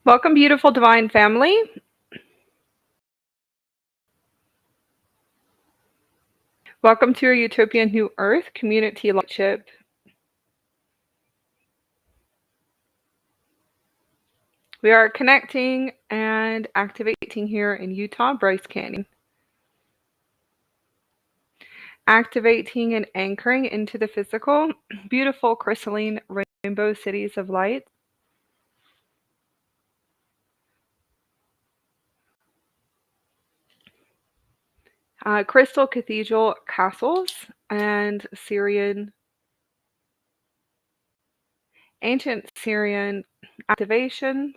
Welcome, beautiful divine family. Welcome to your Utopia New Earth community lightship. We are connecting and activating here in Utah, Bryce Canyon. Activating and anchoring into the physical, beautiful crystalline rainbow cities of light. Crystal cathedral castles and ancient Syrian activations,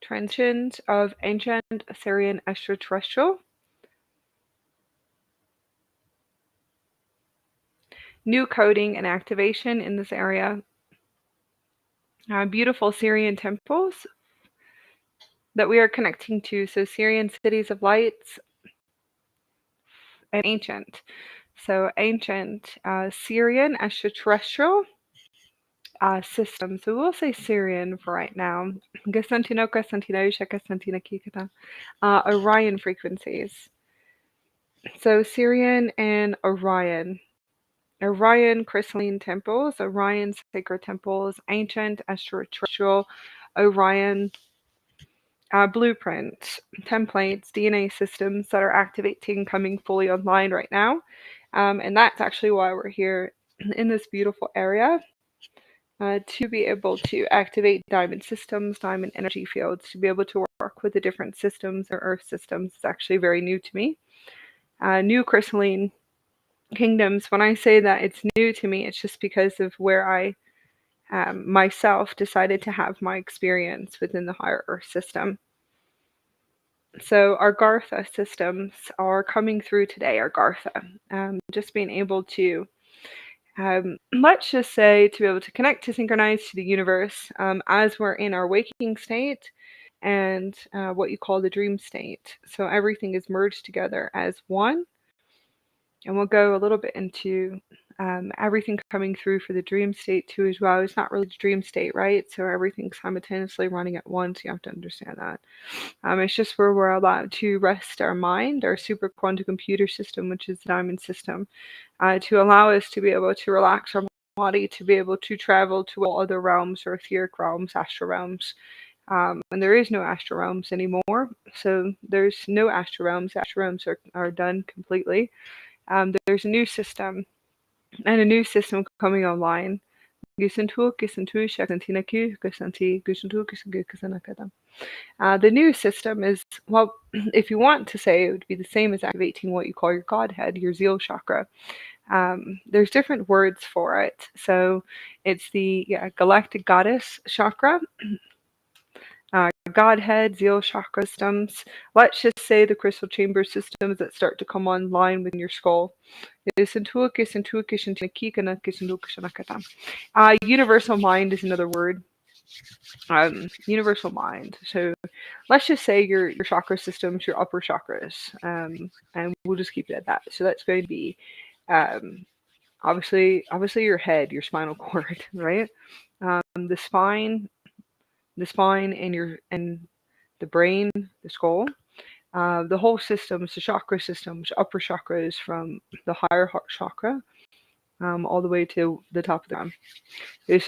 transitions of ancient Syrian extraterrestrial, new coding and activation in this area, beautiful Syrian temples that we are connecting to. So Syrian cities of lights and ancient. So ancient Syrian extraterrestrial system. So we'll say Syrian for right now. Orion frequencies. So Syrian and Orion. Orion crystalline temples, Orion sacred temples, ancient extraterrestrial, Orion blueprints, templates, DNA systems that are activating, coming fully online right now. And that's actually why we're here in this beautiful area to be able to activate diamond systems, diamond energy fields, to be able to work with the different systems or earth systems. It's actually very new to me. New crystalline kingdoms. When I say that it's new to me, it's just because of where I myself decided to have my experience within the higher earth system. So our Gartha systems are coming through today, our Gartha. Just being able to, let's just say, to be able to connect, to synchronize to the universe as we're in our waking state and what you call the dream state. So everything is merged together as one. And we'll go a little bit into everything coming through for the dream state too as well. It's not really the dream state, right? So everything's simultaneously running at once. You have to understand that. It's just where we're allowed to rest our mind, our super quantum computer system, which is the diamond system, to allow us to be able to relax our body, to be able to travel to all other realms or etheric realms, astral realms. And there is no astral realms anymore. So there's no astral realms. Astral realms are done completely. There's a new system and a new system coming online. The new system is, well, if you want to say, it would be the same as activating what you call your Godhead, your Zeal chakra. There's different words for it. So it's the Galactic Goddess chakra, Godhead, Zeal chakra systems. Let's just say the crystal chamber systems that start to come online within your skull. Universal mind is another word. Universal mind. So let's just say your chakra systems, your upper chakras, and we'll just keep it at that. So that's going to be obviously your head, your spinal cord, right? The spine, and the brain, the skull. The whole systems, the chakra systems, upper chakras from the higher heart chakra all the way to the top of the arm. When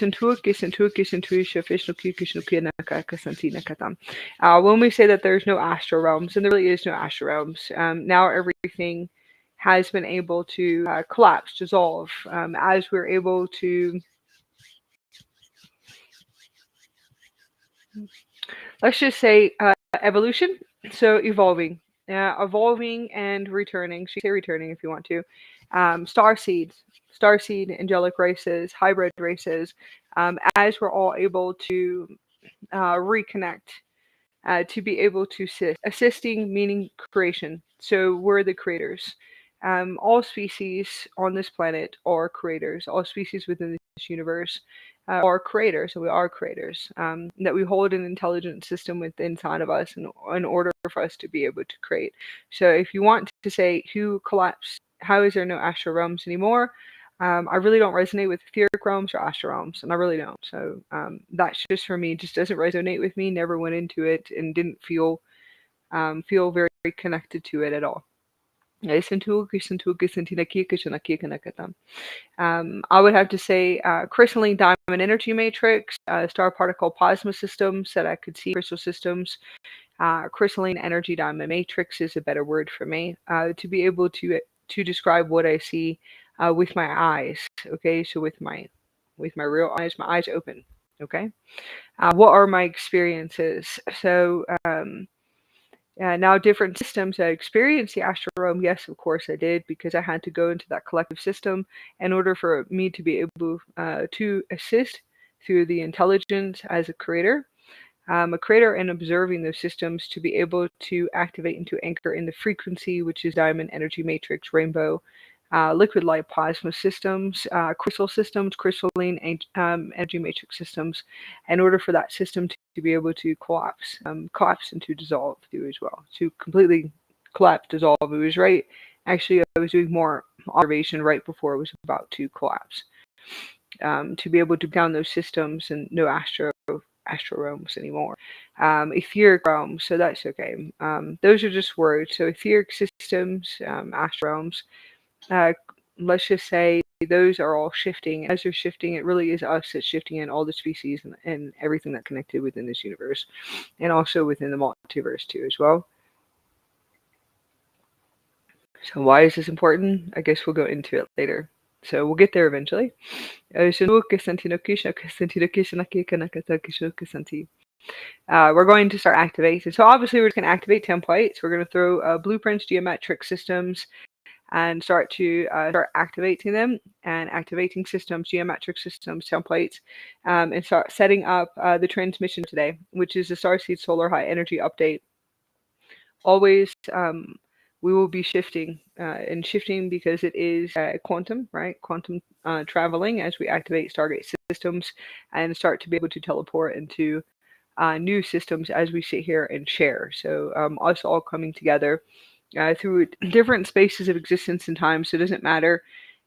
we say that there's no astral realms, and there really is no astral realms, now everything has been able to collapse, dissolve, as we're able to, let's just say, evolution. So evolving and returning. So you say returning if you want to. Starseed, angelic races, hybrid races, as we're all able to reconnect, to be able to assisting, meaning creation. So we're the creators. All species on this planet are creators. All species within this universe are creators. So we are creators. That we hold an intelligent system within inside of us in order for us to be able to create. So if you want to say who collapsed, how is there no astral realms anymore? I really don't resonate with etheric realms or astral realms, and I really don't. So that's just for me. It just doesn't resonate with me. Never went into it and didn't feel very connected to it at all. I would have to say crystalline diamond energy matrix, star particle plasma systems that I could see, crystal systems. Crystalline energy diamond matrix is a better word for me to be able to describe what I see with my eyes. Okay, so with my real eyes, my eyes open. Okay, what are my experiences? So now different systems. I experienced the astral realm. Yes, of course I did, because I had to go into that collective system in order for me to be able to assist through the intelligence as a creator. A creator and observing those systems to be able to activate and to anchor in the frequency, which is diamond energy matrix, rainbow, liquid light plasma systems, crystal systems, crystalline energy matrix systems, in order for that system to be able to collapse and to dissolve too as well. To completely collapse, dissolve. It was right. Actually, I was doing more observation right before it was about to collapse. To be able to down those systems and no astral realms anymore. Etheric realms, so that's okay. Those are just words. So etheric systems, astral realms. Uh, let's just say those are all shifting. As they're shifting, it really is us that's shifting in all the species and everything that connected within this universe, and also within the multiverse too as well. So why is this important? I guess we'll go into it later. So we'll get there eventually. We're going to start activating. So obviously we're just going to activate templates. We're going to throw blueprints, geometric systems, and start activating them and activating systems, geometric systems, templates, and start setting up the transmission today, which is the Starseed Solar High Energy Update. Always we will be shifting and shifting because it is quantum, right? Quantum traveling as we activate Stargate systems and start to be able to teleport into new systems as we sit here and share. So us all coming together through different spaces of existence and time. So it doesn't matter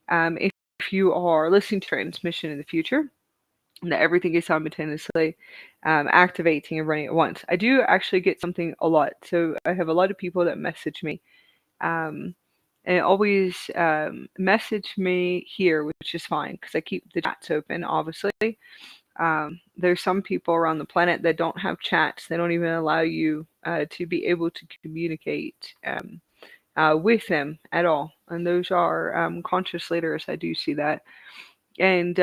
if you are listening to transmission in the future, that everything is simultaneously activating and running at once. I do actually get something a lot. So I have a lot of people that message me. And always message me here, which is fine because I keep the chats open, obviously. There's some people around the planet that don't have chats. They don't even allow you to be able to communicate with them at all. And those are conscious leaders. I do see that. And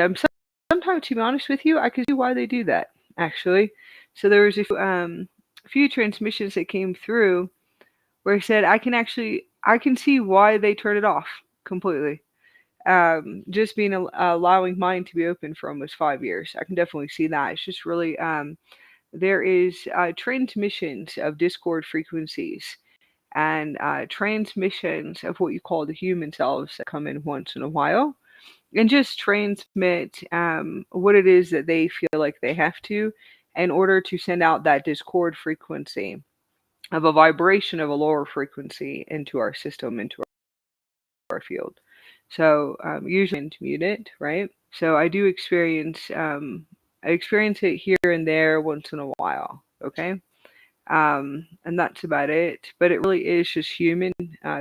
sometimes, to be honest with you, I can see why they do that, actually. So there was a few transmissions that came through where I said, I can see why they turn it off completely. Just being allowing mine to be open for almost 5 years. I can definitely see that. It's just really, there is transmissions of Discord frequencies and transmissions of what you call the human selves that come in once in a while and just transmit what it is that they feel like they have to in order to send out that Discord frequency of a vibration of a lower frequency into our system, into our field. So usually to mute it, right? So I experience it here and there once in a while. Okay. And that's about it. But it really is just human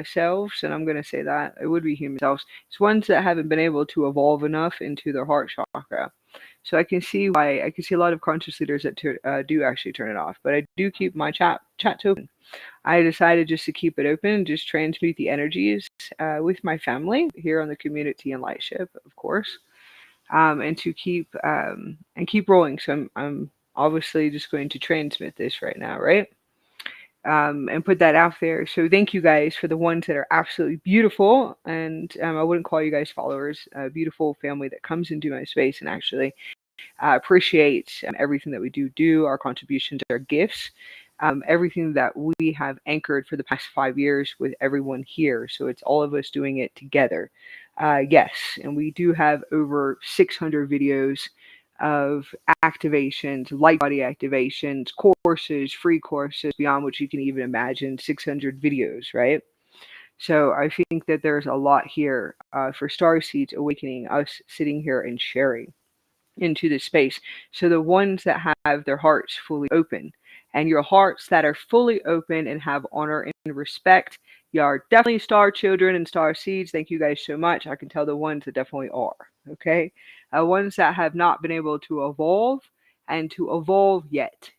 selves, and I'm going to say that it would be human selves. It's ones that haven't been able to evolve enough into their heart chakra. So I can see why. I can see a lot of conscious leaders that do actually turn it off. But I do keep my chats open. I decided just to keep it open and just transmute the energies with my family here on the community and light ship, of course, and to keep rolling. So I'm obviously just going to transmit this right now, right? And put that out there. So thank you guys for the ones that are absolutely beautiful. And I wouldn't call you guys followers, a beautiful family that comes into my space and actually appreciate everything that we do, our contributions, our gifts, everything that we have anchored for the past 5 years with everyone here. So it's all of us doing it together. Yes, and we do have over 600 videos of activations, light body activations, courses, free courses, beyond what you can even imagine, 600 videos, right? So I think that there's a lot here for Starseeds awakening, us sitting here and sharing into this space. So the ones that have their hearts fully open, and your hearts that are fully open and have honor and respect, you are definitely star children and star seeds. Thank you guys so much. I can tell the ones that definitely are. Okay, ones that have not been able to evolve and to evolve yet.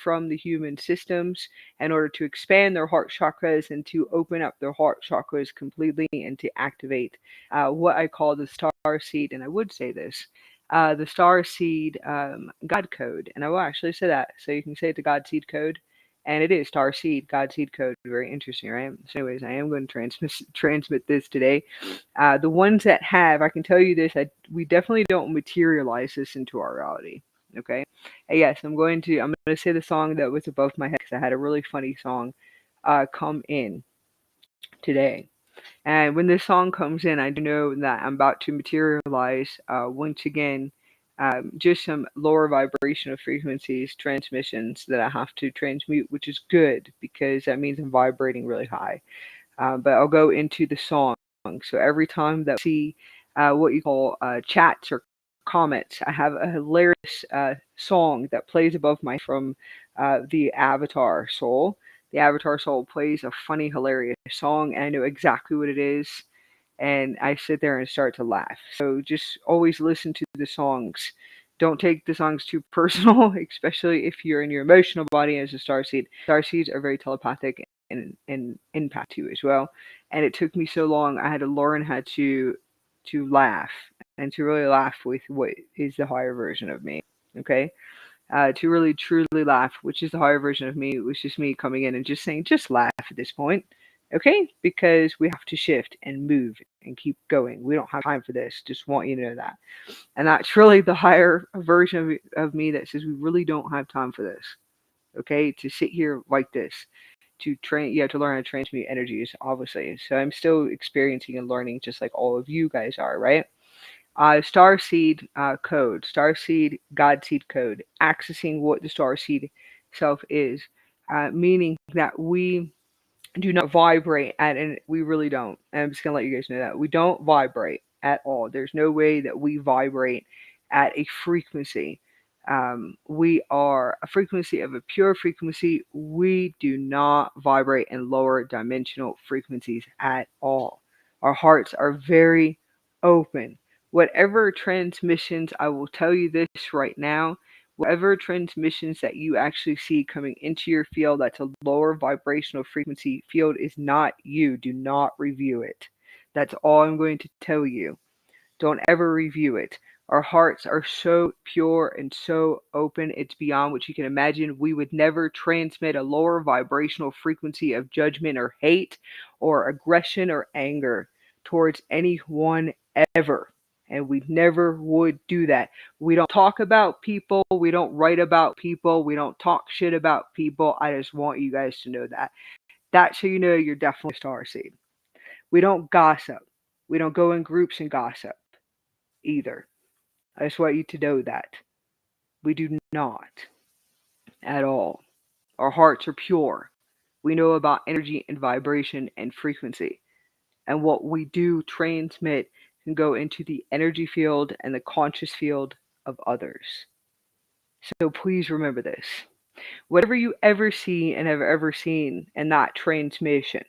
From the human systems in order to expand their heart chakras and to open up their heart chakras completely and to activate what I call the star seed. And I would say this the Starseed God code. And I will actually say that. So you can say the God seed code. And it is Starseed God seed code. Very interesting, right? So, anyways, I am going to transmit this today. The ones that have, I can tell you this, we definitely don't materialize this into our reality. Okay. And yes, I'm going to say the song that was above my head because I had a really funny song come in today. And when this song comes in, I do know that I'm about to materialize once again just some lower vibrational frequencies, transmissions that I have to transmute, which is good because that means I'm vibrating really high. But I'll go into the song. So every time that we see what you call chats or comments, I have a hilarious song that plays above my from the Avatar Soul. The Avatar Soul plays a funny, hilarious song, and I know exactly what it is. And I sit there and start to laugh. So just always listen to the songs. Don't take the songs too personal, especially if you're in your emotional body as a starseed. Starseeds are very telepathic and impact you as well. And it took me so long. I had to learn how to laugh and to really laugh with what is the higher version of me. Okay, to really truly laugh, which is the higher version of me. It was just me coming in and just saying, just laugh at this point, okay? Because we have to shift and move and keep going. We don't have time for this. Just want you to know that. And that's really the higher version of me that says we really don't have time for this, okay? To sit here like this. To train, you have to learn how to transmute energies, obviously. So I'm still experiencing and learning just like all of you guys are, right? Starseed code, Starseed God seed code, accessing what the Starseed self is, meaning that we do not vibrate at, and we really don't. And I'm just gonna let you guys know that we don't vibrate at all. There's no way that we vibrate at a frequency. We are a frequency of a pure frequency. We do not vibrate in lower dimensional frequencies at all. Our hearts are very open. Whatever transmissions, I will tell you this right now, whatever transmissions that you actually see coming into your field that's a lower vibrational frequency field is not you. Do not review it. That's all I'm going to tell you. Don't ever review it. Our hearts are so pure and so open, it's beyond what you can imagine. We would never transmit a lower vibrational frequency of judgment or hate or aggression or anger towards anyone ever. And we never would do that. We don't talk about people. We don't write about people. We don't talk shit about people. I just want you guys to know that. That's how you know you're definitely a starseed. We don't gossip. We don't go in groups and gossip either. I just want you to know that. We do not at all. Our hearts are pure. We know about energy and vibration and frequency. And what we do transmit can go into the energy field and the conscious field of others. So please remember this. Whatever you ever see and have ever seen in that transmission,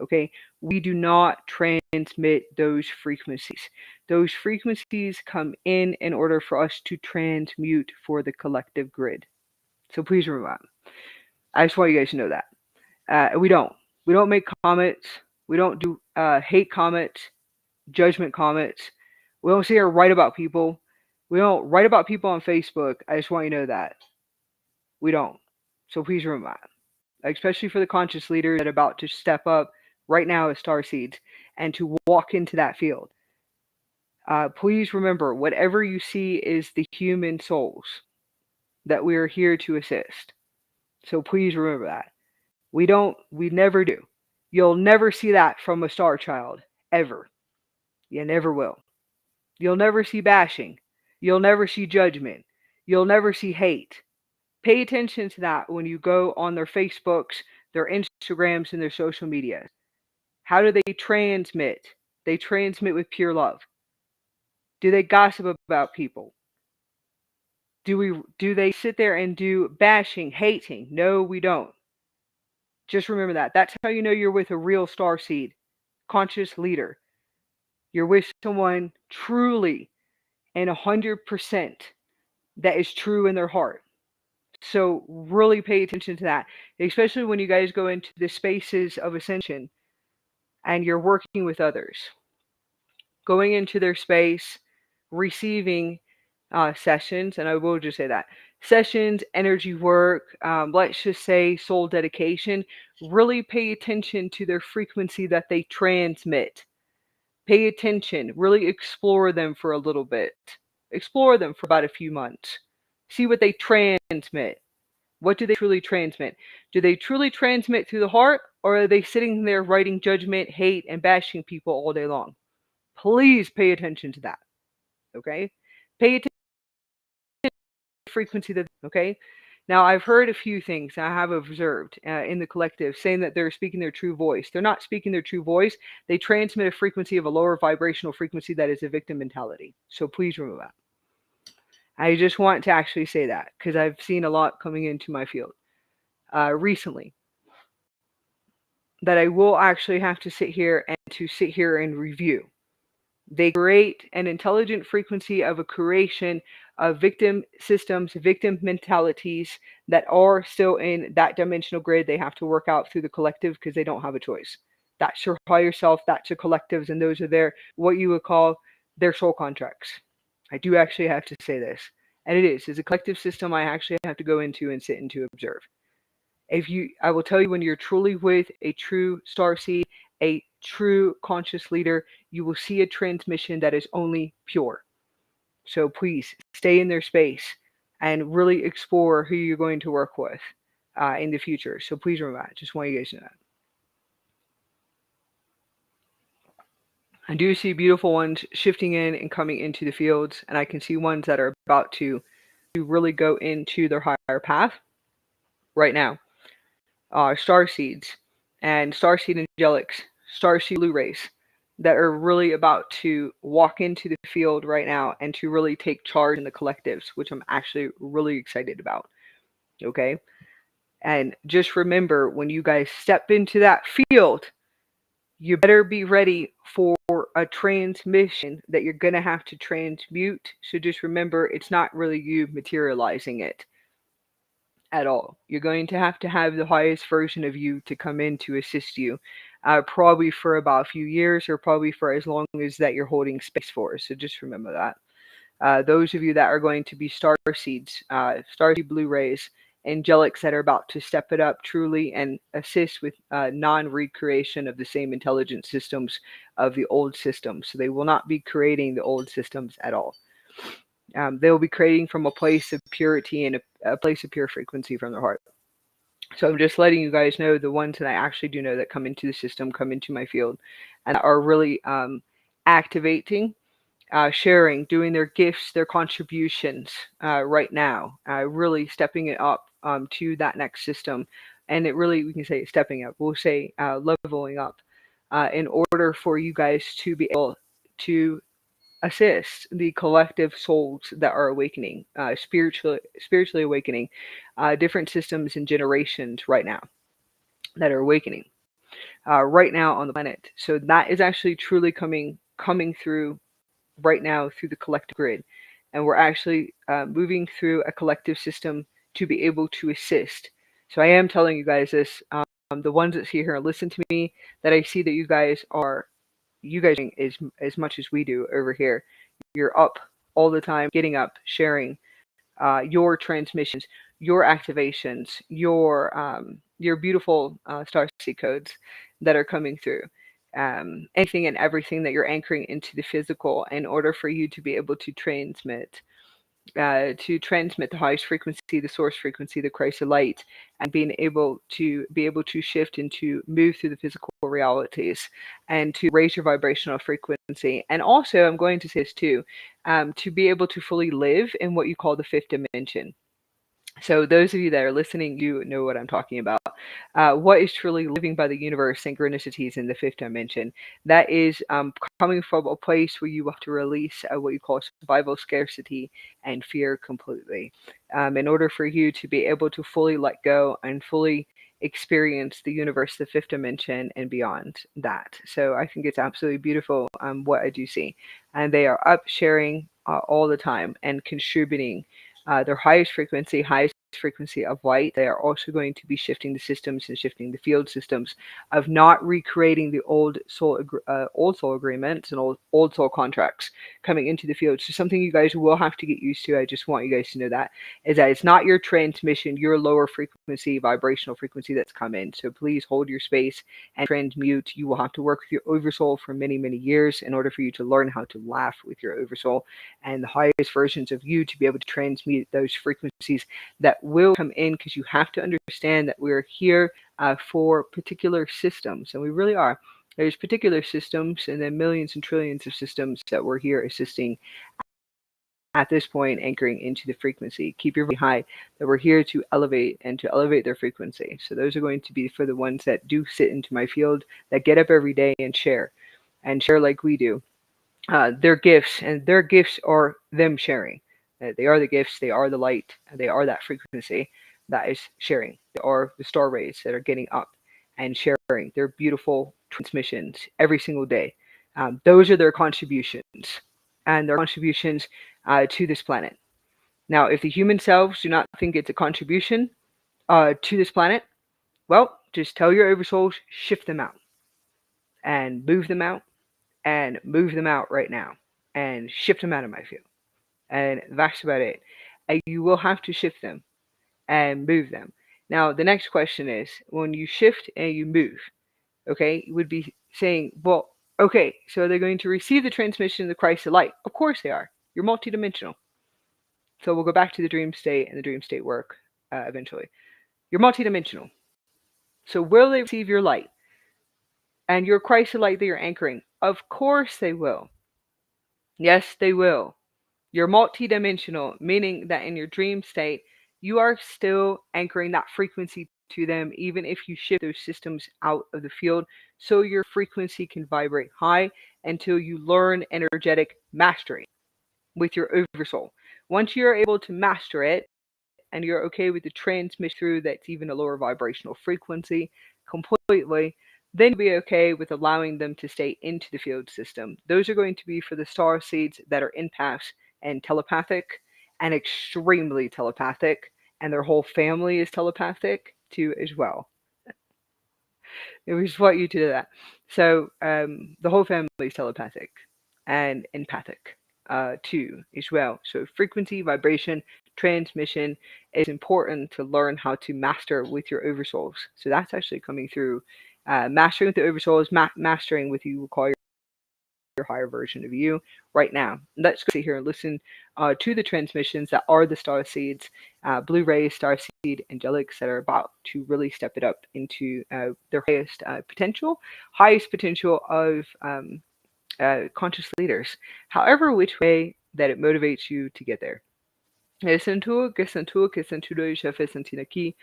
okay, we do not transmit those frequencies. Those frequencies come in order for us to transmute for the collective grid. So please remember that. I just want you guys to know that. We don't. We don't make comments. We don't do hate comments, judgment comments. We don't sit here and write about people. We don't write about people on Facebook. I just want you to know that. We don't. So please remember that. Especially for the conscious leaders that are about to step up right now as starseeds and to walk into that field. Please remember, whatever you see is the human souls that we are here to assist. So please remember that. We never do. You'll never see that from a star child, ever. You never will. You'll never see bashing. You'll never see judgment. You'll never see hate. Pay attention to that when you go on their Facebooks, their Instagrams, and their social media. How do they transmit? They transmit with pure love. Do they gossip about people? Do they sit there and do bashing, hating? No, we don't. Just remember that. That's how you know you're with a real starseed, conscious leader. You're with someone truly and 100% that is true in their heart. So really pay attention to that, especially when you guys go into the spaces of ascension and you're working with others. Going into their space, receiving sessions, and I will just say that sessions, energy work, let's just say soul dedication, really pay attention to their frequency that they transmit. Pay attention, really explore them for a little bit. Explore them for about a few months. See what they transmit. What do they truly transmit? Do they truly transmit through the heart, or are they sitting there writing judgment, hate, and bashing people all day long? Please pay attention to that. Okay? Pay attention to the frequency that, okay? Now, I've heard a few things I have observed in the collective saying that they're speaking their true voice. They're not speaking their true voice. They transmit a frequency of a lower vibrational frequency that is a victim mentality. So please remember that. I just want to actually say that because I've seen a lot coming into my field recently that I will actually have to sit here and review. They create an intelligent frequency of a creation of victim systems, victim mentalities that are still in that dimensional grid. They have to work out through the collective because they don't have a choice. That's your higher self, that's your collectives, and those are their, what you would call their soul contracts. I do actually have to say this. And it is. As a collective system, I actually have to go into and sit and to observe. I will tell you, when you're truly with a true starseed, a true conscious leader, you will see a transmission that is only pure. So please stay in their space and really explore who you're going to work with in the future. So please remember that. Just want you guys to know that. I do see beautiful ones shifting in and coming into the fields, and I can see ones that are about to really go into their higher path right now. Starseeds and Starseed Angelics, Starseed Blue Rays that are really about to walk into the field right now and to really take charge in the collectives, which I'm actually really excited about. Okay? And just remember, when you guys step into that field, you better be ready for a transmission that you're going to have to transmute. So just remember, it's not really you materializing it at all. You're going to have the highest version of you to come in to assist you, probably for about a few years or probably for as long as that you're holding space for. So just remember that. Those of you that are going to be starseeds, starseed blue rays, angelics that are about to step it up truly and assist with non-recreation of the same intelligence systems of the old systems. So they will not be creating the old systems at all. They will be creating from a place of purity and a place of pure frequency from their heart. So I'm just letting you guys know the ones that I actually do know that come into the system, come into my field, and are really activating, sharing, doing their gifts, their contributions right now, really stepping it up to that next system. And it really, we can say stepping up, we'll say leveling up in order for you guys to be able to assist the collective souls that are awakening, spiritually awakening, different systems and generations right now that are awakening right now on the planet. So that is actually truly coming through right now through the collective grid, and we're actually moving through a collective system to be able to assist. So I am telling you guys this. The ones that see here and listen to me, that I see that you guys doing as much as we do over here. You're up all the time, getting up, sharing your transmissions, your activations, your beautiful Starseed codes that are coming through. Anything and everything that you're anchoring into the physical in order for you to be able to transmit the highest frequency, the source frequency, the Christ of light, and being able to shift and to move through the physical realities and to raise your vibrational frequency. And also, I'm going to say this too, to be able to fully live in what you call the fifth dimension. So those of you that are listening, you know what I'm talking about. What is truly living by the universe, synchronicities in the fifth dimension? That is coming from a place where you have to release what you call survival scarcity and fear completely. In order for you to be able to fully let go and fully experience the universe, the fifth dimension, and beyond that. So I think it's absolutely beautiful what I do see. And they are up sharing all the time and contributing their highest frequency of light. They are also going to be shifting the systems and shifting the field systems of not recreating the old soul agreements and old soul contracts coming into the field. So something you guys will have to get used to. I just want you guys to know that is that it's not your transmission, your lower frequency, vibrational frequency that's come in. So please hold your space and transmute. You will have to work with your oversoul for many, many years in order for you to learn how to laugh with your oversoul and the highest versions of you to be able to transmute those frequencies that will come in, because you have to understand that we're here for particular systems, and we really are. There's particular systems and then millions and trillions of systems that we're here assisting at this point, anchoring into the frequency. Keep your high, that we're here to elevate and to elevate their frequency. So those are going to be for the ones that do sit into my field, that get up every day and share like we do. Their gifts, and their gifts are them sharing. They are the gifts, they are the light, they are that frequency that is sharing. They are the star rays that are getting up and sharing their beautiful transmissions every single day. Those are their contributions, and their contributions to this planet. Now, if the human selves do not think it's a contribution to this planet, well, just tell your oversouls, shift them out and move them out and move them out right now and shift them out of my field. And that's about it. And you will have to shift them and move them. Now, the next question is, when you shift and you move, okay, you would be saying, well, okay, so they're going to receive the transmission of the Christ of light. Of course they are. You're multidimensional. So we'll go back to the dream state and the dream state work eventually. You're multidimensional. So will they receive your light and your Christ of light that you're anchoring? Of course they will. Yes, they will. You're multidimensional, meaning that in your dream state, you are still anchoring that frequency to them, even if you shift those systems out of the field, so your frequency can vibrate high until you learn energetic mastery with your oversoul. Once you're able to master it, and you're okay with the transmission through that's even a lower vibrational frequency completely, then you'll be okay with allowing them to stay into the field system. Those are going to be for the star seeds that are empaths and telepathic and extremely telepathic, and their whole family is telepathic too as well. We just want you to do that. So the whole family is telepathic and empathic too as well. So frequency, vibration, transmission is important to learn how to master with your oversouls. So that's actually coming through. Mastering with the oversouls, mastering with you will call your higher version of you right now. Let's go sit here and listen to the transmissions that are the star seeds, Blu-ray, Starseed, Angelics that are about to really step it up into their highest potential of conscious leaders. However, which way that it motivates you to get there. Gesentu, gesentu, gesentu, jefe sentinaki,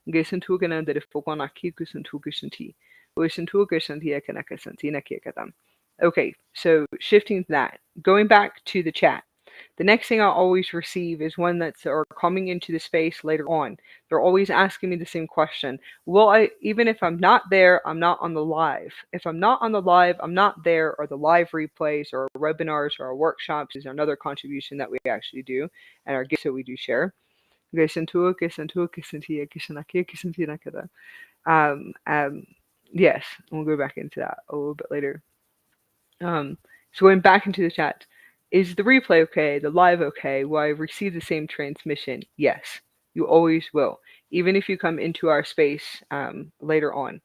gesentu ganandere fokonaki, gesentu gesenti. Gesentu gesenti ekanaka sentina kiekatam. Okay, so shifting that, going back to the chat. The next thing I always receive is one that's or coming into the space later on. They're always asking me the same question. Well, even if I'm not there, I'm not on the live. If I'm not on the live, I'm not there, or the live replays or webinars or our workshops is another contribution that we actually do, and our gifts that we do share. Yes, we'll go back into that a little bit later. So going back into the chat, is the replay okay? The live okay? Will I receive the same transmission? Yes, you always will. Even if you come into our space later on.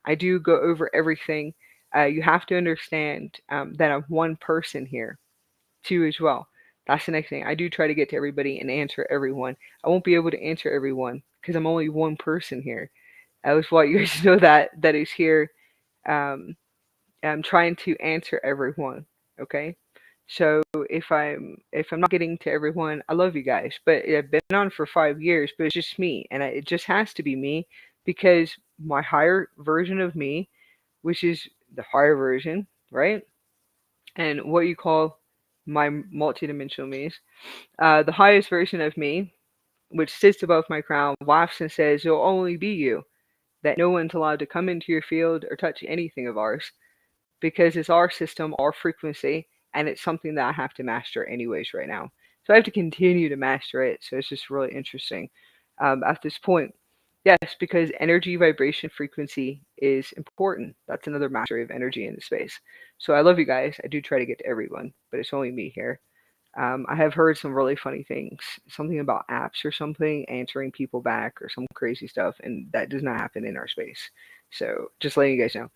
I do go over everything. You have to understand that I'm one person here too as well. That's the next thing. I do try to get to everybody and answer everyone. I won't be able to answer everyone because I'm only one person here. I just want you guys to know that is here. I'm trying to answer everyone. Okay. So if I'm not getting to everyone, I love you guys. But I've been on for 5 years, but it's just me, and it just has to be me because my higher version of me, which is the higher version, right? And what you call my multidimensional me, the highest version of me, which sits above my crown, laughs and says, "It'll only be you. That no one's allowed to come into your field or touch anything of ours." Because it's our system, our frequency, and it's something that I have to master anyways right now. So I have to continue to master it. So it's just really interesting at this point. Yes, because energy, vibration, frequency is important. That's another mastery of energy in the space. So I love you guys. I do try to get to everyone, but it's only me here. I have heard some really funny things, something about apps or something, answering people back or some crazy stuff, and that does not happen in our space. So just letting you guys know.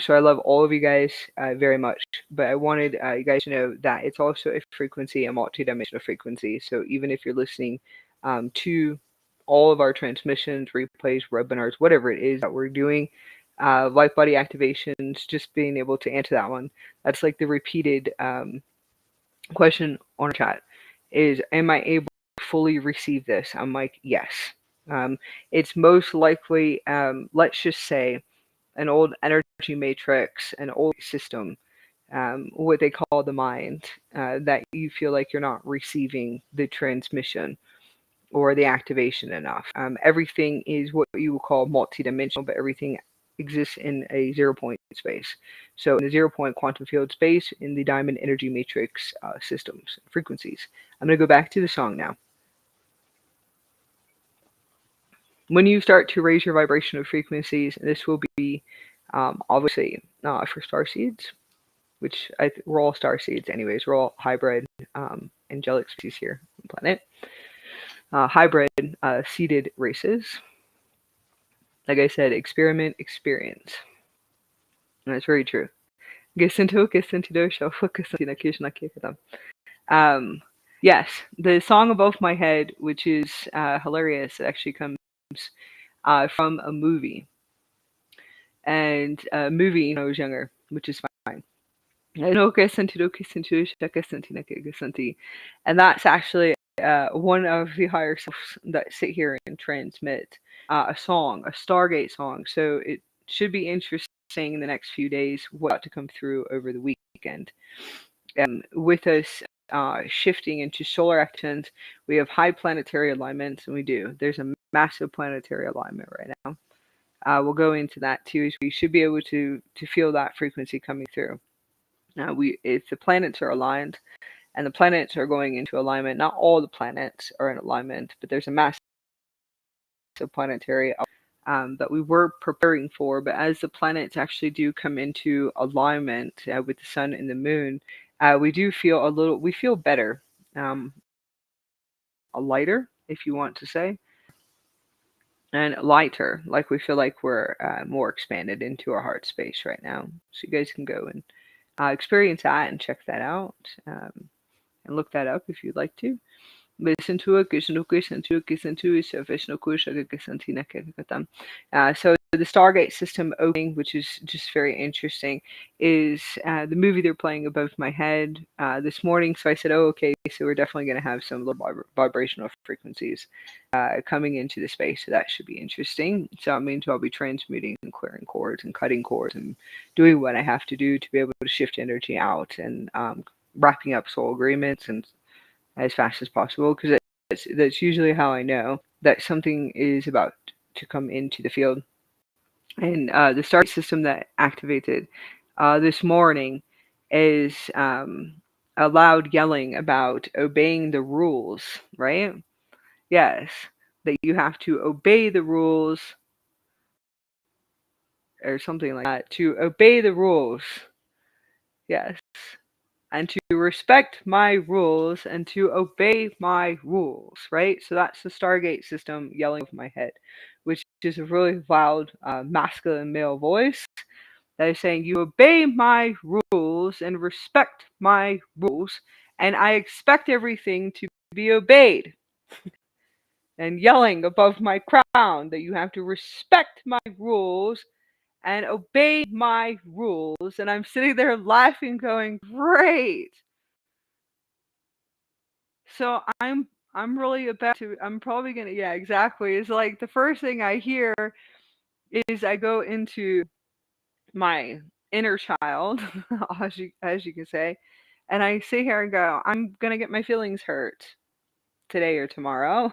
So I love all of you guys very much, but I wanted you guys to know that it's also a frequency, a multi-dimensional frequency. So even if you're listening to all of our transmissions, replays, webinars, whatever it is that we're doing, light body activations, just being able to answer that one. That's like the repeated question on our chat is, am I able to fully receive this? I'm like, yes. It's most likely, let's just say, an old energy matrix, an old system, what they call the mind, that you feel like you're not receiving the transmission or the activation enough. Everything is what you would call multidimensional, but everything exists in a 0 point space. So in the 0 point quantum field space, in the diamond energy matrix systems, frequencies. I'm going to go back to the song now. When you start to raise your vibrational frequencies, this will be obviously for star seeds, which we're all star seeds anyways. We're all hybrid angelic species here on the planet. Hybrid seeded races. Like I said, experiment, experience. And that's very true. Yes, the song above my head, which is hilarious, actually comes from a movie. And a movie when I was younger, which is fine. And that's actually one of the higher selves that sit here and transmit a song, a Stargate song. So it should be interesting in the next few days what to come through over the weekend. With us shifting into solar actions, we have high planetary alignments, and we do. There's a massive planetary alignment right now. We'll go into that too. We should be able to feel that frequency coming through. If the planets are aligned, and the planets are going into alignment. Not all the planets are in alignment, but there's a massive planetary that we were preparing for. But as the planets actually do come into alignment with the sun and the moon, we do feel we feel better, lighter, if you want to say, and lighter. Like we feel like we're more expanded into our heart space right now. So you guys can go and experience that and check that out. And look that up if you'd like to. Listen to it, listen to it, so the Stargate system opening, which is just very interesting, is the movie they're playing above my head this morning. So I said, oh, okay, so we're definitely going to have some little vibrational frequencies coming into the space. So that should be interesting. So it means I'll be transmuting and clearing cords and cutting cords and doing what I have to do to be able to shift energy out and wrapping up soul agreements and as fast as possible, because that's usually how I know that something is about to come into the field. And the Stargate system that activated this morning is a loud yelling about obeying the rules, right? Yes, that you have to obey the rules or something like that. To obey the rules. Yes. And to respect my rules and to obey my rules, right? So that's the Stargate system yelling over my head, which is a really loud masculine male voice that is saying, you obey my rules and respect my rules, and I expect everything to be obeyed. And yelling above my crown that you have to respect my rules and obey my rules. And I'm sitting there laughing, going, great. So I'm really about to. I'm probably gonna. Yeah, exactly. It's like the first thing I hear is I go into my inner child, as you can say, and I sit here and go, I'm gonna get my feelings hurt today or tomorrow.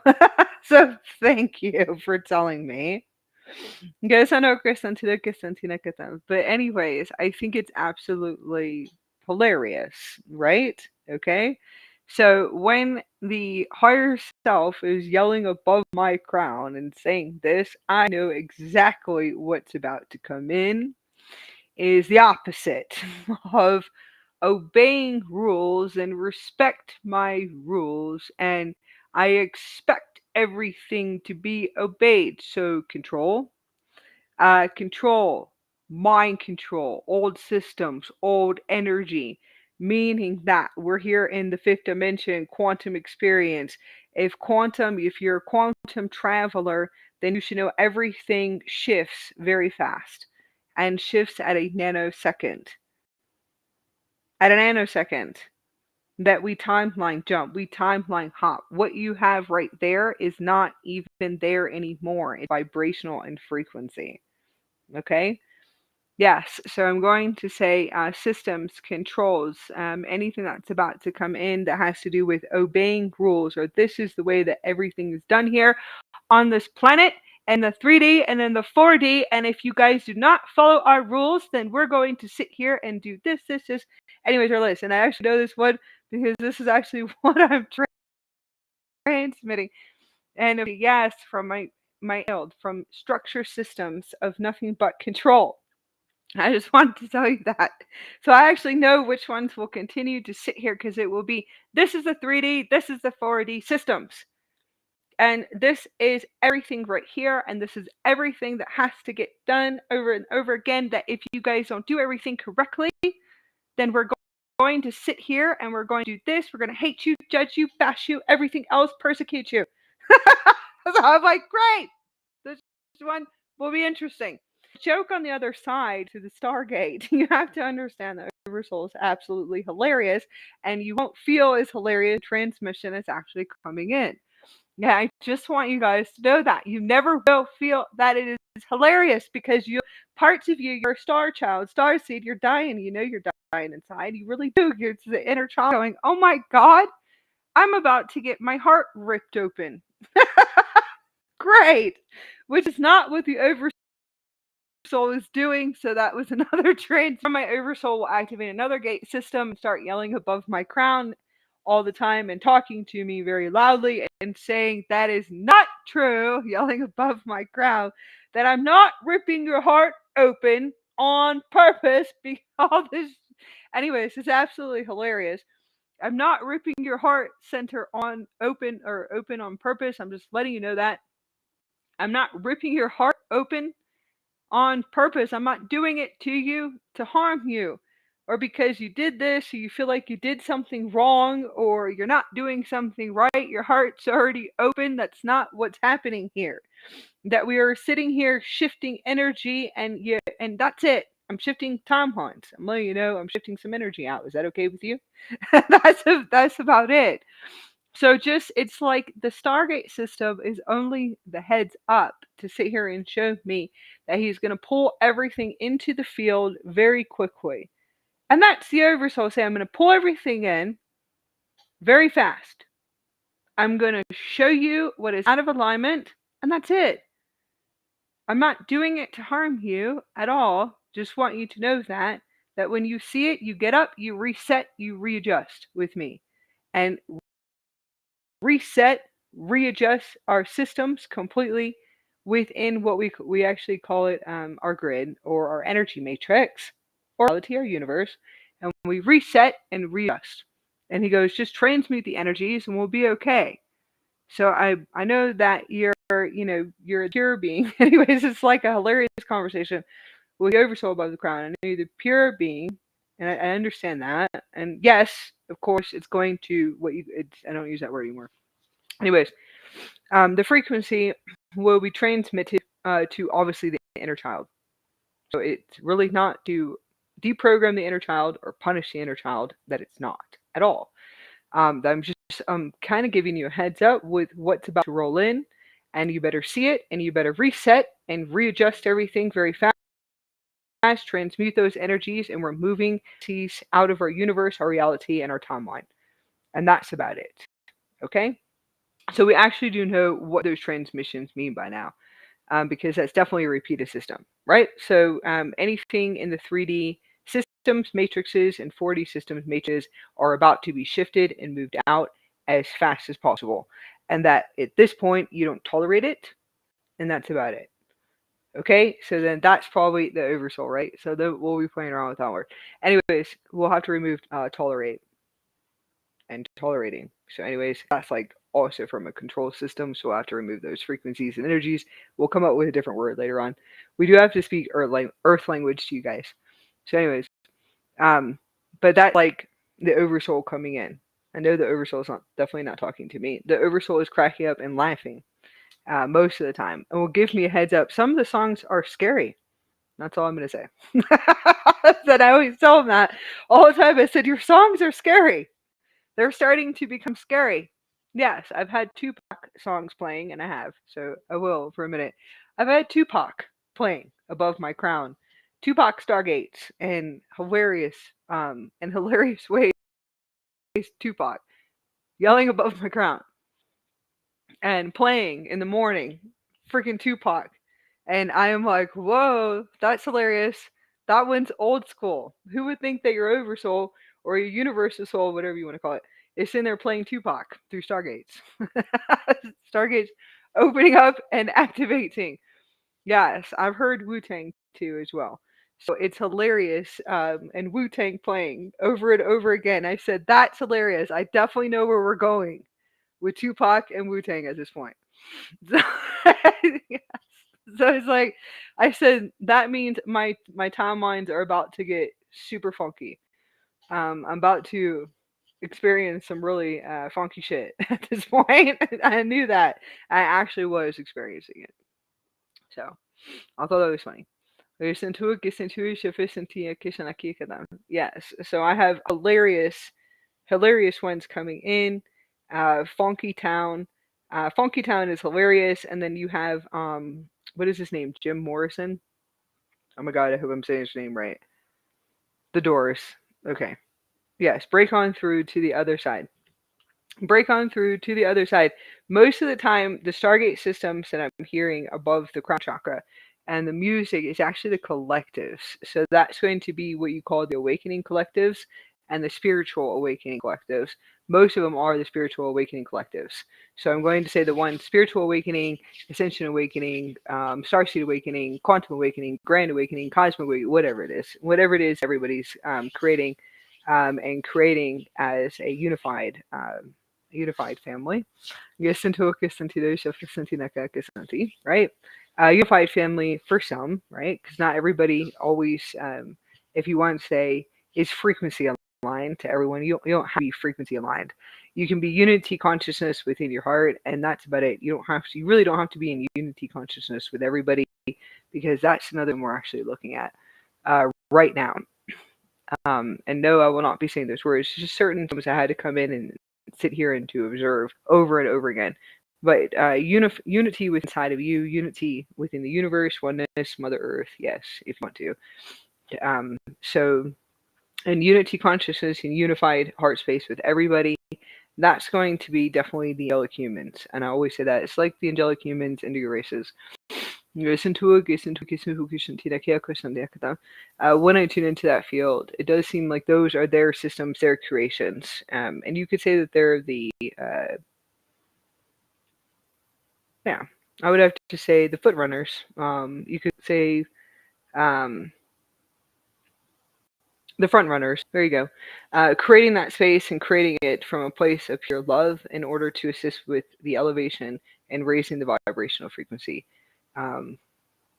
So thank you for telling me. But anyways, I think it's absolutely hilarious, right? Okay. So when the higher self is yelling above my crown and saying this, I know exactly what's about to come in is the opposite of obeying rules and respect my rules, and I expect everything to be obeyed. So control, mind control, old systems, old energy, meaning that we're here in the fifth dimension, quantum experience. If you're a quantum traveler, then you should know everything shifts very fast and shifts at a nanosecond. At a nanosecond, that we timeline jump, we timeline hop. What you have right there is not even there anymore. It's vibrational and frequency. Okay? Yes, so I'm going to say systems, controls, anything that's about to come in that has to do with obeying rules, or this is the way that everything is done here on this planet, and the 3D and then the 4D. And if you guys do not follow our rules, then we're going to sit here and do this. Anyways, our list. And I actually know this one because this is actually what I'm transmitting. And yes, from my field, from structure systems of nothing but control. I just wanted to tell you that. So I actually know which ones will continue to sit here because it will be this is the 3D, this is the 4D systems. And this is everything right here. And this is everything that has to get done over and over again. That if you guys don't do everything correctly, then we're going to sit here and we're going to do this. We're going to hate you, judge you, bash you, everything else, persecute you. So I'm like, great. This one will be interesting. Joke on the other side to the Stargate. You have to understand that Oversoul is absolutely hilarious, and you won't feel as hilarious transmission as actually coming in. Yeah, I just want you guys to know that you never will feel that it is hilarious because you parts of you're a star child, starseed, you're dying. You know you're dying inside. You really do. It's the inner child going, "Oh my God, I'm about to get my heart ripped open." Great, which is not what the Oversoul is doing. So that was another trend. My Oversoul will activate another gate system and start yelling above my crown all the time and talking to me very loudly and saying that is not true, yelling above my crown, that I'm not ripping your heart open on purpose because this. Anyways, it's absolutely hilarious. I'm not ripping your heart center on open on purpose. I'm just letting you know that I'm not ripping your heart open on purpose. I'm not doing it to you to harm you, or because you did this, or you feel like you did something wrong, or you're not doing something right. Your heart's already open. That's not what's happening here. That we are sitting here shifting energy, and that's it. I'm shifting timelines. I'm letting you know I'm shifting some energy out. Is that okay with you? That's about it. So just it's like the Stargate system is only the heads up to sit here and show me that he's going to pull everything into the field very quickly. And that's the Oversoul saying, I'm going to pull everything in very fast. I'm going to show you what is out of alignment, and that's it. I'm not doing it to harm you at all. Just want you to know that when you see it, you get up, you reset, you readjust with me. And reset, readjust our systems completely within what we actually call it our grid or our energy matrix or reality, our universe, and we reset and readjust. And he goes, just transmute the energies and we'll be okay. So I know that you're a pure being. Anyways, it's like a hilarious conversation with the Oversoul above the crown. I know you're the pure being, and I understand that. And yes, of course, it's going to I don't use that word anymore. Anyways, the frequency will be transmitted to obviously the inner child. So it's really not to deprogram the inner child or punish the inner child, that it's not at all. I'm just kind of giving you a heads up with what's about to roll in, and you better see it, and you better reset and readjust everything very fast, transmute those energies, and we're moving these out of our universe, our reality, and our timeline. And that's about it. Okay? So we actually do know what those transmissions mean by now, because that's definitely a repeated system, right? So anything in the 3D systems, matrices, and 4D systems, matrices are about to be shifted and moved out as fast as possible. And that at this point, you don't tolerate it, and that's about it. Okay, so then that's probably the oversoul, right? So then we'll be playing around with that word. Anyways, we'll have to remove tolerate and tolerating. So anyways, that's like also from a control system, so we'll have to remove those frequencies and energies. We'll come up with a different word later on. We do have to speak earth language to you guys. So anyways, but that's like the oversoul coming in. I know the oversoul is definitely not talking to me. The oversoul is cracking up and laughing most of the time, and will give me a heads up. Some of the songs are scary. That's all I'm gonna say. That I always tell them that all the time. I said your songs are scary. They're starting to become scary. Yes, I've had Tupac songs playing, and I have, so I will for a minute. I've had Tupac playing above my crown. Tupac Stargates and hilarious ways. Tupac yelling above my crown and playing in the morning, freaking Tupac. And I am like, whoa, that's hilarious. That one's old school. Who would think that your oversoul or your universal soul, whatever you want to call it, is in there playing Tupac through Stargates? Stargates opening up and activating. Yes, I've heard Wu Tang too as well. So it's hilarious. And Wu Tang playing over and over again. I said, that's hilarious. I definitely know where we're going with Tupac and Wu Tang at this point. So, yes. So it's like I said, that means my timelines are about to get super funky. I'm about to experience some really funky shit at this point. I knew that. I actually was experiencing it. So I thought that was funny. Yes. So I have hilarious ones coming in. Funky Town. Funky Town is hilarious. And then you have what is his name? Jim Morrison. Oh my god, I hope I'm saying his name right. The Doors. Okay. Yes, break on through to the other side. Break on through to the other side. Most of the time, the Stargate systems that I'm hearing above the crown chakra and the music is actually the collectives. So that's going to be what you call the awakening collectives and the spiritual awakening collectives. Most of them are the spiritual awakening collectives. So I'm going to say the one spiritual awakening, ascension awakening, starseed awakening, quantum awakening, grand awakening, cosmic awakening, whatever it is, everybody's creating and creating as a unified family. Right? Unified family for some, right? Because not everybody always, if you want to say, is frequency aligned to everyone. You don't have to be frequency aligned. You can be unity consciousness within your heart, and that's about it. You really don't have to be in unity consciousness with everybody, because that's another one we're actually looking at right now. And no, I will not be saying those words. Just certain times I had to come in and sit here and to observe over and over again. But unity inside of you, unity within the universe, oneness, Mother Earth, yes, if you want to. So, and unity consciousness and unified heart space with everybody, that's going to be definitely the angelic humans. And I always say that. It's like the angelic humans and the races. When I tune into that field, it does seem like those are their systems, their creations. And you could say that they're the, I would have to say the foot runners. You could say the front runners. There you go. Creating that space and creating it from a place of pure love in order to assist with the elevation and raising the vibrational frequency.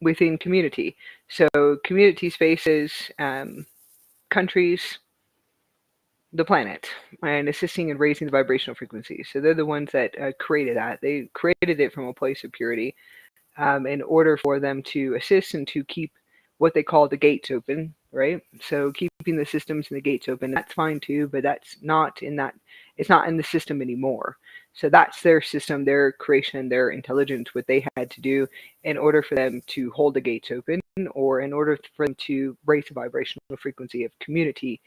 Within community. So community spaces, countries, the planet, and assisting and raising the vibrational frequency. So they're the ones that created that. They created it from a place of purity in order for them to assist and to keep what they call the gates open right? So keeping the systems and the gates open, that's fine too, but that's not in that, it's not in the system anymore. So that's their system, their creation, their intelligence, what they had to do in order for them to hold the gates open, or in order for them to raise the vibrational frequency of communities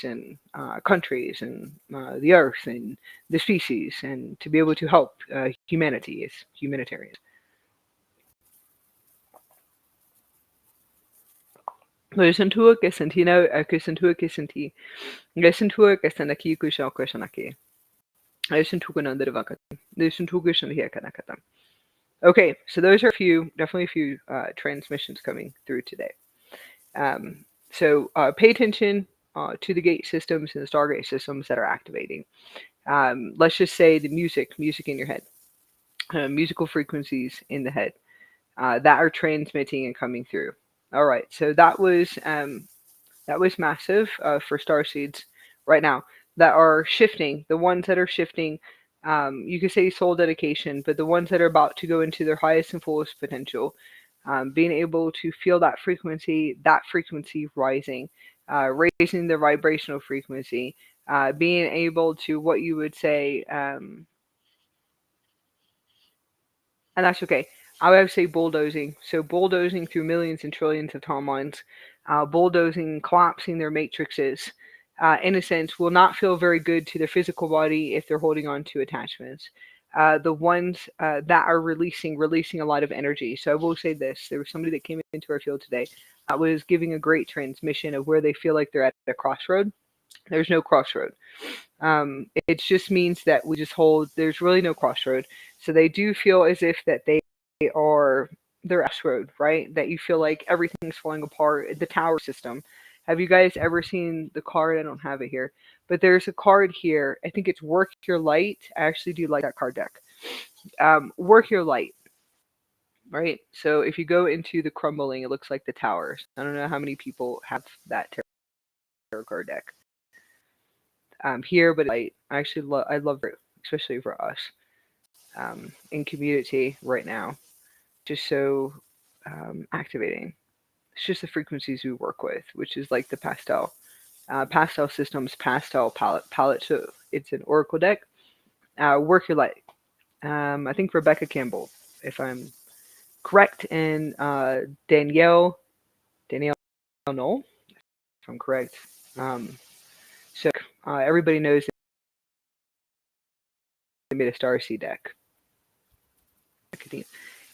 and countries and the earth and the species, and to be able to help humanity as humanitarians. Listen to it, que senti now, listen to it, que senti. Listen to it, que senti aqui, que shall question aqui. Listen to it under the vaca. Listen to it, here, kanakata. Okay, so those are definitely a few transmissions coming through today. So pay attention to the gate systems and the Stargate systems that are activating. Let's just say the music in your head, musical frequencies in the head that are transmitting and coming through. All right, so that was massive for starseeds right now that are shifting. The ones that are shifting, you could say soul dedication, but the ones that are about to go into their highest and fullest potential, being able to feel that frequency rising, raising the vibrational frequency, being able to what you would say, and that's okay. I would say bulldozing. So bulldozing through millions and trillions of timelines, bulldozing, collapsing their matrices, in a sense, will not feel very good to their physical body if they're holding on to attachments. The ones that are releasing a lot of energy. So I will say this: there was somebody that came into our field today that was giving a great transmission of where they feel like they're at a crossroad. There's no crossroad. It just means that we just hold. There's really no crossroad. So they do feel as if that they are their crossroad, right? That you feel like everything's falling apart. The tower system. Have you guys ever seen the card? I don't have it here, but there's a card here. I think it's Work Your Light. I actually do like that card deck. Work Your Light, right? So if you go into the crumbling, it looks like the towers. I don't know how many people have that tarot card deck here, but I actually I love it, especially for us in community right now. Just so activating. It's just the frequencies we work with, which is like the pastel systems, pastel palette. So it's an oracle deck. Work Your Light. I think Rebecca Campbell, if I'm correct, and Danielle Knoll, if I'm correct. So everybody knows they made a Starseed deck.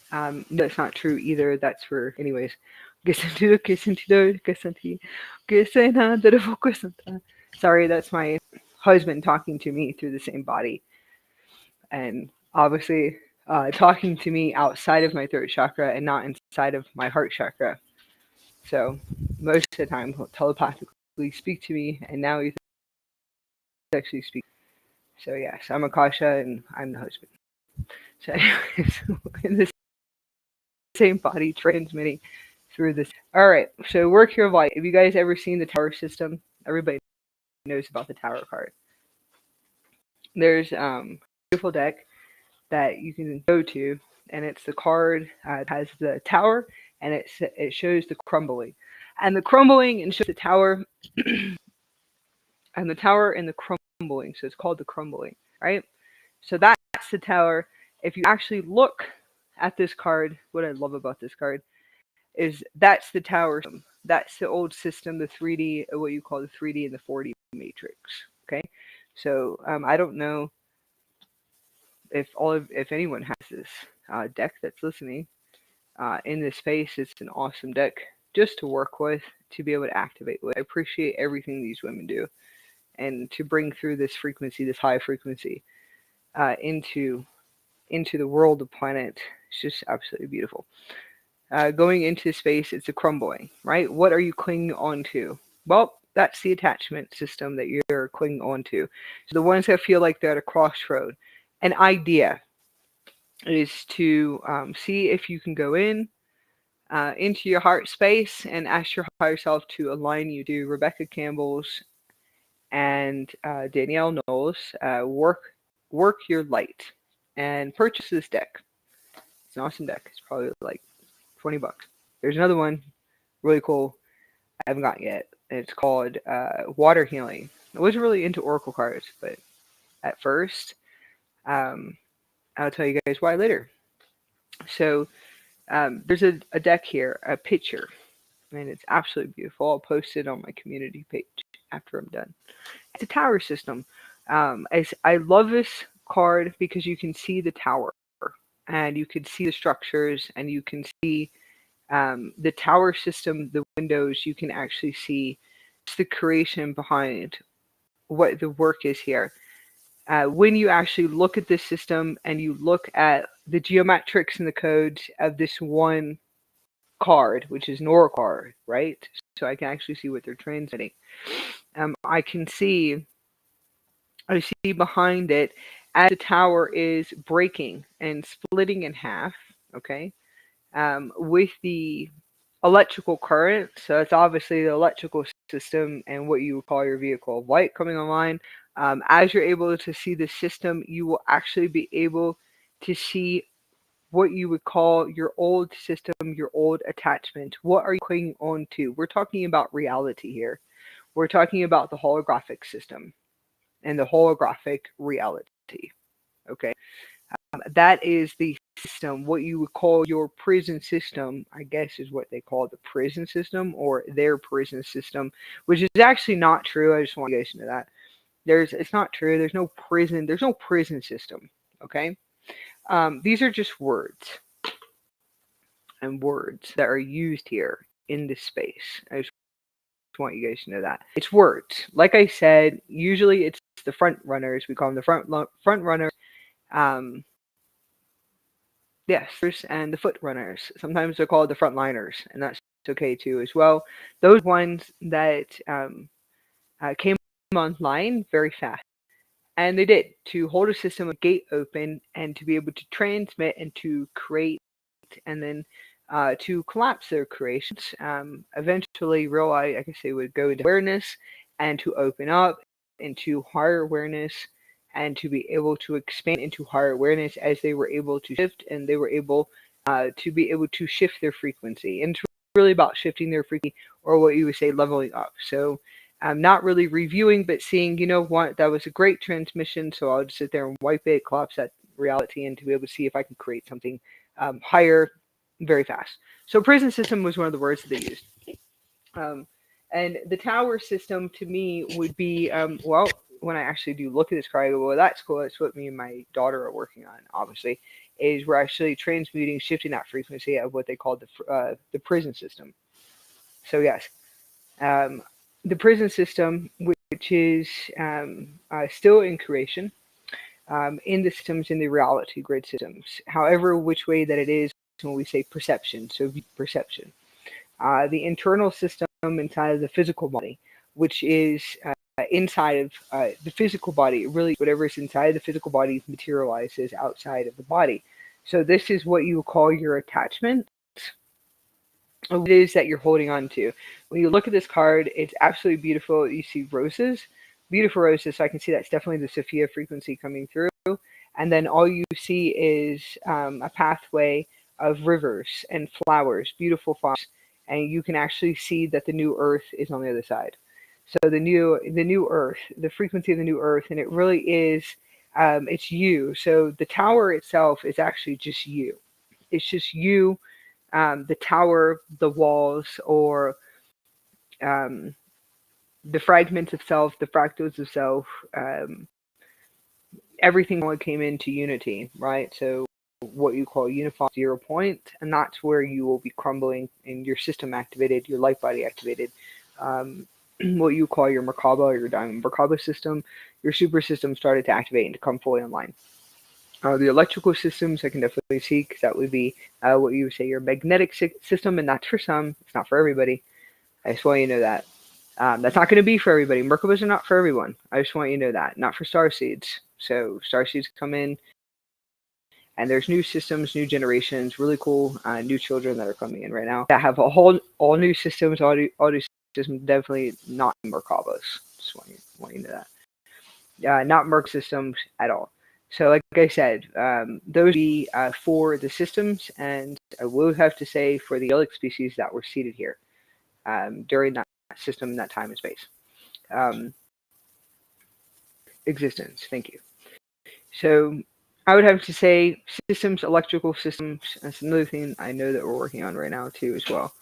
No, that's not true either. That's for, anyways. Sorry, that's my husband talking to me through the same body. And obviously, talking to me outside of my throat chakra and not inside of my heart chakra. So, most of the time, he'll telepathically speak to me, and now he's actually speaking. So, yes, I'm Akasha, and I'm the husband. So, anyways, in the same body, transmitting through this. All right, so Work Your Light. Have you guys ever seen the tower system? Everybody knows about the tower card. There's a beautiful deck that you can go to, and it's the card that has the tower, and it shows the crumbling, and the crumbling, and shows the tower, and the tower and the crumbling. So it's called the crumbling, right? So that's the tower. If you actually look at this card, what I love about this card is that's the tower. That's the old system, the 3D, what you call the 3D and the 4D matrix. Okay, so I don't know if anyone has this deck that's listening in this space. It's an awesome deck just to work with, to be able to activate with. I appreciate everything these women do, and to bring through this frequency, this high frequency, into the world, the planet. It's just absolutely beautiful. Going into space, it's a crumbling, right? What are you clinging on to? Well, that's the attachment system that you're clinging on to. So the ones that feel like they're at a crossroad. An idea is to see if you can go into your heart space and ask your higher self to align you to Rebecca Campbell's and Danielle Knowles' Work Your Light, and purchase this deck. It's an awesome deck. It's probably like $20. There's another one, really cool. I haven't got yet. It's called Water Healing. I wasn't really into Oracle cards, but at first, um, I'll tell you guys why later. So there's a deck here, a picture, and it's absolutely beautiful. I'll post it on my community page after I'm done. It's a tower system. I love this card because you can see the tower, and you can see the structures, and you can see the tower system, the windows. You can actually see the creation behind what the work is here. When you actually look at this system and you look at the geometrics and the codes of this one card, which is an oracle card, right? So I can actually see what they're transmitting. I see behind it as the tower is breaking and splitting in half, okay, with the electrical current. So it's obviously the electrical system and what you would call your vehicle of light coming online. As you're able to see the system, you will actually be able to see what you would call your old system, your old attachment. What are you clinging on to? We're talking about reality here. We're talking about the holographic system and the holographic reality. Okay. That is the system, what you would call your prison system, I guess is what they call the prison system or their prison system, which is actually not true. I just want you guys to know that. It's not true. There's no prison system. Okay. These are just words and words that are used here in this space. I just want you guys to know that. It's words. Like I said, usually it's the front runners. We call them the front runners. Um, Yes, and the foot runners. Sometimes they're called the frontliners, and that's okay too as well. Those ones that came online very fast, and they did to hold a system, a gate open, and to be able to transmit and to create, and then to collapse their creations. Eventually, realize, I guess they would go into awareness and to open up into higher awareness and to be able to expand into higher awareness as they were able to shift and they were able to be able to shift their frequency. And it's really about shifting their frequency, or what you would say leveling up. So I'm not really reviewing, but seeing, you know what, that was a great transmission. So I'll just sit there and wipe it, collapse that reality, and to be able to see if I can create something higher very fast. So prison system was one of the words that they used. And the tower system to me would be, well, when I actually do look at this card, I go, well, that's cool. That's what me and my daughter are working on, obviously, is we're actually transmuting, shifting that frequency of what they call the prison system. So, yes, the prison system, which is still in creation, in the systems, in the reality grid systems. However, which way that it is when we say perception, so perception. The internal system inside of the physical body, which is inside of the physical body. Really, whatever is inside the physical body materializes outside of the body. So this is what you call your attachment. What it is that you're holding on to. When you look at this card, it's absolutely beautiful. You see roses, beautiful roses. So I can see that's definitely the Sophia frequency coming through. And then all you see is a pathway of rivers and flowers, beautiful flowers. And you can actually see that the new earth is on the other side. So the new earth, the frequency of the new earth, and it really is, it's you. So the tower itself is actually just you. It's just you, the tower, the walls, or um, the fragments of self, the fractals of self, everything came into unity, right? So what you call unified 0 point, and that's where you will be crumbling and your system activated, your light body activated. What you call your Merkaba or your Diamond Merkaba system, your super system started to activate and to come fully online. The electrical systems I can definitely see, because that would be what you would say your magnetic system, and that's for some, it's not for everybody. I just want you to know that. That's not going to be for everybody. Merkabas are not for everyone. I just want you to know that. Not for Starseeds. So Starseeds come in, and there's new systems, new generations, really cool new children that are coming in right now that have all new systems, all new systems, definitely not Merkabas. Just want you to know that. Not Merc systems at all. So like I said, those would be for the systems, and I will have to say for the Angelic species that were seated here. during that system, that time and space. Existence. Thank you. So I would have to say systems, electrical systems. That's another thing I know that we're working on right now too, as well.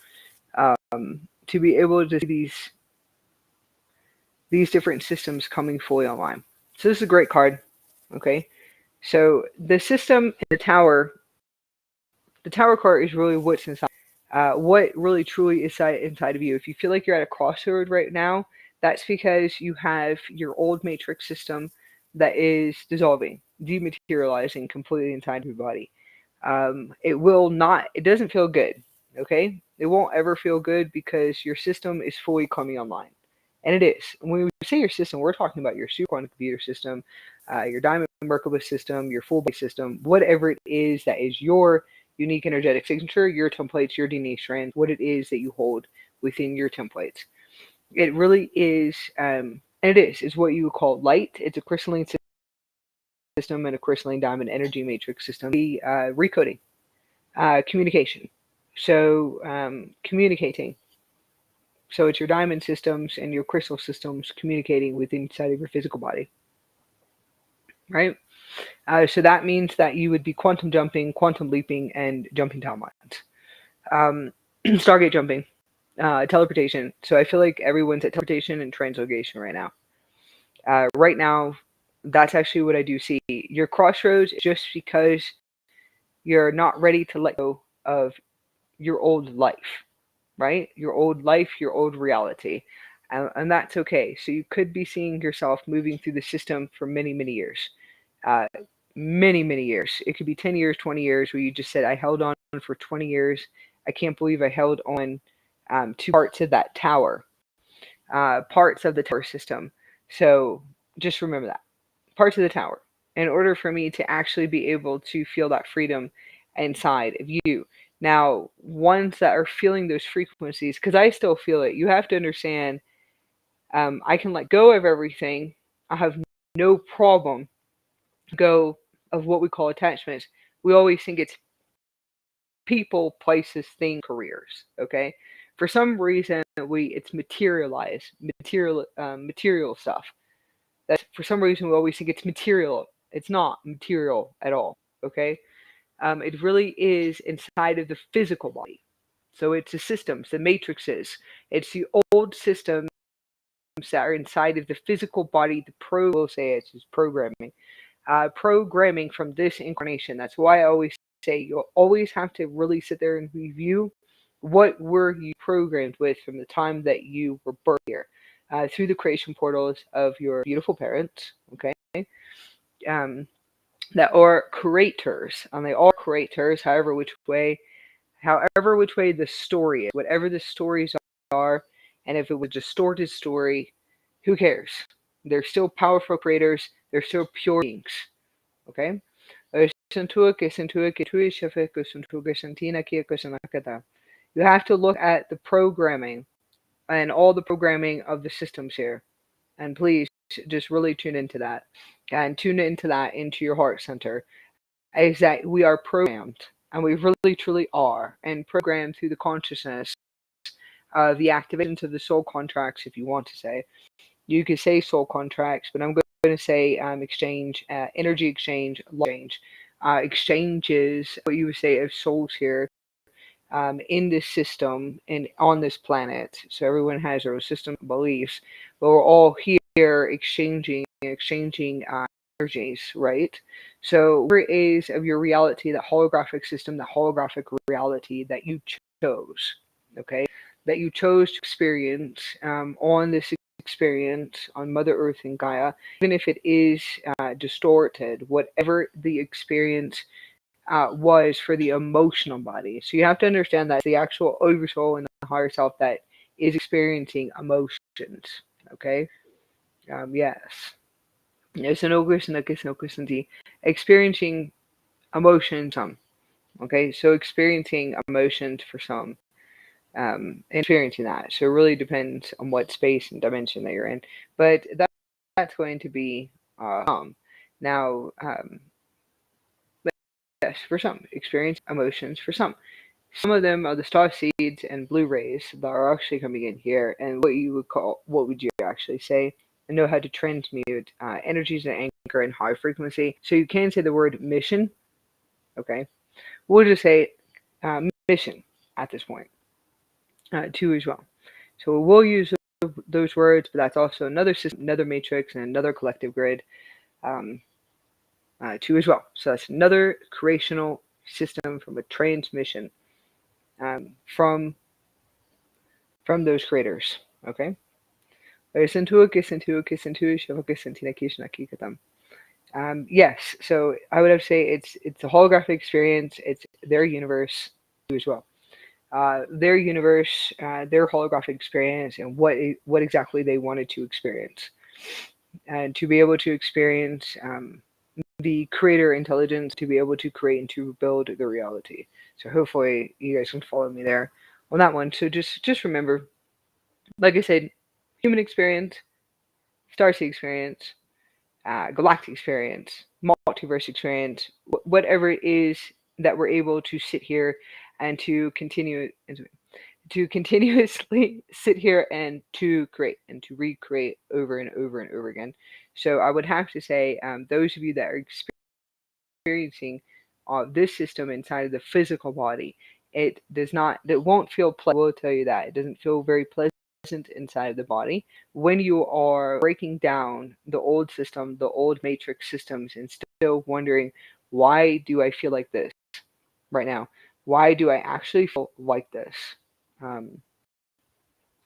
To be able to see these different systems coming fully online. So this is a great card. Okay. So the system in the tower card is really what's inside. What really truly is inside of you. If you feel like you're at a crossroad right now, that's because you have your old matrix system that is dissolving, dematerializing completely inside of your body. It doesn't feel good, okay? It won't ever feel good because your system is fully coming online. And it is. When we say your system, we're talking about your superquantum computer system, your diamond Merkaba system, your full base system, whatever it is that is your unique energetic signature, your templates, your DNA strands, what it is that you hold within your templates. It really is, and it's what you would call light. It's a crystalline system and a crystalline diamond energy matrix system. The recoding, communication. So communicating. So it's your diamond systems and your crystal systems communicating with inside of your physical body, right? So that means that you would be quantum jumping, quantum leaping, and jumping timelines. Stargate jumping, teleportation. So I feel like everyone's at teleportation and translogation right now. Right now, that's actually what I do see. Your crossroads is just because you're not ready to let go of your old life, right? Your old life, your old reality. And that's okay. So you could be seeing yourself moving through the system for many, many years. Uh, many, many years. It could be 10 years, 20 years, where you just said, I held on for 20 years. I can't believe I held on to parts of that tower, parts of the tower system. So just remember that. Parts of the tower. In order for me to actually be able to feel that freedom inside of you. Now, ones that are feeling those frequencies, because I still feel it, you have to understand I can let go of everything. I have no problem go of what we call attachments. We always think it's people, places, things, careers. Okay, for some reason it's material stuff. That for some reason we always think it's material. It's not material at all. Okay, it really is inside of the physical body. So it's the systems, the matrices. It's the old systems that are inside of the physical body. We'll say it's just programming. Programming from this incarnation. That's why I always say you'll always have to really sit there and review what were you programmed with from the time that you were birthed here, through the creation portals of your beautiful parents, okay? That are creators, and they are creators, however which way the story is, whatever the stories are, and if it was a distorted story, who cares? They're still powerful creators, they're still pure beings. Okay? You have to look at the programming and all the programming of the systems here. And please just really tune into that. And tune into that into your heart center. Is that we are programmed. And we really truly are. And programmed through the consciousness of the activations of the soul contracts, if you want to say. You could say soul contracts, but I'm going to say exchange, energy exchange, love exchange. Exchanges, what you would say of souls here in this system and on this planet. So everyone has their own system of beliefs, but we're all here exchanging energies, right? So where is of your reality, the holographic system, the holographic reality that you chose, okay? That you chose to experience on this experience on Mother Earth and Gaia, even if it is distorted, whatever the experience was for the emotional body. So you have to understand that the actual oversoul and the higher self that is experiencing emotions. Okay? Yes. Experiencing emotions. Okay? So experiencing emotions for some. Experiencing that. So it really depends on what space and dimension that you're in. But that's going to be now, yes, for some, experience emotions for some. Some of them are the star seeds and blue rays that are actually coming in here, and what would you actually say? And know how to transmute energies and anchor and high frequency. So you can say the word mission. Okay, we'll just say mission at this point too as well. So we'll use those words, but that's also another system, another matrix, and another collective grid um, too as well. So that's another creational system from a transmission from those creators. Okay. Yes, so I would have to say it's a holographic experience. It's their universe too as well. Their universe, their holographic experience, and what exactly they wanted to experience, and to be able to experience the creator intelligence to be able to create and to build the reality. So hopefully you guys can follow me there on that one. So just remember, like I said, human experience, Starseed experience, Galactic experience, multiverse experience, whatever it is that we're able to sit here and to continuously sit here and to create and to recreate over and over and over again. So I would have to say, those of you that are experiencing this system inside of the physical body, it won't feel pleasant. I will tell you that it doesn't feel very pleasant inside of the body when you are breaking down the old system, the old matrix systems, and still wondering, why do I feel like this right now? Why do I actually feel like this? Um,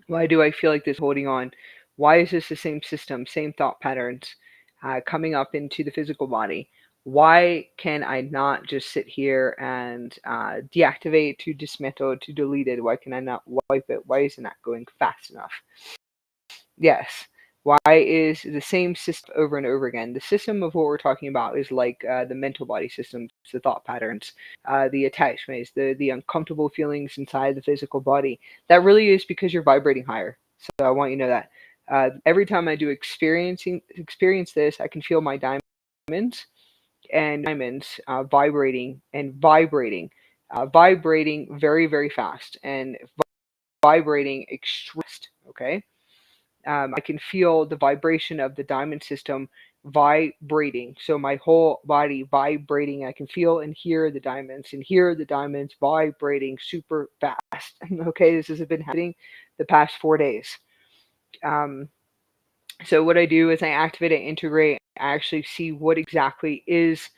why do I feel like this holding on? Why is this the same system, same thought patterns coming up into the physical body? Why can I not just sit here and deactivate, to dismantle, to delete it? Why can I not wipe it? Why isn't that going fast enough? Yes. Why is the same system over and over again? The system of what we're talking about is like the mental body systems, the thought patterns, the attachments, the uncomfortable feelings inside the physical body. That really is because you're vibrating higher. So I want you to know that. Every time I do experience this, I can feel my diamonds vibrating and vibrating very, very fast and vibrating extremely fast. Okay. I can feel the vibration of the diamond system vibrating. So my whole body vibrating. I can feel and hear the diamonds vibrating super fast. Okay, this has been happening the past 4 days. Um, so what I do is I activate and integrate. I actually see what exactly is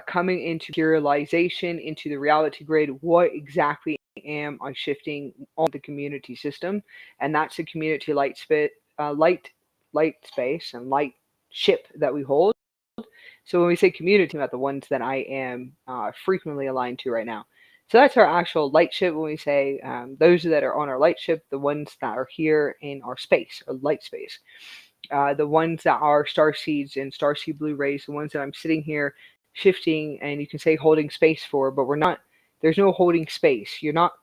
coming into materialization into the reality grid. What exactly am I shifting on the community system? And that's the community light space and light ship that we hold. So when we say community, about the ones that I am frequently aligned to right now. So that's our actual light ship. When we say those that are on our light ship, the ones that are here in our space, or light space, the ones that are star seeds and starseed blue rays, the ones that I'm sitting here shifting, and you can say holding space for, but we're not. There's no holding space. You're not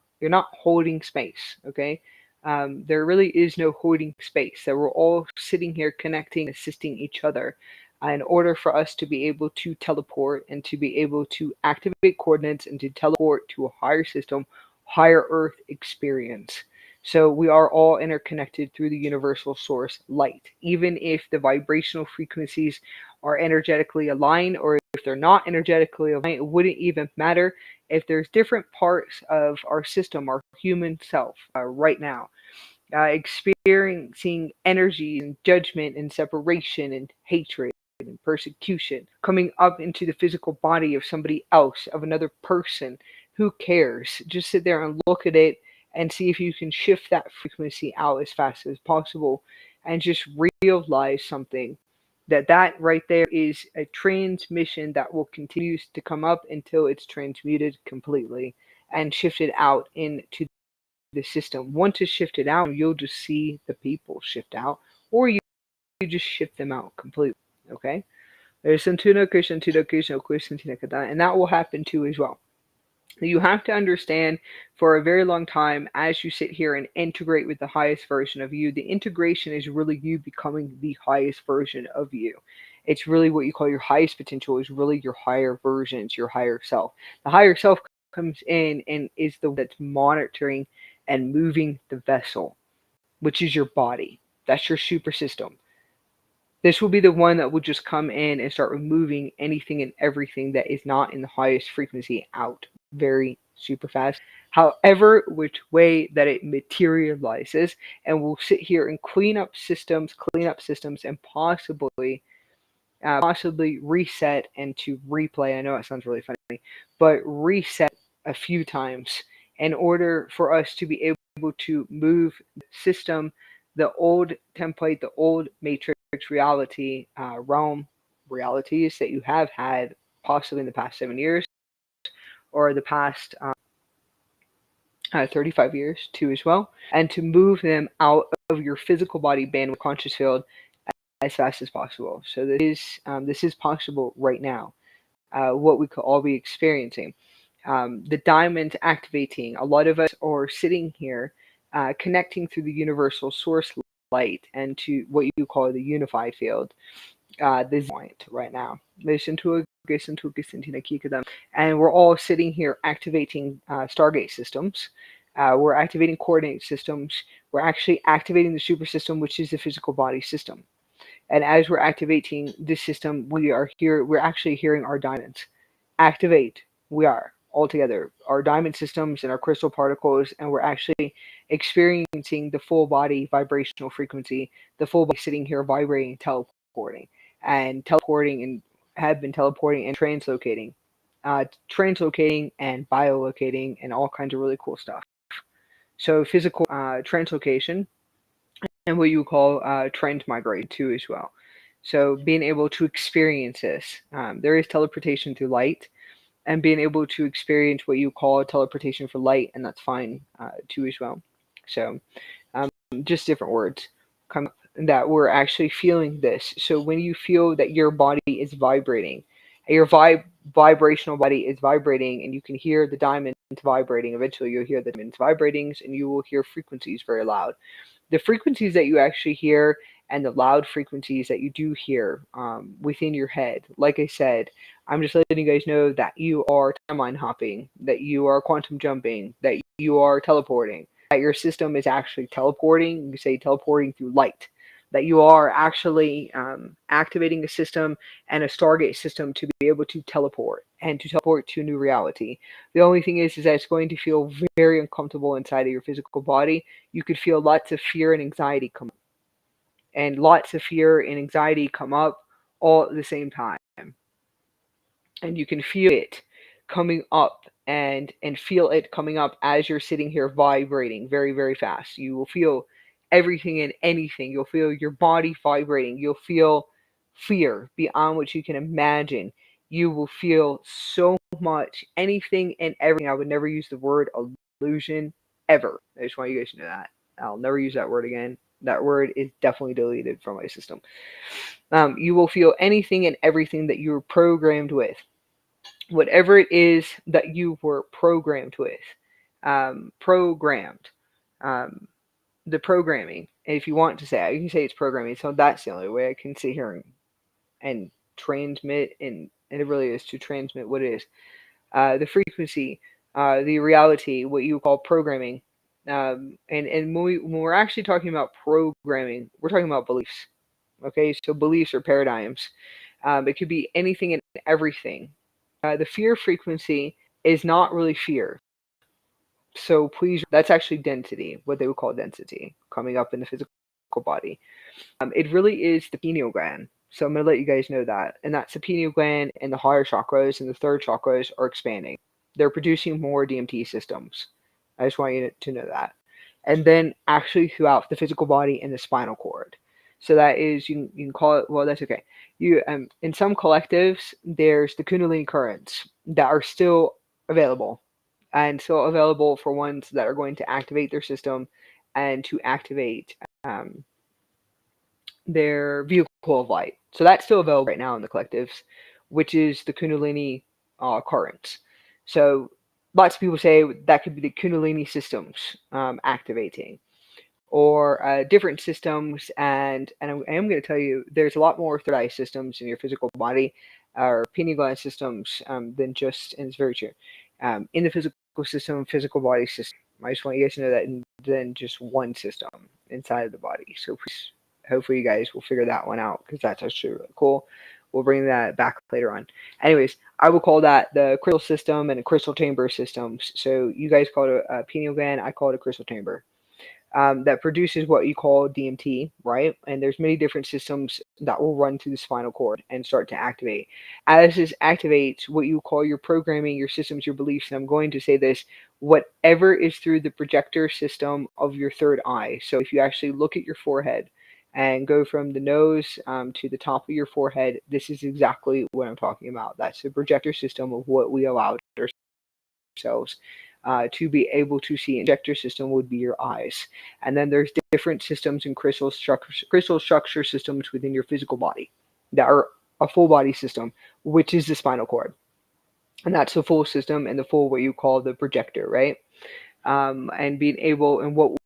holding space. Okay. There really is no holding space. That we're all sitting here connecting, assisting each other, in order for us to be able to teleport and to be able to activate coordinates and to teleport to a higher system, higher Earth experience. So we are all interconnected through the universal source light. Even if the vibrational frequencies are energetically aligned, or if they're not energetically aligned, it wouldn't even matter. If there's different parts of our system, our human self, right now, experiencing energy and judgment and separation and hatred and persecution coming up into the physical body of somebody else, of another person, who cares? Just sit there and look at it and see if you can shift that frequency out as fast as possible, and just realize something, that right there is a transmission that will continue to come up until it's transmuted completely and shifted out into the system. Once it's shifted out, you'll just see the people shift out, or you just shift them out completely. Okay? And that will happen too as well. You have to understand, for a very long time, as you sit here and integrate with the highest version of you, the integration is really you becoming the highest version of you. It's really what you call your highest potential, is really your higher versions, your higher self. The higher self comes in and is the one that's monitoring and moving the vessel, which is your body. That's your super system. This will be the one that will just come in and start removing anything and everything that is not in the highest frequency out very super fast. However, which way that it materializes, and we'll sit here and clean up systems, and possibly reset and to replay. I know it sounds really funny, but reset a few times in order for us to be able to move the system, the old template, the old matrix reality, realm realities that you have had possibly in the past 7 years or the past 35 years too as well, and to move them out of your physical body bandwidth conscious field as fast as possible. So this is possible right now. What we could all be experiencing. The diamond activating. A lot of us are sitting here connecting through the universal source light and to what you call the unified field. This point right now. And we're all sitting here activating Stargate systems. We're activating coordinate systems. We're actually activating the super system, which is the physical body system. And as we're activating this system, we're actually hearing our diamonds activate. We are all together, our diamond systems and our crystal particles, and we're actually experiencing the full body vibrational frequency, the full body sitting here vibrating, teleporting, and have been teleporting and translocating and biolocating and all kinds of really cool stuff. So physical translocation and what you call transmigrate too as well. So being able to experience this, there is teleportation through light, and being able to experience what you call teleportation for light, and that's fine too as well. So just different words come up that we're actually feeling this. So when you feel that your body is vibrating, your vibrational body is vibrating, and you can hear the diamonds vibrating. Eventually, you'll hear the diamonds vibrating, and you will hear frequencies very loud. The frequencies that you actually hear and the loud frequencies that you do hear within your head. Like I said, I'm just letting you guys know that you are timeline hopping, that you are quantum jumping, that you are teleporting, that your system is actually teleporting. You say teleporting through light. That you are actually activating a system and a Stargate system to be able to teleport and to teleport to a new reality. The only thing is that it's going to feel very uncomfortable inside of your physical body. You could feel lots of fear and anxiety come up. And lots of fear and anxiety come up all at the same time. And you can feel it coming up and feel it coming up as you're sitting here vibrating very, very fast. You will feel everything and anything. You'll feel your body vibrating. You'll feel fear beyond what you can imagine. You will feel so much, anything and everything. I would never use the word illusion ever. I just want you guys to know that. I'll never use that word again. That word is definitely deleted from my system. You will feel anything and everything that you were programmed with. Whatever it is that you were programmed with. Programmed. The programming. If you want to say it, you can say it's programming. So that's the only way I can sit here and transmit, and it really is to transmit what it is. The frequency, the reality, what you call programming. And when we're actually talking about programming, we're talking about beliefs. Okay, so beliefs are paradigms. It could be anything and everything. The fear frequency is not really fear. So please, that's actually density, what they would call density, coming up in the physical body. It really is the pineal gland. So I'm going to let you guys know that. And that's the pineal gland and the higher chakras and the third chakras are expanding. They're producing more DMT systems. I just want you to know that. And then actually throughout the physical body and the spinal cord. So that is, you can call it, well, that's okay. You in some collectives, there's the Kundalini currents that are still available, and still available for ones that are going to activate their system and to activate their vehicle of light. So that's still available right now in the collectives, which is the Kundalini currents. So lots of people say that could be the Kundalini systems activating, or different systems. And I am going to tell you, there's a lot more third eye systems in your physical body, or pineal gland systems than just, and it's very true. in the physical system, physical body system. I just want you guys to know that, and then just one system inside of the body. So hopefully you guys will figure that one out, because that's actually really cool. We'll bring that back later on. Anyways, I will call that the crystal system and a crystal chamber system. So you guys call it a pineal gland, I call it a crystal chamber. That produces what you call DMT, right? And there's many different systems that will run through the spinal cord and start to activate. As this activates what you call your programming, your systems, your beliefs, and I'm going to say this, whatever is through the projector system of your third eye. So if you actually look at your forehead and go from the nose to the top of your forehead, this is exactly what I'm talking about. That's the projector system of what we allow ourselves to be able to see. Injector system would be your eyes, and then there's different systems and crystal structure systems within your physical body that are a full body system, which is the spinal cord, and that's the full system and the full what you call the projector, right? And being able and what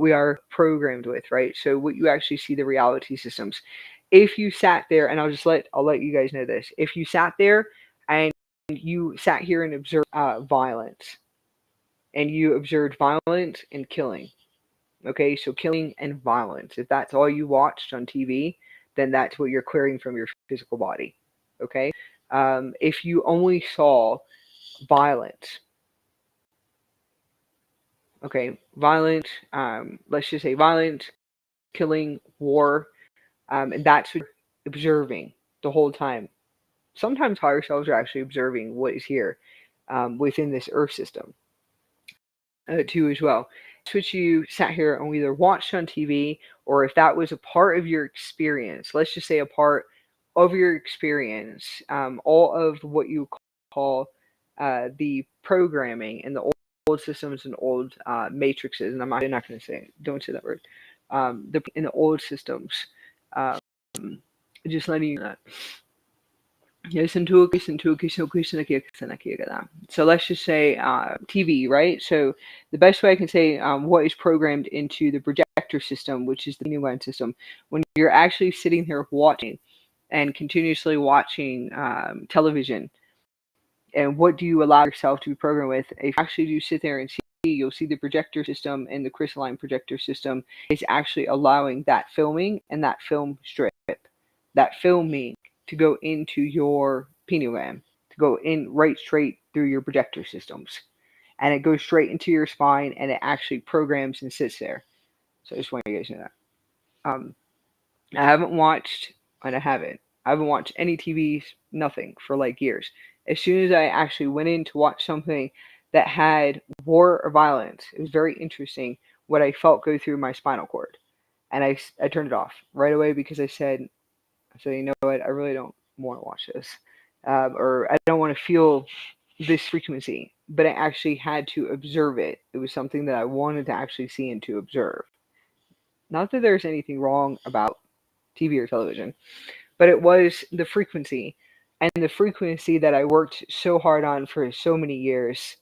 we are programmed with, right? So what you actually see, the reality systems. If you sat there, and I'll let you guys know this. If you sat there and you sat here and observed violence, and you observed violence and killing. Okay, so killing and violence. If that's all you watched on TV, then that's what you're clearing from your physical body. Okay, if you only saw violence, okay, violence. Let's just say violence, killing, war, and that's what you're observing the whole time. Sometimes higher selves are actually observing what is here within this Earth system. Too as well. That's what you sat here and either watched on TV, or if that was a part of your experience, let's just say a part of your experience, all of what you call the programming and the old systems and old matrices, and I'm actually not going to say, don't say that word, in the old systems, um, just letting you know that. So let's just say TV, right? So the best way I can say what is programmed into the projector system, which is the pineal gland system, when you're actually sitting here watching and continuously watching television, and what do you allow yourself to be programmed with? If you actually do sit there and see, you'll see the projector system and the crystalline projector system is actually allowing that filming and that film strip, that filming, to go into your pineal gland, to go in right straight through your projector systems. And it goes straight into your spine, and it actually programs and sits there. So I just want you guys to know that. I haven't watched, and I haven't watched any TVs, nothing, for like years. As soon as I actually went in to watch something that had war or violence, it was very interesting what I felt go through my spinal cord. And I turned it off right away, because I said, you know what, I really don't want to watch this. Or I don't want to feel this frequency. But I actually had to observe it. It was something that I wanted to actually see and to observe. Not that there's anything wrong about TV or television, but it was the frequency, and the frequency that I worked so hard on for so many years,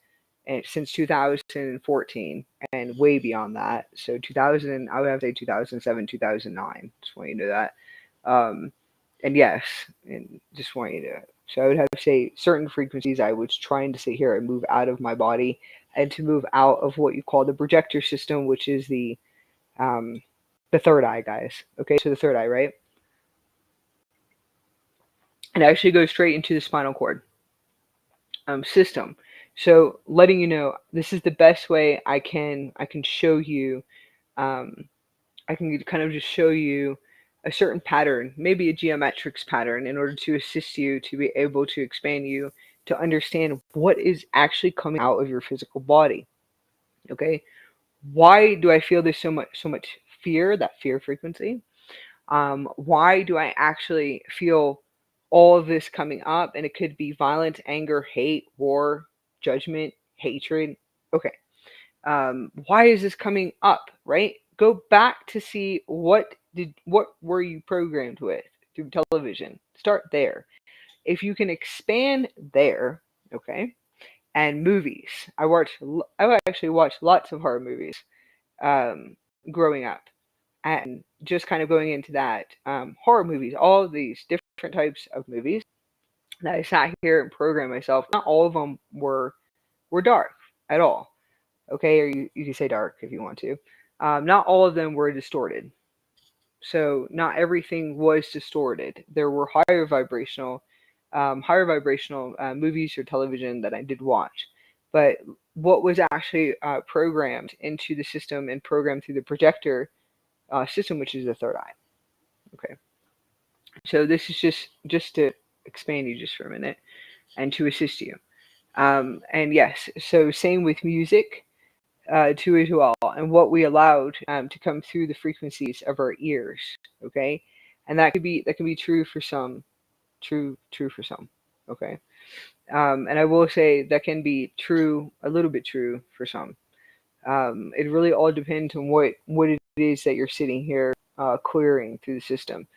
and since 2014 and way beyond that. So 2000, I would have to say 2007, 2009. Just want you to know that. And yes, and just want you to. So I would have to say certain frequencies I was trying to sit here and move out of my body, and to move out of what you call the projector system, which is um, the third eye, guys. Okay, so the third eye, right? It actually goes straight into the spinal cord system. So letting you know, this is the best way I can show you. Um, I can kind of just show you a certain pattern, maybe a geometrics pattern, in order to assist you to be able to expand you to understand what is actually coming out of your physical body. Okay, why do I feel there's so much fear? That fear frequency. Why do I actually feel all of this coming up? And it could be violence, anger, hate, war, judgment, hatred. Okay. Why is this coming up, right? Go back to see what were you programmed with through television. Start there. If you can expand there, okay, and movies. I actually watched lots of horror movies growing up, and just kind of going into that, horror movies, all of these different types of movies. that I sat here and programmed myself. Not all of them were dark at all. Okay, or you can say dark if you want to. Not all of them were distorted. So not everything was distorted. There were higher vibrational movies or television that I did watch, but what was actually programmed into the system and programmed through the projector system, which is the third eye. Okay, so this is just to expand you just for a minute and to assist you. And yes, so same with music too as well, and what we allowed to come through the frequencies of our ears. Okay, and that can be true for some, true for some. Okay, and I will say that can be true, a little bit true for some. It really all depends on what it is that you're sitting here clearing through the system.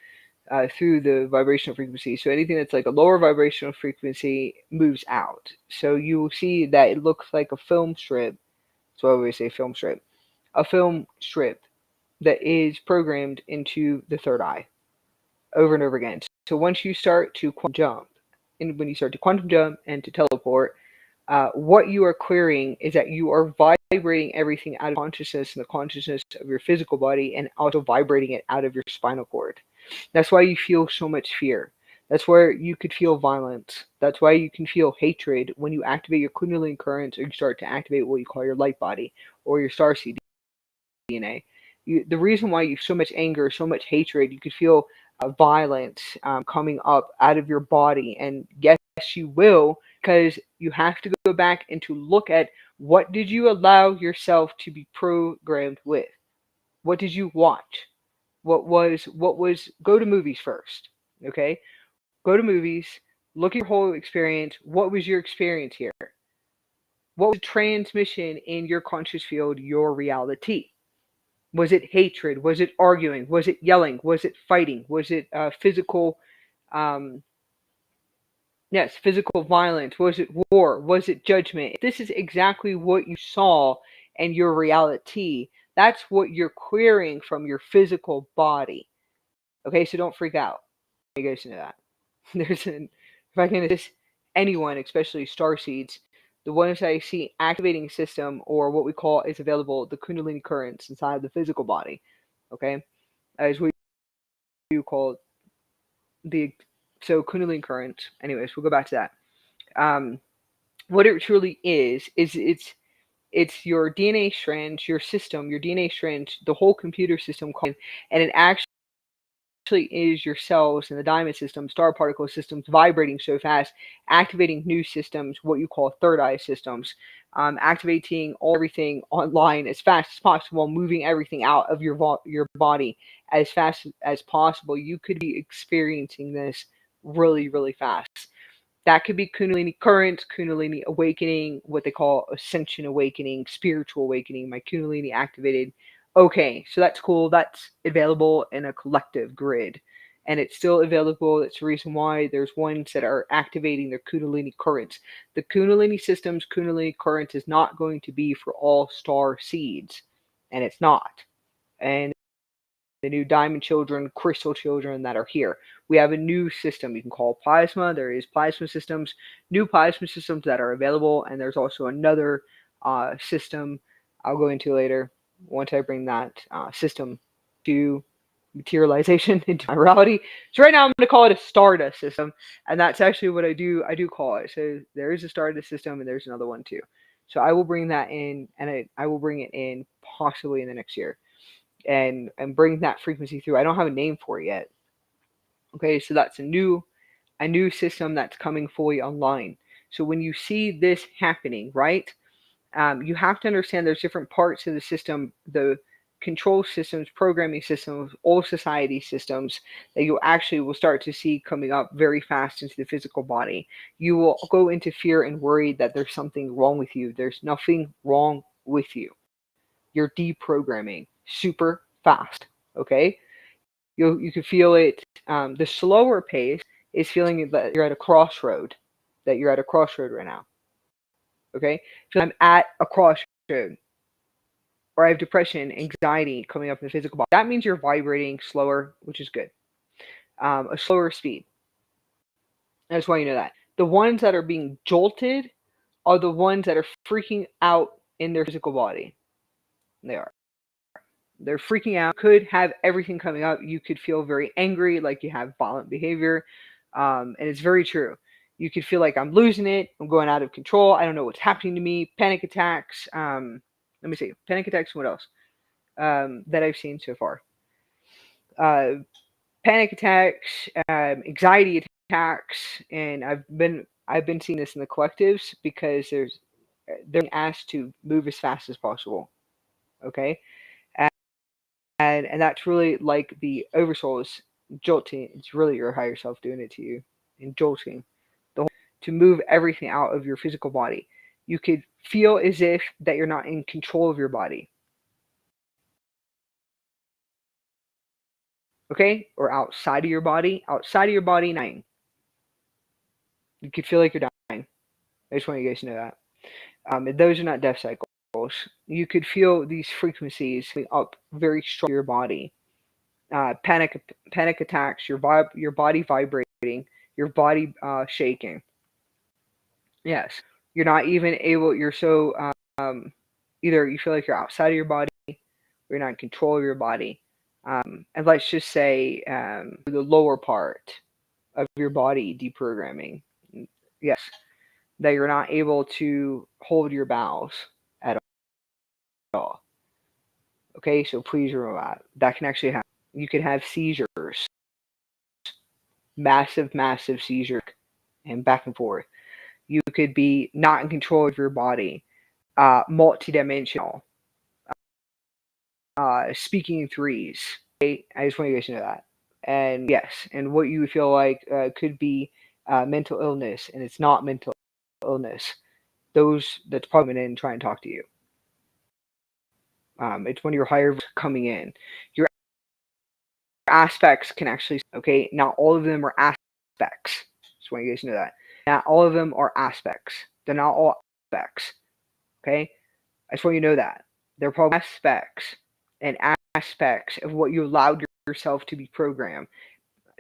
Through the vibrational frequency. So anything that's like a lower vibrational frequency moves out. So you will see that it looks like a film strip. So I always say film strip. A film strip that is programmed into the third eye over and over again. So once you start to quantum jump, and when you start to quantum jump and to teleport, what you are clearing is that you are vibrating everything out of consciousness and the consciousness of your physical body, and also vibrating it out of your spinal cord. That's why you feel so much fear. That's where you could feel violence. That's why you can feel hatred when you activate your Kundalini currents, or you start to activate what you call your light body or your Starseed DNA. The reason why you have so much anger, so much hatred, you could feel violence coming up out of your body. And yes, you will, because you have to go back and to look at what did you allow yourself to be programmed with? What did you watch? What was go to movies first, okay? Go to movies, look at your whole experience. What was your experience here? What was the transmission in your conscious field, your reality? Was it hatred? Was it arguing? Was it yelling? Was it fighting? Was it physical? Um, yes, physical violence. Was it war? Was it judgment? If this is exactly what you saw and your reality, that's what you're querying from your physical body. Okay, so don't freak out. You guys know that. If I can assist anyone, especially star seeds, the ones that I see activating system, or what we call is available, the Kundalini currents inside the physical body. Okay, as we call the so Kundalini currents. Anyways, we'll go back to that. What it truly is it's your DNA strands, your system, your DNA strands, the whole computer system, and it actually is your cells and the diamond system, star particle systems vibrating so fast, activating new systems, what you call third eye systems, activating everything online as fast as possible, moving everything out of your body as fast as possible. You could be experiencing this really, really fast. That could be Kundalini currents, Kundalini awakening, what they call ascension awakening, spiritual awakening, my Kundalini activated. Okay, so that's cool. That's available in a collective grid. And it's still available. That's the reason why there's ones that are activating their Kundalini currents. The Kundalini system's Kundalini current is not going to be for all star seeds. And it's not. And the new diamond children, crystal children that are here. We have a new system you can call plasma. There is plasma systems, new plasma systems that are available, and there's also another system I'll go into later once I bring that system to materialization into my reality. So right now I'm going to call it a Stardust system, and that's actually what I do. I do call it. So there is a Stardust system, and there's another one too. So I will bring that in, and I will bring it in possibly in the next year, and bring that frequency through. I don't have a name for it yet. Okay, so that's a new system that's coming fully online. So when you see this happening, right, you have to understand there's different parts of the system, the control systems, programming systems, all society systems that you actually will start to see coming up very fast into the physical body. You will go into fear and worry that there's something wrong with you. There's nothing wrong with you. You're deprogramming super fast. Okay, you can feel it. The slower pace is feeling that you're at a crossroad, right now. Okay, so I'm at a crossroad, or I have depression, anxiety coming up in the physical body. That means you're vibrating slower, which is good. A slower speed. That's why you know that. The ones that are being jolted are the ones that are freaking out in their physical body. They are. They're freaking out. Could have everything coming up. You could feel very angry, like you have violent behavior. And it's very true. You could feel like I'm losing it. I'm going out of control. I don't know what's happening to me. Panic attacks. Let me see. Panic attacks. What else? That I've seen so far. Panic attacks, anxiety attacks, and I've been seeing this in the collectives because they're being asked to move as fast as possible. Okay, and that's really like the oversouls jolting. It's really your higher self doing it to you and jolting the whole, to move everything out of your physical body. You could feel as if that you're not in control of your body. Okay, or outside of your body, dying. You could feel like you're dying. I just want you guys to know that. And those are not death cycles. You could feel these frequencies up very strong in your body. Panic attacks, your body vibrating, your body shaking. Yes, you're not even able. You're so either you feel like you're outside of your body, or you're not in control of your body. And let's just say the lower part of your body deprogramming. Yes, that you're not able to hold your bowels at all. Okay, so please remember that. That can actually happen. You could have seizures, massive seizure, and back and forth. You could be not in control of your body, multidimensional, speaking in threes. Okay? I just want you guys to know that. And yes, and what you feel like could be mental illness, and it's not mental illness. That's probably in and try and talk to you. It's when your higher coming in. Your aspects can actually, okay, not all of them are aspects. Just want you guys to know that. Not all of them are aspects. They're not all aspects. Okay? I just want you to know that. They're probably aspects and aspects of what you allowed yourself to be programmed.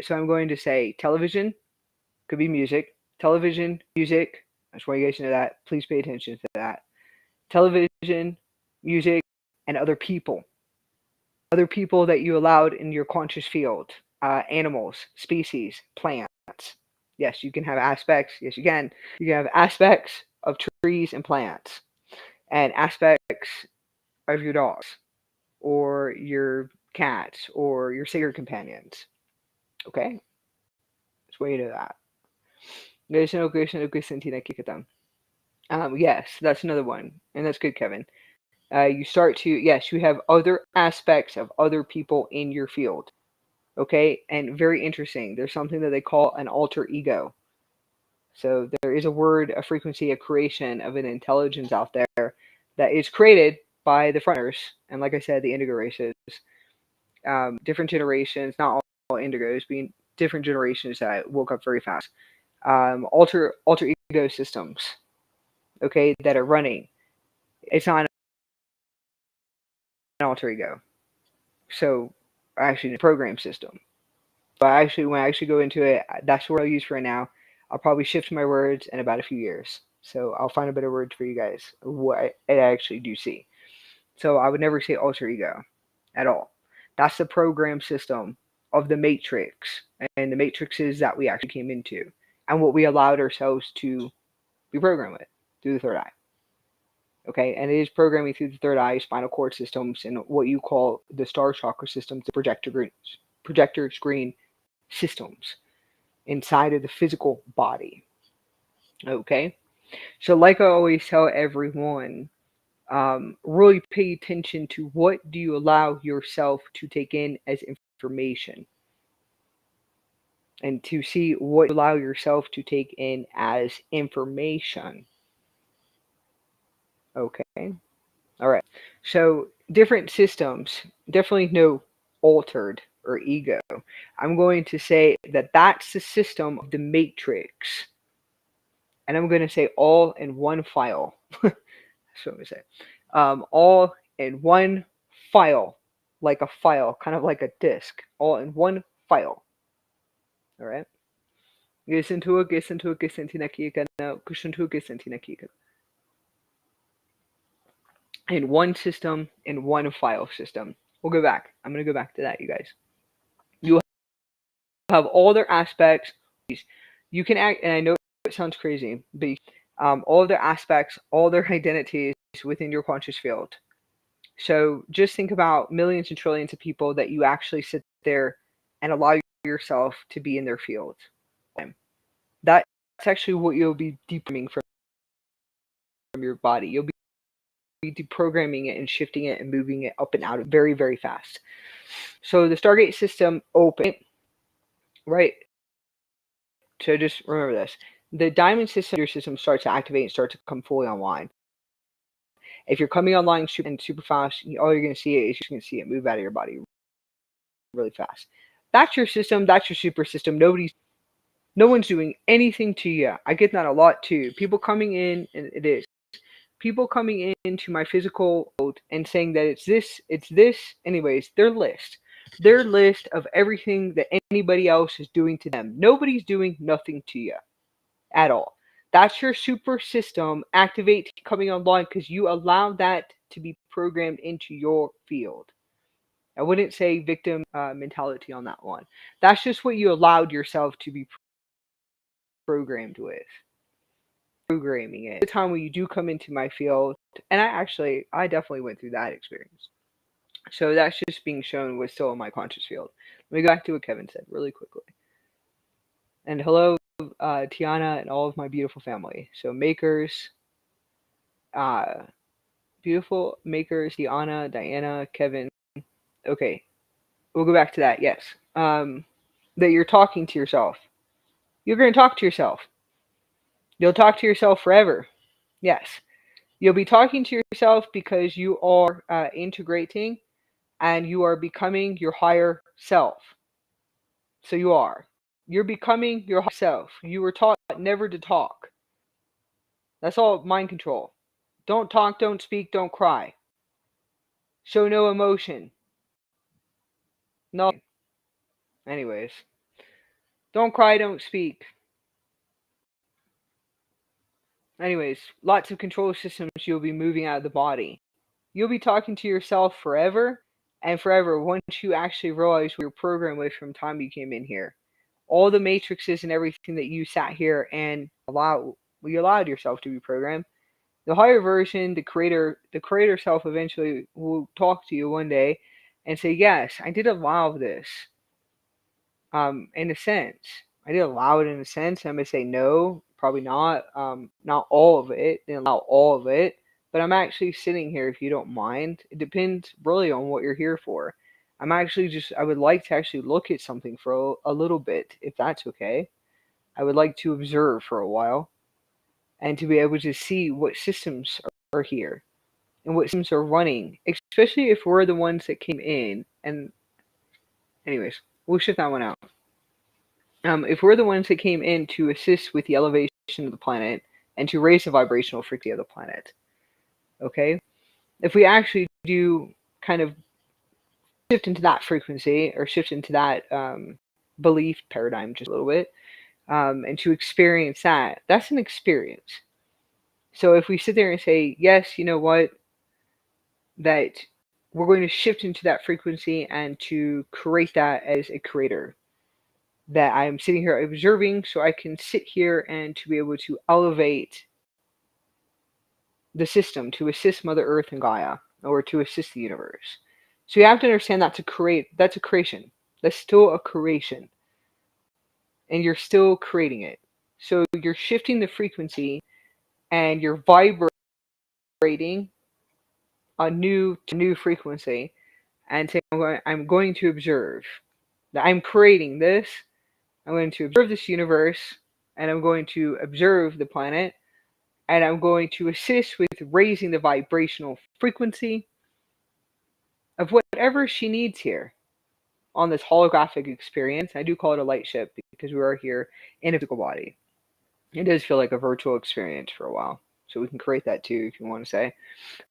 So I'm going to say television, could be music. Television, music. I just want you guys to know that. Please pay attention to that. Television, music, and other people. Other people that you allowed in your conscious field. Animals, species, plants. Yes, you can have aspects. Yes, you can. You can have aspects of trees and plants, and aspects of your dogs, or your cats, or your sacred companions. Okay? Just want you to know that. Yes, that's another one. And that's good, Kevin. You start to, yes, you have other aspects of other people in your field. Okay? And very interesting. There's something that they call an alter ego. So there is a word, a frequency, a creation of an intelligence out there that is created by the fronters. And like I said, the indigo races. Different generations, not all indigos, being different generations that woke up very fast. Alter ego systems, okay, that are running. It's not an alter ego. So actually, the program system. But actually, when I actually go into it, that's what I'll use for now. I'll probably shift my words in about a few years. So I'll find a better word for you guys, what I actually do see. So I would never say alter ego at all. That's the program system of the matrix, and the matrices that we actually came into, and what we allowed ourselves to be programmed with through the third eye. Okay, and it is programming through the third eye, spinal cord systems, and what you call the star chakra systems, the projector screen systems inside of the physical body. Okay, so like I always tell everyone, really pay attention to what do you allow yourself to take in as information, and to see what you allow yourself to take in as information. Okay, all right. So different systems, definitely no altered or ego. I'm going to say that that's the system of the matrix, and I'm going to say all in one file. That's what I'm going to say. All in one file, like a file, kind of like a disk, all in one file. All right. In one system, in one file system. We'll go back. I'm going to go back to that, you guys. You have all their aspects. You can act, and I know it sounds crazy, but all their aspects, all their identities within your conscious field. So just think about millions and trillions of people that you actually sit there and allow yourself to be in their field. That's actually what you'll be deprogramming from your body. You'll be deprogramming it and shifting it and moving it up and out very, very fast. So the Stargate system open, right? So just remember this. The diamond system, your system starts to activate and start to come fully online. If you're coming online super fast, all you're going to see is you're going to see it move out of your body really fast. That's your system. That's your super system. No one's doing anything to you. I get that a lot too. People coming in, and it is. People coming into my physical world and saying that it's this. Anyways, their list of everything that anybody else is doing to them. Nobody's doing nothing to you at all. That's your super system activate coming online because you allow that to be programmed into your field. I wouldn't say victim mentality on that one. That's just what you allowed yourself to be programmed with. Programming it. The time when you do come into my field, and I definitely went through that experience. So that's just being shown what's still in my conscious field. Let me go back to what Kevin said really quickly. And hello, Tiana and all of my beautiful family. So makers, beautiful makers, Tiana, Diana, Kevin. Okay, we'll go back to that. Yes, that you're talking to yourself. You're going to talk to yourself. You'll talk to yourself forever. Yes. You'll be talking to yourself because you are integrating and you are becoming your higher self. So you are. You're becoming your higher self. You were taught never to talk. That's all mind control. Don't talk, don't speak, don't cry. Show no emotion. No. Anyways. Don't cry, don't speak. Anyways, lots of control systems you'll be moving out of the body. You'll be talking to yourself forever and forever once you actually realize what your program was from the time you came in here. All the matrices and everything that you sat here and you allowed yourself to be programmed. The higher version, the creator self eventually will talk to you one day and say, yes, I did allow this. In a sense. I did allow it in a sense. I'm going to say no, probably not. Not all of it. Didn't allow all of it. But I'm actually sitting here if you don't mind. It depends really on what you're here for. I would like to actually look at something for a little bit, if that's okay. I would like to observe for a while and to be able to see what systems are here and what systems are running, especially if we're the ones that came in. And anyways, we'll shift that one out. If we're the ones that came in to assist with the elevation of the planet and to raise the vibrational frequency of the planet, okay? If we actually do kind of shift into that frequency or shift into that belief paradigm just a little bit, and to experience that, that's an experience. So if we sit there and say, yes, you know what, that we're going to shift into that frequency and to create that as a creator, that I'm sitting here observing so I can sit here and to be able to elevate the system to assist Mother Earth and Gaia or to assist the universe. So you have to understand that's a creation. That's still a creation. And you're still creating it. So you're shifting the frequency and you're vibrating a new frequency and saying, I'm going to observe that I'm creating this. I'm going to observe this universe, and I'm going to observe the planet, and I'm going to assist with raising the vibrational frequency of whatever she needs here on this holographic experience. I do call it a light ship because we are here in a physical body. It does feel like a virtual experience for a while, so we can create that too if you want to say.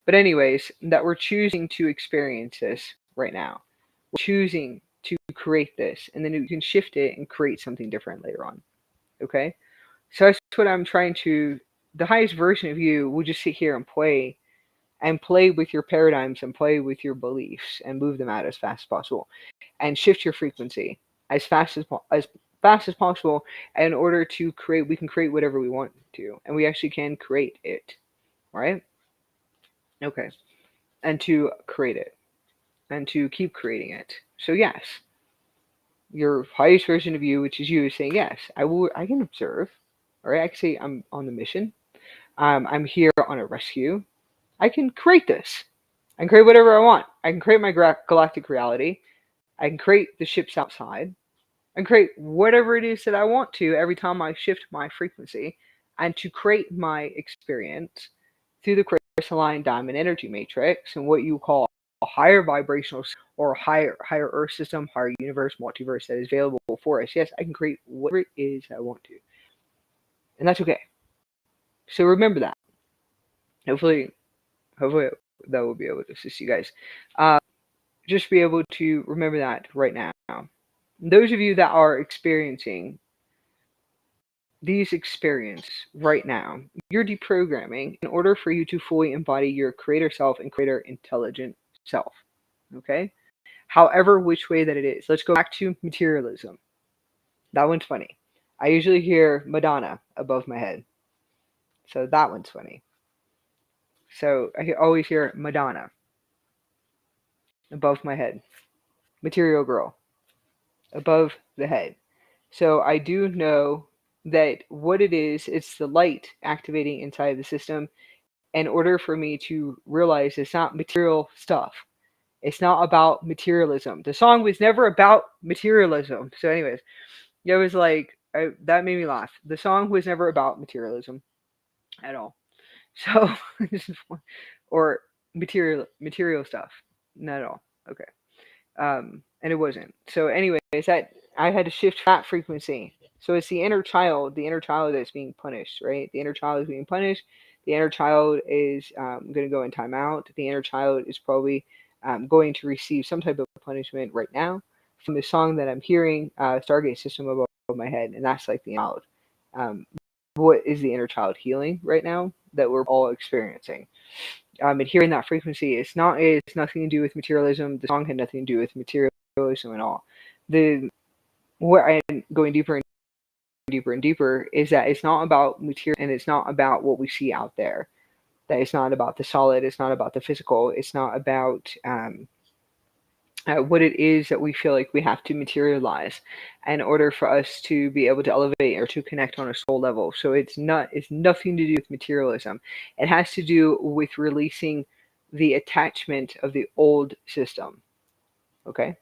But anyways, that we're choosing to experience this right now. We're choosing to create this, and then you can shift it and create something different later on. Okay? So that's what I'm trying to, the highest version of you will just sit here and play with your paradigms and play with your beliefs and move them out as fast as possible and shift your frequency as fast as possible in order to create, we can create whatever we want to, and we actually can create it, right? Okay. And to create it and to keep creating it. So yes, your highest version of you, which is you, is saying yes, I can observe, all right? I can say I'm on the mission. I'm here on a rescue. I can create this. I can create whatever I want. I can create my galactic reality. I can create the ships outside. I can create whatever it is that I want to every time I shift my frequency, and to create my experience through the crystalline diamond energy matrix and what you call a higher vibrational or higher Earth system, higher universe, multiverse that is available for us. Yes, I can create whatever it is I want to, and that's okay. So remember that. Hopefully, hopefully that will be able to assist you guys. Just be able to remember that right now. Those of you that are experiencing these experiences right now, you're deprogramming in order for you to fully embody your creator self and creator intelligent self. Okay? However, which way that it is. Let's go back to materialism. That one's funny. I usually hear Madonna above my head. So that one's funny. So I always hear Madonna above my head. Material girl above the head. So I do know that what it is, it's the light activating inside the system in order for me to realize it's not material stuff. It's not about materialism. The song was never about materialism. So, anyways, it was like, that made me laugh. The song was never about materialism at all. So, or material stuff. Not at all. Okay. And it wasn't. So, anyways, that I had to shift that frequency. So it's the inner child that's being punished, right? The inner child is being punished. The inner child is going to go in timeout. The inner child is probably going to receive some type of punishment right now from the song that I'm hearing, Stargate System above my head, and that's like the child. What is the inner child healing right now that we're all experiencing? And hearing that frequency, it's nothing to do with materialism. The song had nothing to do with materialism at all. What I'm going deeper and deeper and deeper is that it's not about material, and it's not about what we see out there. That it's not about the solid. It's not about the physical. It's not about what it is that we feel like we have to materialize in order for us to be able to elevate or to connect on a soul level. So it's nothing to do with materialism. It has to do with releasing the attachment of the old system. Okay?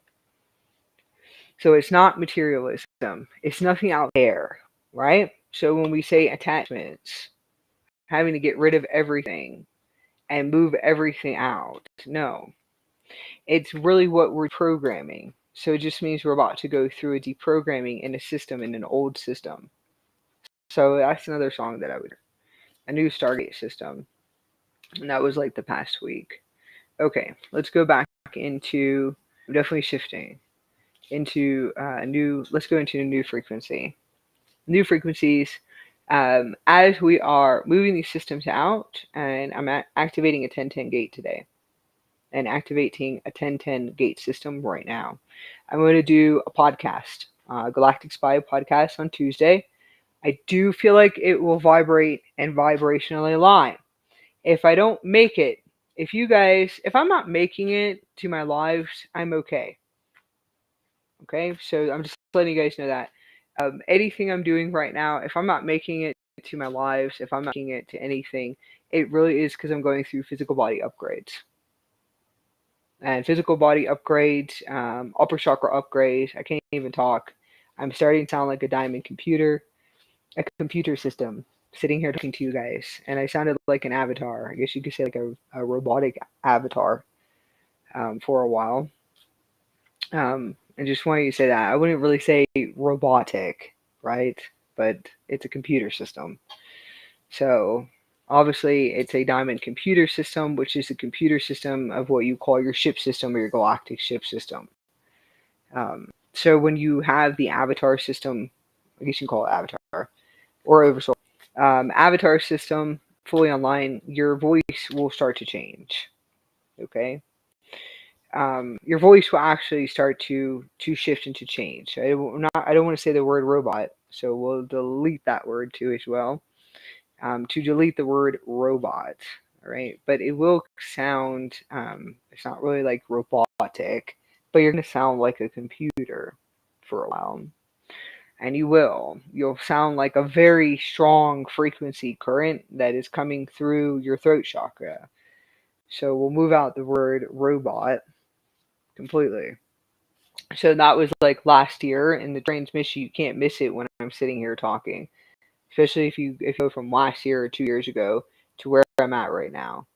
So it's not materialism. It's nothing out there, right? So when we say attachments, having to get rid of everything and move everything out, no. It's really what we're programming. So it just means we're about to go through a deprogramming in a system, in an old system. So that's another song that I would, a new Stargate system. And that was like the past week. Okay, let's go back into, I'm definitely shifting into let's go into a new frequency. New frequencies, as we are moving these systems out, and I'm activating a 1010 gate today. And activating a 1010 gate system right now. I'm going to do a podcast, Galactic Spy podcast on Tuesday. I do feel like it will vibrate and vibrationally align. If I don't make it, if I'm not making it to my lives, I'm okay. Okay, so I'm just letting you guys know that. Anything I'm doing right now, if I'm not making it to my lives, if I'm not making it to anything, it really is because I'm going through physical body upgrades. And physical body upgrades, upper chakra upgrades. I can't even talk. I'm starting to sound like a diamond computer, a computer system, sitting here talking to you guys. And I sounded like an avatar. I guess you could say like a robotic avatar for a while. I just wanted you to say that. I wouldn't really say robotic, right? But it's a computer system. So obviously, it's a diamond computer system, which is the computer system of what you call your ship system or your galactic ship system. So when you have the avatar system, I guess you can call it avatar, or oversoul. Avatar system fully online, your voice will start to change. Okay, your voice will actually start to shift and to change. I don't want to say the word robot, so we'll delete that word too as well. To delete the word robot, all right? But it will sound. It's not really like robotic, but you're gonna sound like a computer for a while. And you'll sound like a very strong frequency current that is coming through your throat chakra. So we'll move out the word robot completely. So that was like last year in the transmission. You can't miss it when I'm sitting here talking, especially if you go from last year or 2 years ago to where I'm at right now.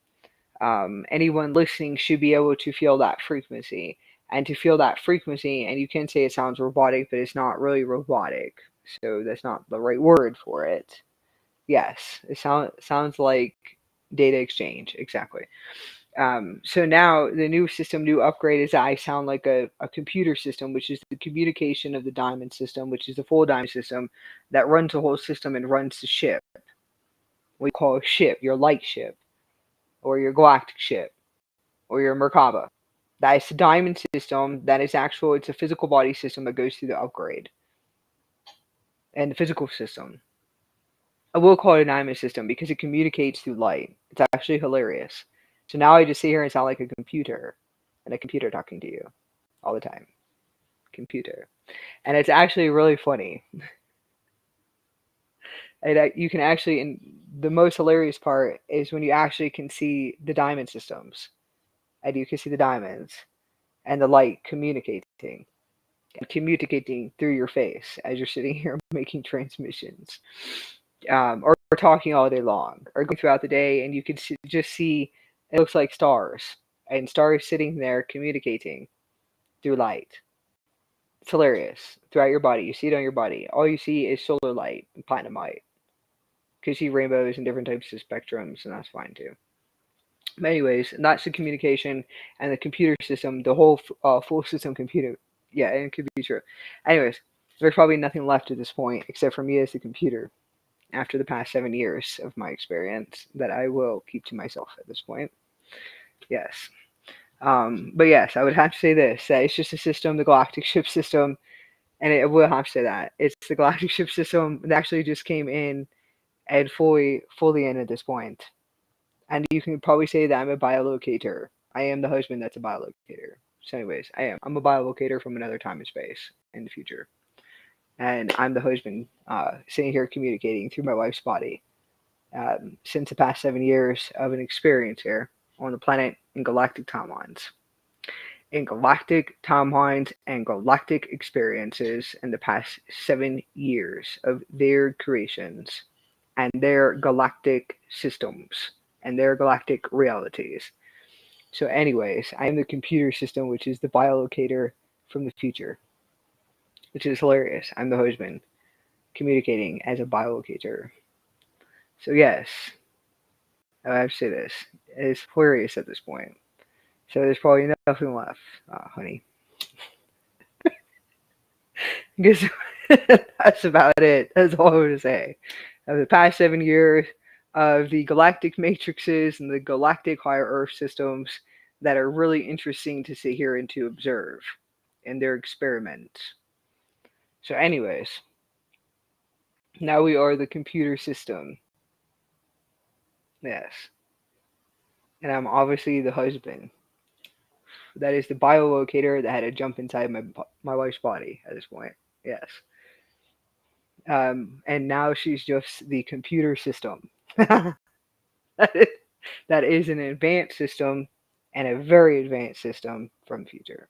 Anyone listening should be able to feel that frequency. And to feel that frequency, and you can say it sounds robotic, but it's not really robotic. So that's not the right word for it. Yes, it sounds like data exchange, exactly. So now the new upgrade is that I sound like a computer system, which is the communication of the diamond system, which is the full diamond system that runs the whole system and runs the ship. What you call a ship, your light ship, or your galactic ship, or your Merkaba. That is the diamond system. That is actual. It's a physical body system that goes through the upgrade and the physical system. I will call it a diamond system because it communicates through light. It's actually hilarious. So now I just sit here and sound like a computer, and a computer talking to you all the time. Computer, and it's actually really funny. And you can actually, and the most hilarious part is when you actually can see the diamond systems, and you can see the diamonds and the light communicating through your face as you're sitting here making transmissions, or talking all day long, or going throughout the day, and you can just see it looks like stars, and stars sitting there communicating through light. It's hilarious. Throughout your body, you see it on your body. All you see is solar light and platinum light. You can see rainbows and different types of spectrums, and that's fine too. But anyways, that's the communication and the computer system, the whole full system computer. Yeah, and it could be true. Anyways, there's probably nothing left at this point except for me as the computer after the past 7 years of my experience that I will keep to myself at this point. Yes. But yes, I would have to say this, that it's just a system, the galactic ship system, and it will have to say that. It's the galactic ship system that actually just came in and fully in at this point. And you can probably say that I'm a biolocator. I am the husband that's a biolocator. So anyways, I am. I'm a biolocator from another time and space in the future. And I'm the husband sitting here communicating through my wife's body since the past 7 years of an experience here on the planet in galactic timelines. In galactic timelines and galactic experiences in the past 7 years of their creations and their galactic systems and their galactic realities. So, anyways, I am the computer system, which is the biolocator from the future, which is hilarious. I'm the husband communicating as a biolocator. So, yes, I have to say this. It's hilarious at this point. So, there's probably nothing left, honey. I guess that's about it. That's all I want to say. Of the past 7 years of the galactic matrices and the galactic higher Earth systems that are really interesting to sit here and to observe in their experiments. So, anyways, now we are the computer system. Yes. And I'm obviously the husband. That is the biolocator that had to jump inside my wife's body at this point. Yes. And now she's just the computer system. that is an advanced system and a very advanced system from the future.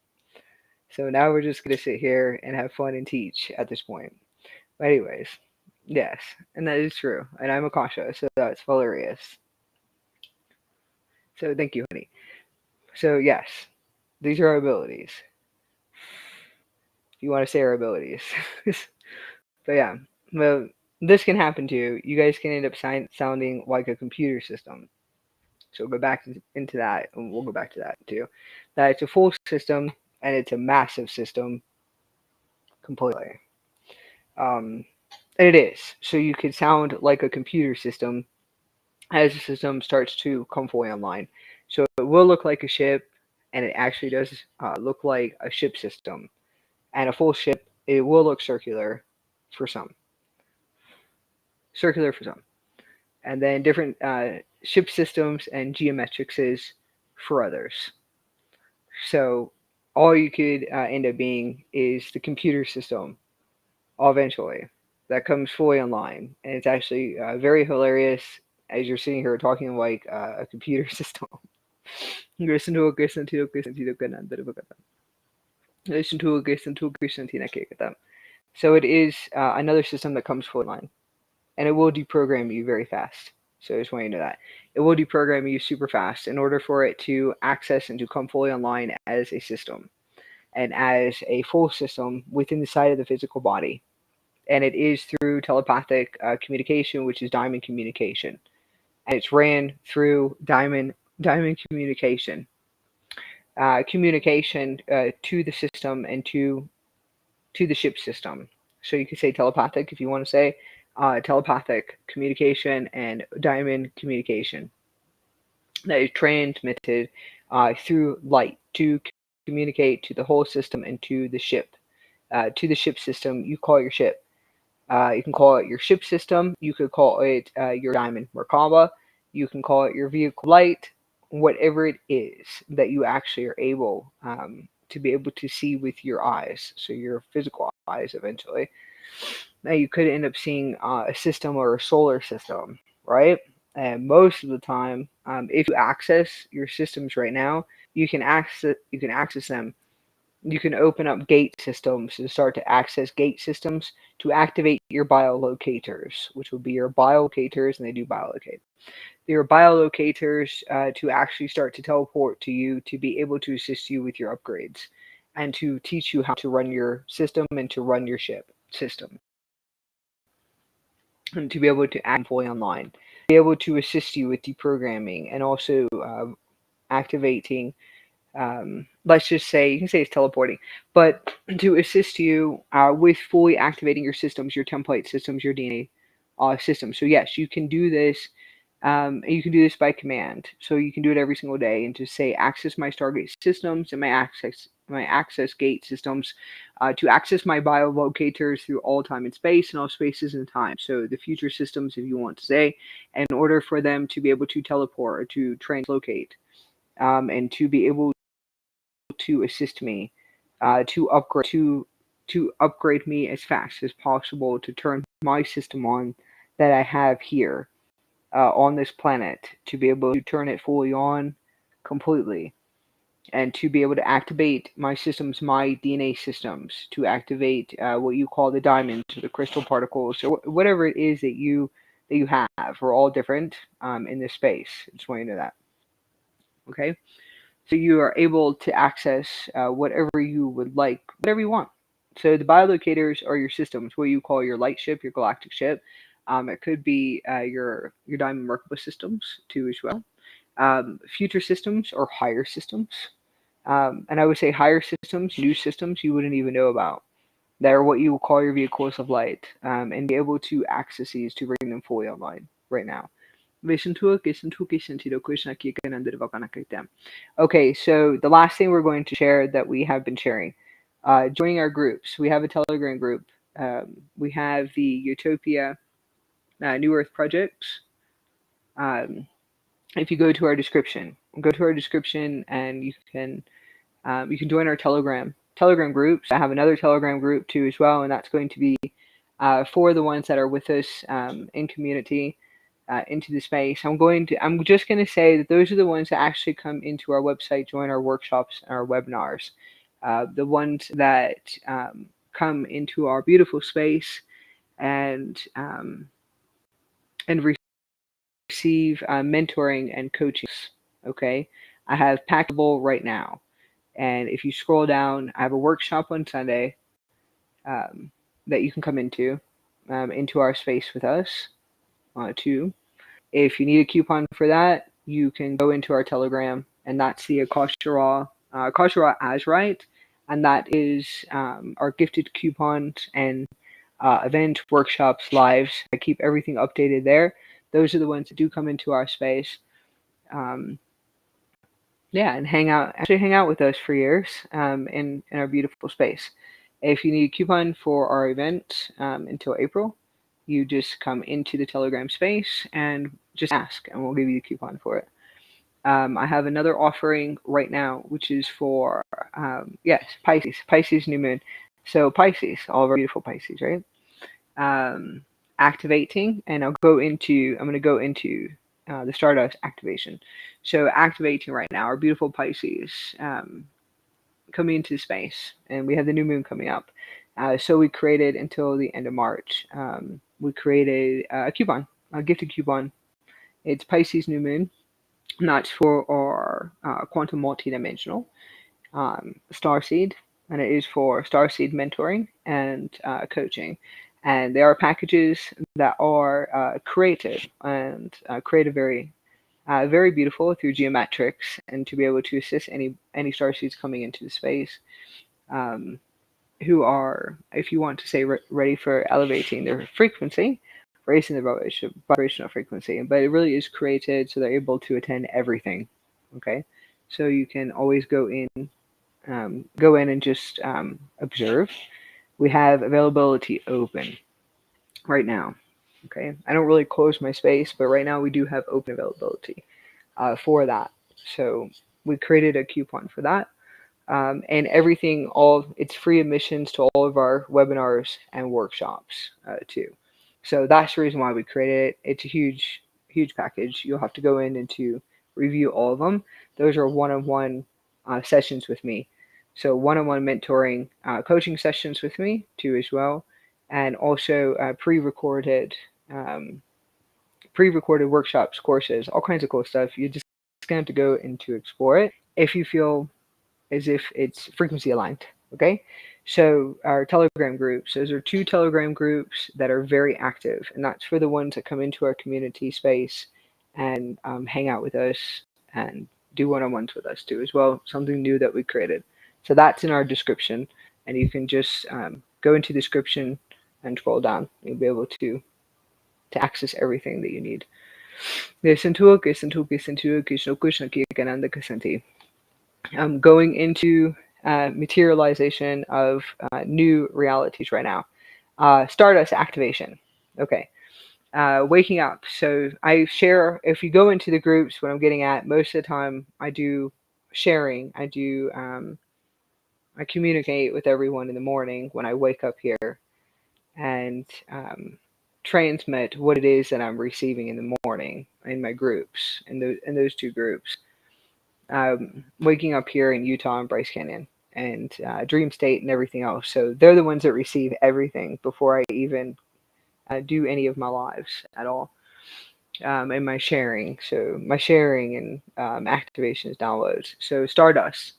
So now we're just going to sit here and have fun and teach at this point. But anyways, yes, and that is true. And I'm Akasha, so that's hilarious. So thank you, honey. So yes, these are our abilities. If you want to say our abilities. But yeah, well, this can happen to you. You guys can end up sounding like a computer system. So we'll go back into that, and we'll go back to that too. That it's a full system, and it's a massive system completely. Um, It is. So you could sound like a computer system as the system starts to come fully online. So it will look like a ship, and it actually does look like a ship system. And a full ship, it will look for some, circular for some, and then different ship systems and geometrics for others. So all you could end up being is the computer system eventually that comes fully online, and it's actually very hilarious as you're sitting here talking like a computer system. Listen to listen to listen to listen to listen to listen to. So it is another system that comes fully online, and it will deprogram you very fast. So I just want you to know that it will deprogram you super fast in order for it to access and to come fully online as a system and as a full system within the side of the physical body. And it is through telepathic communication, which is diamond communication, and it's ran through diamond communication to the system and to the ship system. So you could say telepathic if you want to say telepathic communication and diamond communication that is transmitted through light to communicate to the whole system and to the ship. To the ship system, you call your ship. You can call it your ship system. You could call it your diamond Merkaba. You can call it your vehicle light. Whatever it is that you actually are able to be able to see with your eyes, so your physical eyes eventually. Now you could end up seeing a system or a solar system, right? And most of the time, if you access your systems right now, you can access them. You can open up gate systems and start to access gate systems to activate your biolocators, which would be your biolocators, and they do biolocate. Your biolocators to actually start to teleport to you to be able to assist you with your upgrades and to teach you how to run your system and to run your ship system and to be able to act fully online, be able to assist you with deprogramming and also activating let's just say you can say it's teleporting, but to assist you with fully activating your systems, your template systems, your DNA systems. So yes, you can do this. And you can do this by command. So you can do it every single day and just say access my Stargate systems and my access gate systems to access my biolocators through all time and space and all spaces and time. So the future systems, if you want to say, in order for them to be able to teleport or to translocate and to be able to assist me to upgrade me as fast as possible to turn my system on that I have here on this planet to be able to turn it fully on completely and to be able to activate my systems, my DNA systems, to activate what you call the diamonds or the crystal particles or whatever it is that you have. We're all different in this space. I just want you to know that. Okay. So you are able to access whatever you would like, whatever you want. So the biolocators are your systems, what you call your light ship, your galactic ship. It could be your diamond Merkaba systems too as well. Future systems or higher systems, and I would say higher systems, new systems you wouldn't even know about. That are what you will call your vehicles of light, and be able to access these to bring them fully online right now. Okay, so the last thing we're going to share that we have been sharing, joining our groups. We have a Telegram group. We have the Utopia New Earth projects. If you go to our description, and you can join our Telegram groups. I have another Telegram group too as well, and that's going to be for the ones that are with us in community. Into the space. I'm just going to say that those are the ones that actually come into our website, join our workshops and our webinars. The ones that come into our beautiful space and receive mentoring and coaching. Okay, I have Packable right now, and if you scroll down, I have a workshop on Sunday that you can come into our space with us too. If you need a coupon for that, you can go into our Telegram, and that's the Akasha Azurite, and that is our gifted coupons and events, workshops, lives. I keep everything updated there. Those are the ones that do come into our space. Um, yeah, and actually hang out with us for years in our beautiful space. If you need a coupon for our event until April, you just come into the Telegram space and just ask, and we'll give you a coupon for it. I have another offering right now, which is for, yes, Pisces new moon. So Pisces, all of our beautiful Pisces, right? Activating, and I'm going to go into the Stardust activation. So activating right now, our beautiful Pisces coming into space, and we have the new moon coming up. So we created until the end of March. We created a coupon, a gifted coupon. It's Pisces new moon. And that's for our quantum multidimensional Starseed, and it is for Starseed mentoring and coaching. And they are packages that are created and created very beautiful through geometrics, and to be able to assist any starseeds coming into the space um, who are, if you want to say, ready for elevating their frequency, raising their vibrational frequency. But it really is created so they're able to attend everything. Okay, so you can always go in and just observe. We have availability open right now. Okay, I don't really close my space, but right now we do have open availability for that. So we created a coupon for that. And everything, it's free admissions to all of our webinars and workshops too. So that's the reason why we created it. It's a huge package. You'll have to go in and to review all of them. Those are one-on-one sessions with me. So one-on-one mentoring, coaching sessions with me too as well, and also um, pre-recorded workshops, courses, all kinds of cool stuff. You're just gonna have to go in to explore it if you feel as if it's frequency aligned. Okay, so our Telegram groups, those are 2 Telegram groups that are very active, and that's for the ones that come into our community space and hang out with us and do one-on-ones with us too as well. Something new that we created. So that's in our description, and you can just go into the description and scroll down. You'll be able to access everything that you need. Going into materialization of new realities right now. Stardust activation. Okay. Waking up. So I share, if you go into the groups, what I'm getting at, most of the time I do sharing. I communicate with everyone in the morning when I wake up here and transmit what it is that I'm receiving in the morning in my groups, in those 2 groups. Waking up here in Utah and Bryce Canyon and Dream State and everything else. So they're the ones that receive everything before I even do any of my lives at all. And my sharing. So my sharing and activations, downloads. So Stardust.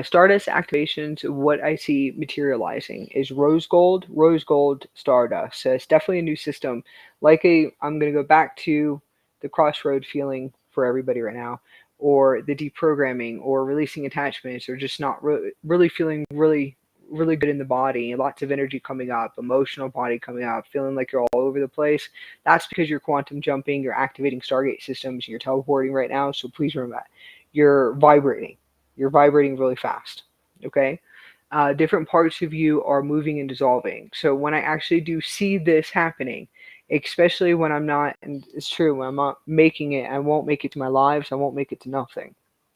Stardust activations, what I see materializing is rose gold, Stardust. So it's definitely a new system. I'm going to go back to the crossroad feeling for everybody right now, or the deprogramming, or releasing attachments, or just not really feeling really good in the body, and lots of energy coming up, emotional body coming up, feeling like you're all over the place. That's because you're quantum jumping, you're activating Stargate systems, you're teleporting right now. So please remember that. You're vibrating really fast. Okay. Different parts of you are moving and dissolving. So when I actually do see this happening, especially when I'm not, and it's true, when I'm not making it, I won't make it to my lives, I won't make it to nothing.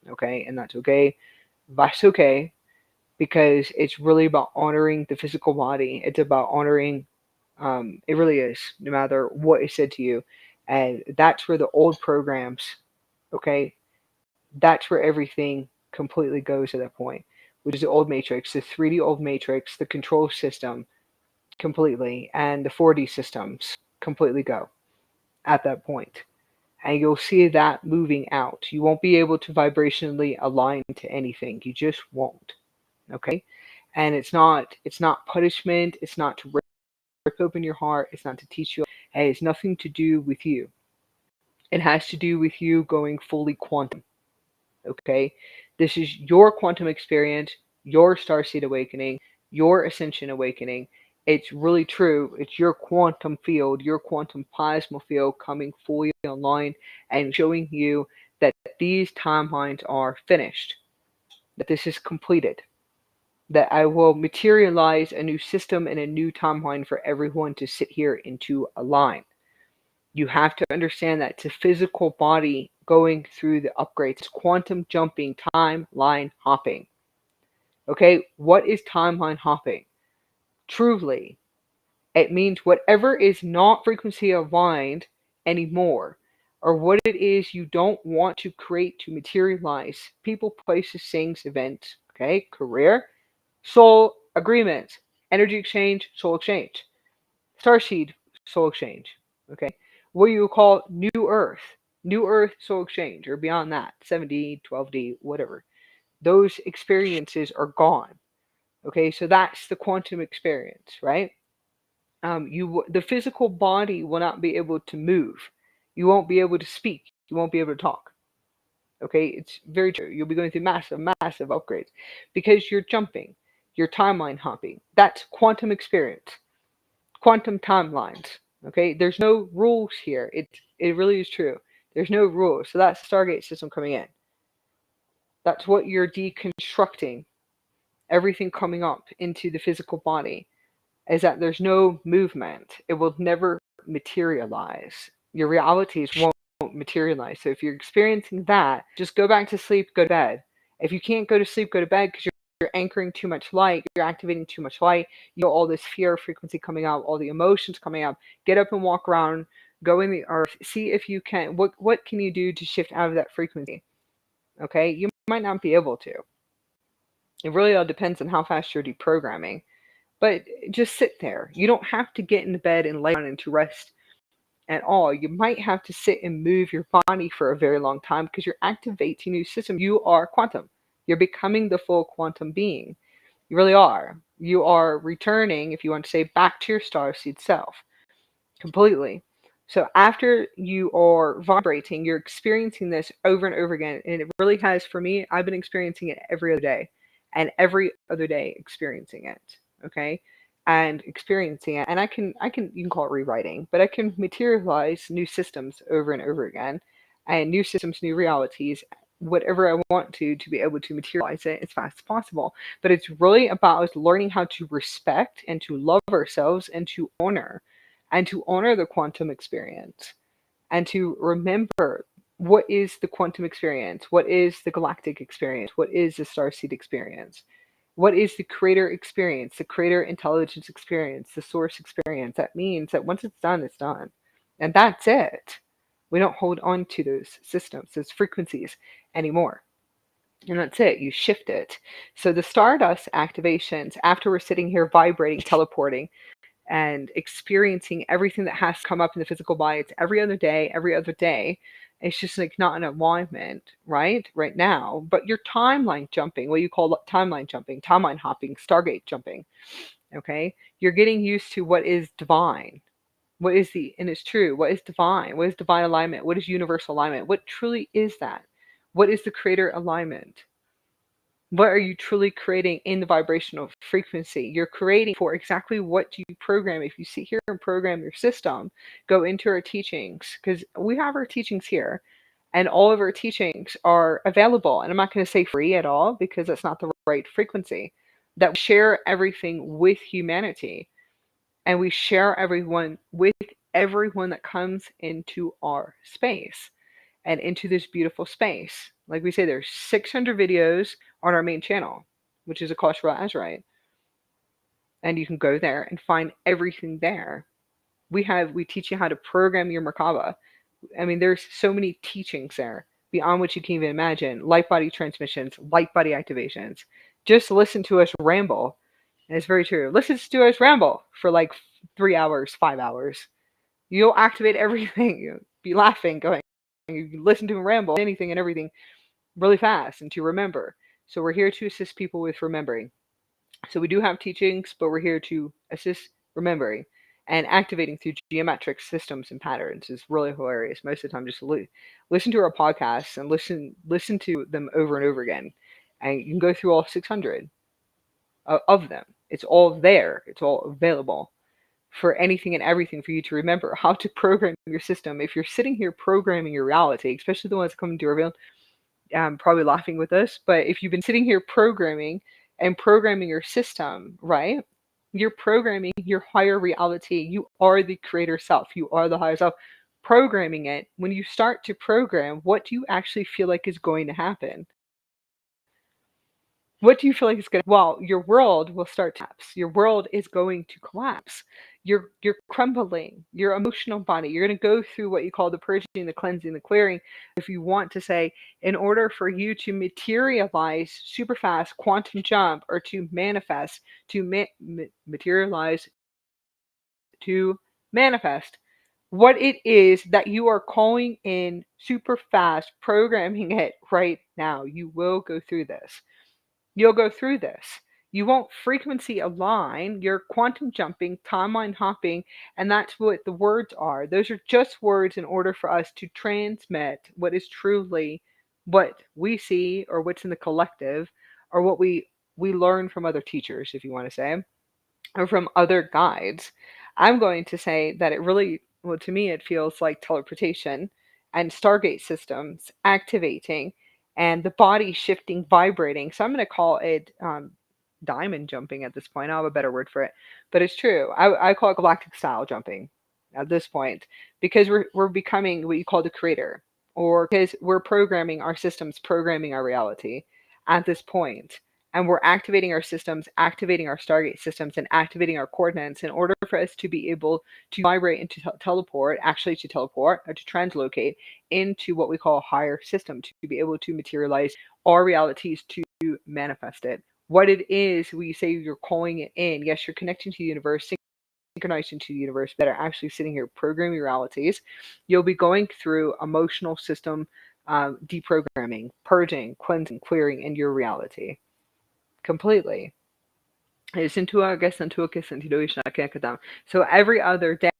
Okay. And that's okay. That's okay, because it's really about honoring the physical body. It's about honoring, it really is, no matter what is said to you. And that's where the old programs, okay, that's where everything completely goes at that point, which is the old matrix, the 3D old matrix, the control system completely, and the 4D systems completely go at that point. And you'll see that moving out. You won't be able to vibrationally align to anything. You just won't. Okay? And it's not punishment, it's not to rip open your heart, it's not to teach you. It has nothing to do with you. It has to do with you going fully quantum. Okay? This is your quantum experience, your starseed awakening, your ascension awakening, It's really true. It's your quantum field, your quantum plasma field coming fully online and showing you that these timelines are finished, that this is completed, that I will materialize a new system and a new timeline for everyone to sit here into a line. You have to understand that it's a physical body going through the upgrades. It's quantum jumping, timeline hopping. Okay, what is timeline hopping? Truly, it means whatever is not frequency aligned anymore, or what it is you don't want to create to materialize people, places, things, events, okay, career, soul agreements, energy exchange, soul exchange, Starseed, soul exchange, okay, what you call New Earth, soul exchange, or beyond that, 7D, 12D, whatever. Those experiences are gone. Okay, so that's the quantum experience, right? The physical body will not be able to move. You won't be able to speak. You won't be able to talk. Okay, it's very true. You'll be going through massive, massive upgrades because you're jumping, you're timeline hopping. That's quantum experience, quantum timelines. Okay, there's no rules here. It really is true. There's no rules. So that's the Stargate system coming in. That's what you're deconstructing. Everything coming up into the physical body is that there's no movement. It will never materialize. Your realities won't materialize. So if you're experiencing that, just go back to sleep, go to bed. If you can't go to sleep, go to bed because you're anchoring too much light, you're activating too much light, you know, all this fear frequency coming out, all the emotions coming out. Get up and walk around, go in the earth, see if you can, what can you do to shift out of that frequency? Okay, you might not be able to. It really all depends on how fast you're deprogramming. But just sit there. You don't have to get into bed and lay down and to rest at all. You might have to sit and move your body for a very long time because you're activating new system. You are quantum. You're becoming the full quantum being. You really are. You are returning, if you want to say, back to your starseed self completely. So after you are vibrating, you're experiencing this over and over again. And it really has, for me, I've been experiencing it every other day and every other day experiencing it. Okay. And experiencing it. And you can call it rewriting, but I can materialize new systems over and over again and new systems, new realities, whatever I want to be able to materialize it as fast as possible. But it's really about us learning how to respect and to love ourselves and to honor the quantum experience and to remember what is the quantum experience, what is the galactic experience, what is the starseed experience, what is the creator experience, the creator intelligence experience, the source experience. That means that once it's done, it's done. And that's it. We don't hold on to those systems, those frequencies anymore. And that's it. You shift it. So the stardust activations, after we're sitting here vibrating, teleporting, and experiencing everything that has come up in the physical body. It's every other day, every other day. It's just like not in alignment, right now. But you're timeline jumping, what you call timeline jumping, timeline hopping, Stargate jumping. Okay, you're getting used to what is divine. What is and it's true. What is divine? What is divine alignment? What is universal alignment? What truly is that? What is the creator alignment? What are you truly creating in the vibrational frequency? You're creating for exactly what you program. If you sit here and program your system, go into our teachings, because we have our teachings here, and all of our teachings are available. And I'm not going to say free at all because that's not the right frequency. That we share everything with humanity, and we share everyone with everyone that comes into our space and into this beautiful space. Like we say, there's 600 videos on our main channel, which is Akasha Azurite. And you can go there and find everything there. We teach you how to program your Merkaba. I mean, there's so many teachings there beyond what you can even imagine. Light body transmissions, light body activations. Just listen to us ramble. And it's very true. Listen to us ramble for like 3 hours, 5 hours. You'll activate everything. You'll be laughing, going, you listen to him ramble, anything and everything really fast and to remember. So we're here to assist people with remembering. So we do have teachings, but we're here to assist remembering and activating through geometric systems and patterns is really hilarious. Most of the time, just listen to our podcasts and listen to them over and over again, and you can go through all 600 of them. It's all there. It's all available for anything and everything for you to remember how to program your system. If you're sitting here programming your reality, especially the ones coming to reveal, probably laughing with us, but if you've been sitting here programming and programming your system, right? You're programming your higher reality. You are the creator self. You are the higher self. Programming it. When you start to program, what do you actually feel like is going to happen? What do you feel like is going to, well, your world will start to collapse. Your world is going to collapse. You're crumbling. Your emotional body. You're going to go through what you call the purging, the cleansing, the clearing. If you want to say, in order for you to materialize super fast, quantum jump, or to manifest, to materialize, to manifest what it is that you are calling in super fast, programming it right now. You will go through this. You'll go through this. You won't frequency align. You're quantum jumping, timeline hopping, and that's what the words are. Those are just words in order for us to transmit what is truly what we see or what's in the collective or what we learn from other teachers, if you want to say, or from other guides. I'm going to say that it really, well, to me, it feels like teleportation and Stargate systems activating and the body shifting, vibrating. So I'm going to call it diamond jumping at this point. I have a better word for it, but it's true. I call it galactic style jumping at this point because we're becoming what you call the creator, or because we're programming our systems, programming our reality at this point, and we're activating our systems, activating our Stargate systems, and activating our coordinates in order for us to be able to vibrate and to teleport, actually to teleport or to translocate into what we call a higher system, to be able to materialize our realities, to manifest it. What it is, we say you're calling it in. Yes, you're connecting to the universe, synchronized into the universe, that are actually sitting here programming realities. You'll be going through emotional system deprogramming, purging, cleansing, clearing in your reality completely. So every other day,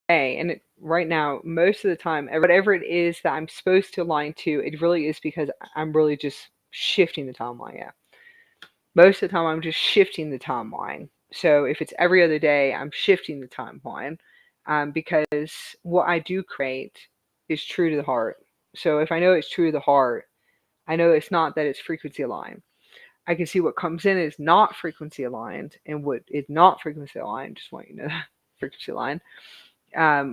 and right now, most of the time, whatever it is that I'm supposed to align to, it really is because I'm really just shifting the timeline. Yeah. Most of the time, I'm just shifting the timeline. So if it's every other day, I'm shifting the timeline because what I do create is true to the heart. So if I know it's true to the heart, I know it's not that it's frequency aligned. I can see what comes in is not frequency aligned, and what is not frequency aligned, just want you to know that, frequency aligned.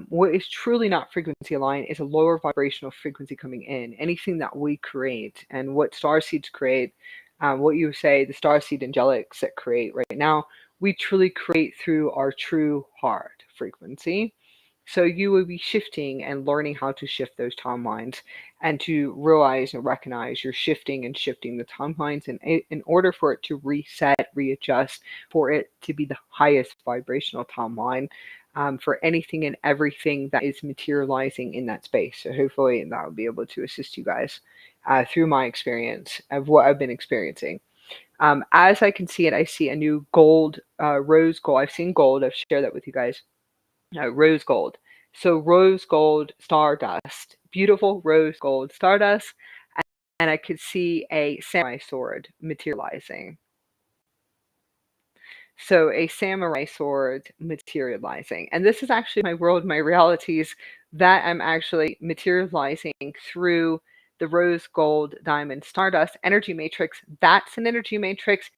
What is truly not frequency aligned is a lower vibrational frequency coming in. Anything that we create and what starseeds create, what you say the starseed angelics that create right now, we truly create through our true heart frequency. So you will be shifting and learning how to shift those timelines and to realize and recognize you're shifting and shifting the timelines in order for it to reset, readjust, for it to be the highest vibrational timeline for anything and everything that is materializing in that space. So hopefully that will be able to assist you guys through my experience of what I've been experiencing. As I can see it, I see a new gold, rose gold. I've seen gold. I've shared that with you guys. Rose gold. So rose gold stardust, beautiful rose gold stardust, and I could see a samurai sword materializing. So a samurai sword materializing. And this is actually my world, my realities that I'm actually materializing through the rose gold diamond stardust energy matrix. That's an energy matrix.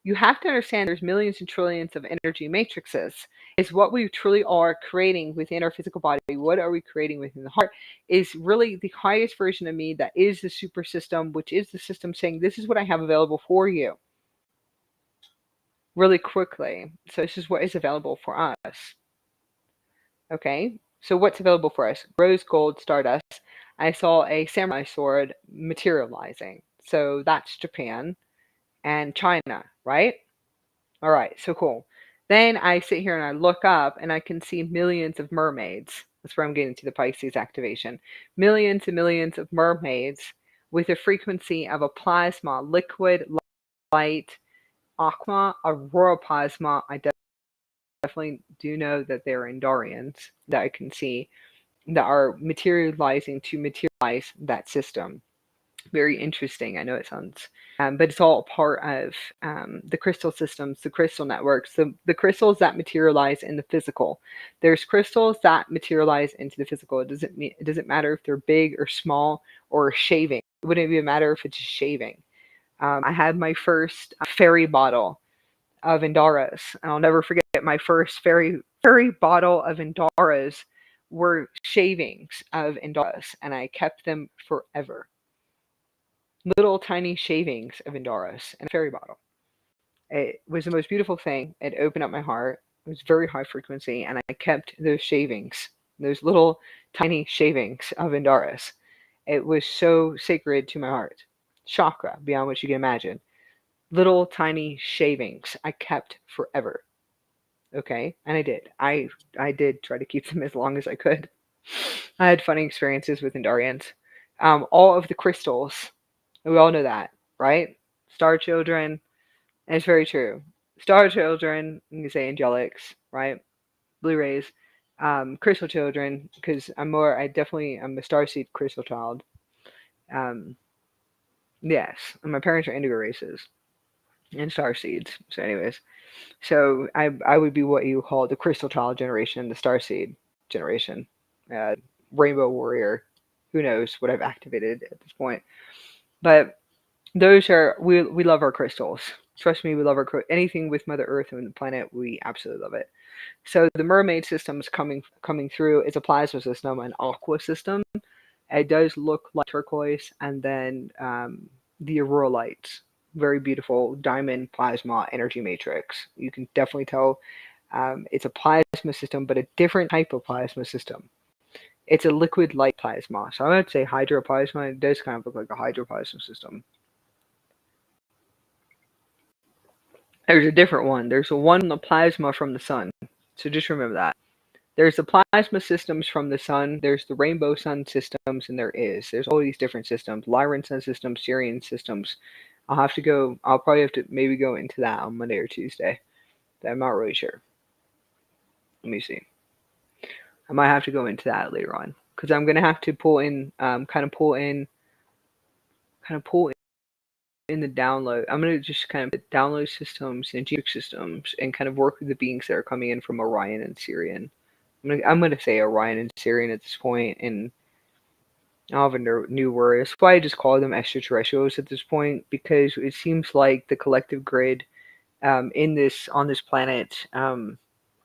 You have to understand there's millions and trillions of energy matrices. Is what we truly are creating within our physical body. What are we creating within the heart is really the highest version of me that is the super system, which is the system saying, this is what I have available for you really quickly. So this is what is available for us. Okay, so what's available for us? Rose gold stardust. I saw a samurai sword materializing. So that's Japan and China, right? All right, so cool. Then I sit here and I look up and I can see millions of mermaids. That's where I'm getting to the Pisces activation. Millions and millions of mermaids with a frequency of a plasma, liquid, light, aqua, aurora plasma. I definitely do know that they're Endarians that I can see that are materializing to materialize that system. Very interesting. I know it sounds, but it's all part of the crystal systems, the crystal networks, the crystals that materialize in the physical. There's crystals that materialize into the physical. It doesn't matter if they're big or small or shaving. It wouldn't even matter if it's a shaving. I had my first fairy bottle of Indaras, and I'll never forget my first fairy bottle of Indaras were shavings of Indaras, and I kept them forever. Little tiny shavings of Indaras in a fairy bottle. It was the most beautiful thing. It opened up my heart. It was very high frequency, and I kept those shavings, those little tiny shavings of Indaras. It was so sacred to my heart. Chakra, beyond what you can imagine. Little tiny shavings I kept forever. Okay, and I did. I did try to keep them as long as I could. I had funny experiences with Indarians. All of the crystals, we all know that, right? Star children, and it's very true. Star children, you can say angelics, right? Blue rays, crystal children, because I definitely am a starseed crystal child. Um, yes, and my parents are indigo races and star seeds. So, anyways, so I would be what you call the crystal child generation, the starseed generation, uh, rainbow warrior. Who knows what I've activated at this point? But those are we love our crystals. Trust me, we love anything with Mother Earth and the planet. We absolutely love it. So the mermaid system is coming through. It's a plasma system, an aqua system. It does look like turquoise, and then the aurora lights, very beautiful diamond plasma energy matrix. You can definitely tell it's a plasma system, but a different type of plasma system. It's a liquid light plasma. So I would say hydroplasma. It does kind of look like a hydroplasma system. There's a different one. There's a one the plasma from the sun. So just remember that. There's the plasma systems from the sun, there's the rainbow sun systems, and there's all these different systems. Lyran sun systems, Syrian systems. I'll probably have to maybe go into that on Monday or Tuesday. I'm not really sure. Let me see. I might have to go into that later on. Because I'm gonna have to pull in the download. I'm gonna just kind of download systems and geometric systems and kind of work with the beings that are coming in from Orion and Sirian. I'm gonna say Orion and Sirian at this point, and I have a new word. That's why I just call them extraterrestrials at this point, because it seems like the collective grid on this planet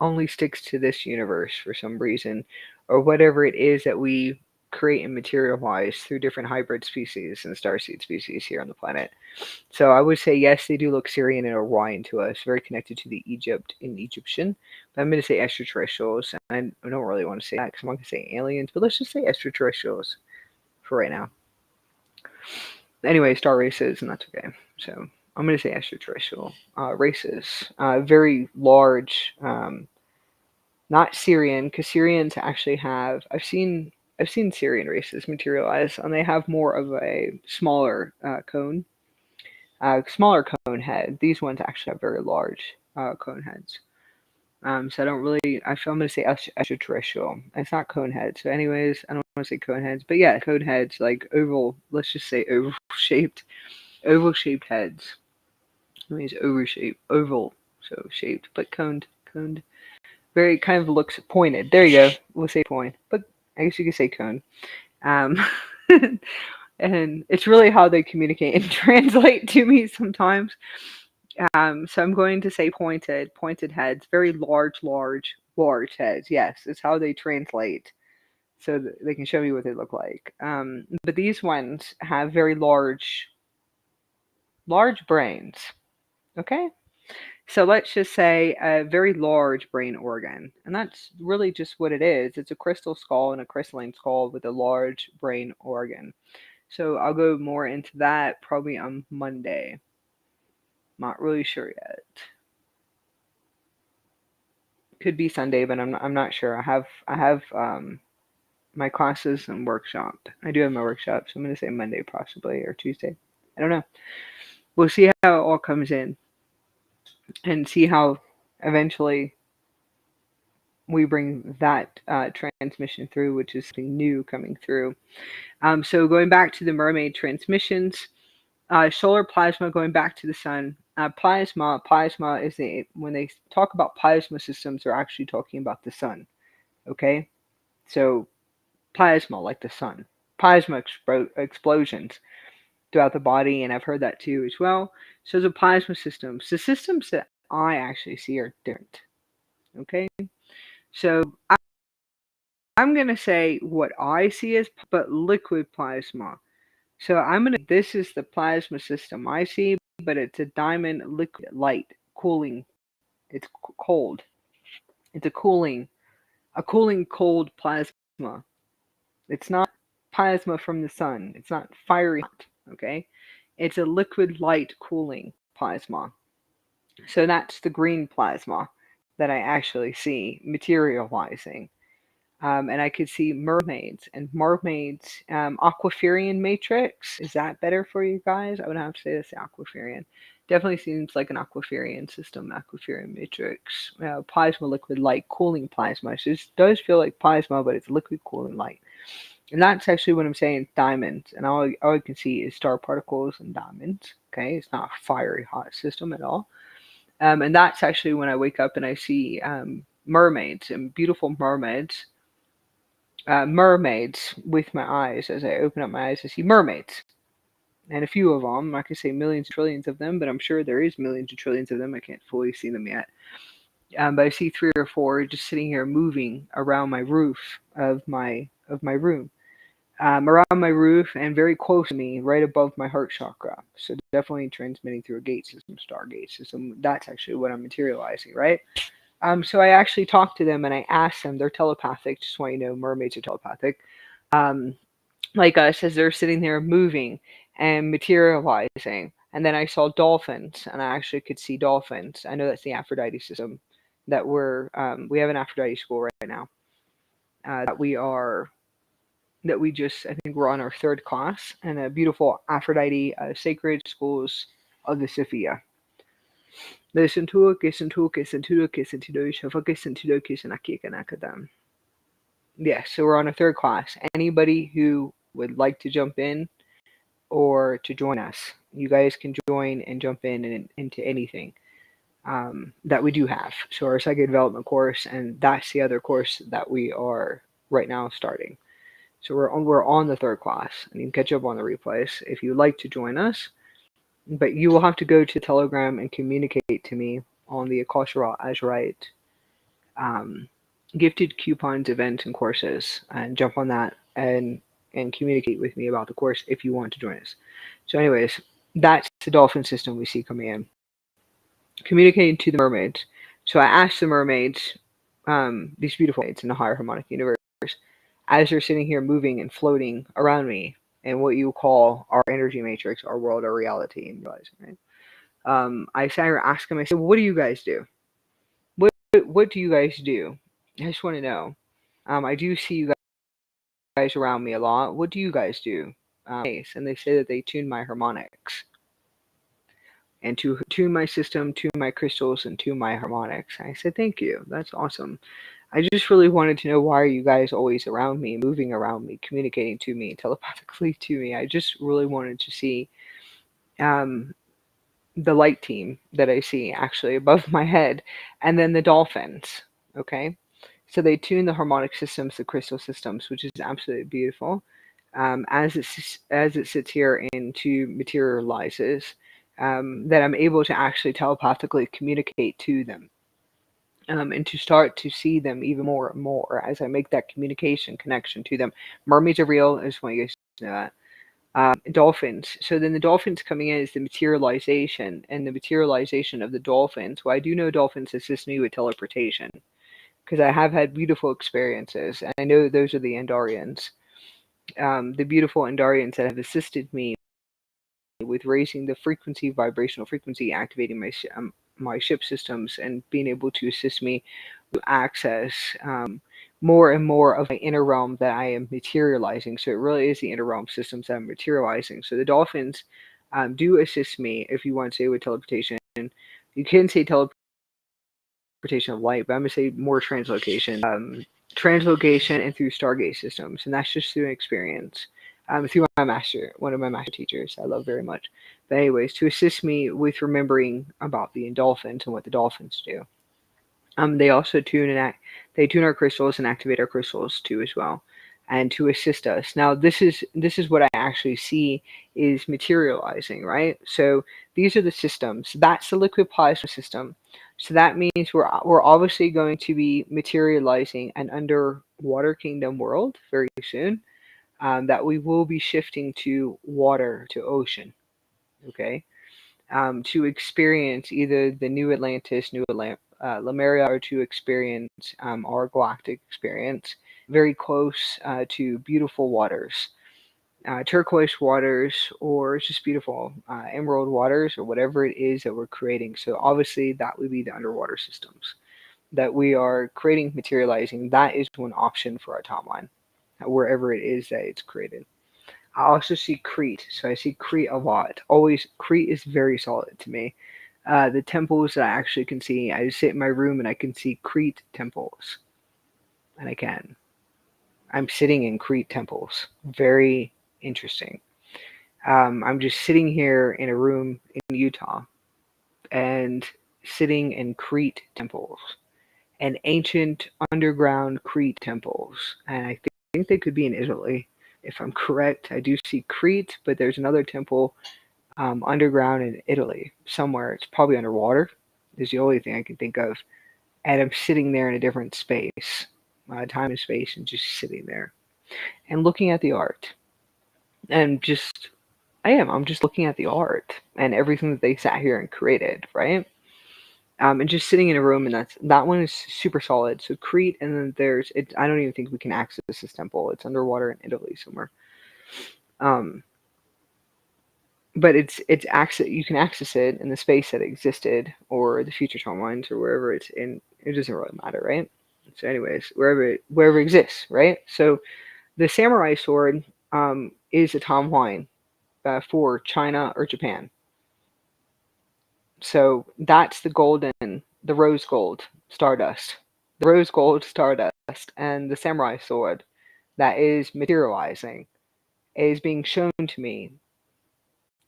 only sticks to this universe for some reason, or whatever it is that we create and materialize through different hybrid species and starseed species here on the planet. So I would say yes, they do look Syrian and Orion to us, very connected to the Egyptian. But I'm going to say extraterrestrials. And I don't really want to say that because I'm not going to say aliens, but let's just say extraterrestrials for right now. Anyway, star races, and that's okay. So I'm going to say extraterrestrial races. Very large, not Syrian, because Syrians actually have. I've seen Syrian races materialize, and they have more of a smaller cone. Smaller cone head. These ones actually have very large cone heads. So I don't really. I feel I'm gonna say extraterrestrial. It's not cone head. So, anyways, I don't want to say cone heads, but yeah, cone heads like oval. Let's just say oval shaped heads. I mean, it's oval, so shaped, but coned. Very kind of looks pointed. There you go. We'll say point, but I guess you could say cone. Um, and it's really how they communicate and translate to me sometimes. So I'm going to say pointed heads, very large heads. Yes, it's how they translate, so that they can show me what they look like. But these ones have very large brains. Okay, so let's just say a very large brain organ, and that's really just what it is. It's a crystal skull and a crystalline skull with a large brain organ. So I'll go more into that probably on Monday. Not really sure yet. Could be Sunday, but I'm not sure. I have my classes and workshop. I do have my workshop, so I'm gonna say Monday possibly or Tuesday. I don't know. We'll see how it all comes in and see how eventually we bring that transmission through, which is something new coming through. So going back to the mermaid transmissions, solar plasma going back to the sun. Plasma is when they talk about plasma systems, they're actually talking about the sun. Okay, so plasma like the sun, plasma explosions throughout the body, and I've heard that too as well. So the plasma systems, the systems that I actually see are different. Okay, so I'm gonna say what I see as but liquid plasma. So this is the plasma system I see, but it's a diamond liquid light cooling. It's cold. It's a cooling cold plasma. It's not plasma from the sun. It's not fiery hot. Okay, it's a liquid light cooling plasma. So that's the green plasma that I actually see materializing. And I could see mermaids and mermaids. Aquafarian matrix. Is that better for you guys? I would have to say that's the Aquafarian. Definitely seems like an Aquafarian system. Aquafarian matrix. Plasma liquid light cooling plasma. So it does feel like plasma, but it's liquid cooling light. And that's actually what I'm saying. Diamonds. And all I can see is star particles and diamonds. Okay, it's not a fiery hot system at all. And that's actually when I wake up and I see mermaids and beautiful mermaids. Mermaids with my eyes. As I open up my eyes, I see mermaids. And a few of them. I could say millions, trillions of them, but I'm sure there is millions and trillions of them. I can't fully see them yet. But I see 3 or 4 just sitting here moving around my roof of my room. Around my roof and very close to me, right above my heart chakra. So definitely transmitting through a gate system, stargate system. That's actually what I'm materializing, right? So I actually talked to them and I asked them. They're telepathic. Just want you to know, mermaids are telepathic. Like us, as they're sitting there moving and materializing. And then I saw dolphins, and I actually could see dolphins. I know that's the Aphrodite system that we have an Aphrodite school right now. That we just, I think we're on our 3rd class, and a beautiful Aphrodite sacred schools of the Sophia. Listen to it, listen to it, listen to it, listen to it, listen to it, listen to it. Yeah, so we're on a 3rd class. Anybody who would like to jump in or to join us, you guys can join and jump in and into anything that we do have. So our psychic development course, and that's the other course that we are right now starting. So we're on the 3rd class, and you can catch up on the replays if you'd like to join us. But you will have to go to Telegram and communicate to me on the Akasha Azurite gifted coupons, events, and courses, and jump on that and communicate with me about the course if you want to join us. So, anyways, that's the dolphin system we see coming in. Communicating to the mermaids. So I asked the mermaids, these beautiful mermaids in the higher harmonic universe, as they're sitting here moving and floating around me in what you call our energy matrix, our world, our reality, and right? I sat here asking them, I said, well, what do you guys do? What do you guys do? I just want to know. I do see you guys around me a lot. What do you guys do? And they say that they tune my harmonics. And to tune my system, tune my crystals, and tune my harmonics. I said, thank you. That's awesome. I just really wanted to know, why are you guys always around me, moving around me, communicating to me, telepathically to me? I just really wanted to see the light team that I see actually above my head, and then the dolphins. Okay, so they tune the harmonic systems, the crystal systems, which is absolutely beautiful. As it sits here and to materializes, that I'm able to actually telepathically communicate to them. And to start to see them even more and more as I make that communication connection to them. Mermaids are real. I just want you guys to know that. Dolphins. So then the dolphins coming in is the materialization, and the materialization of the dolphins. Well, I do know dolphins assist me with teleportation because I have had beautiful experiences, and I know those are the Andarians. The beautiful Andarians that have assisted me with raising the frequency, vibrational frequency, activating my ship systems, and being able to assist me to access more and more of my inner realm that I am materializing. So it really is the inner realm systems that I'm materializing. So the dolphins do assist me, if you want to say, with teleportation. You can say teleportation teleportation of light, but I'm going to say more translocation. Translocation and through Stargate systems, and that's just through experience. Through my master, one of my master teachers, I love very much. But anyways, to assist me with remembering about the dolphins and what the dolphins do. They also tune our crystals and activate our crystals too as well, and to assist us. Now, this is what I actually see is materializing, right? So these are the systems. That's the liquid plasma system. So that means we're obviously going to be materializing an underwater kingdom world very soon. That we will be shifting to water, to ocean. Okay, to experience either the New Atlantis, Lemuria, or to experience our galactic experience, very close to beautiful waters, turquoise waters, or just beautiful emerald waters, or whatever it is that we're creating. So obviously that would be the underwater systems that we are creating, materializing. That is one option for our timeline, wherever it is that it's created. I also see Crete, so I see Crete a lot. Always, Crete is very solid to me. The temples that I actually can see, I sit in my room and I can see Crete temples, and I can. I'm sitting in Crete temples. Very interesting. I'm just sitting here in a room in Utah and sitting in Crete temples and ancient underground Crete temples, and I think they could be in Italy. If I'm correct, I do see Crete, but there's another temple underground in Italy somewhere. It's probably underwater. Is the only thing I can think of. And I'm sitting there in a different space, time and space, and just sitting there and looking at the art. And just, I'm just looking at the art and everything that they sat here and created, right? And just sitting in a room, and that one is super solid. So Crete, and then there's it. I don't even think we can access this temple. It's underwater in Italy somewhere. Um, but it's access. You can access it in the space that existed, or the future timelines, or wherever it's in. It doesn't really matter, right? So, anyways, wherever it exists, right? So, the samurai sword is a timeline for China or Japan. So that's the rose gold stardust, the rose gold stardust, and the samurai sword that is materializing is being shown to me,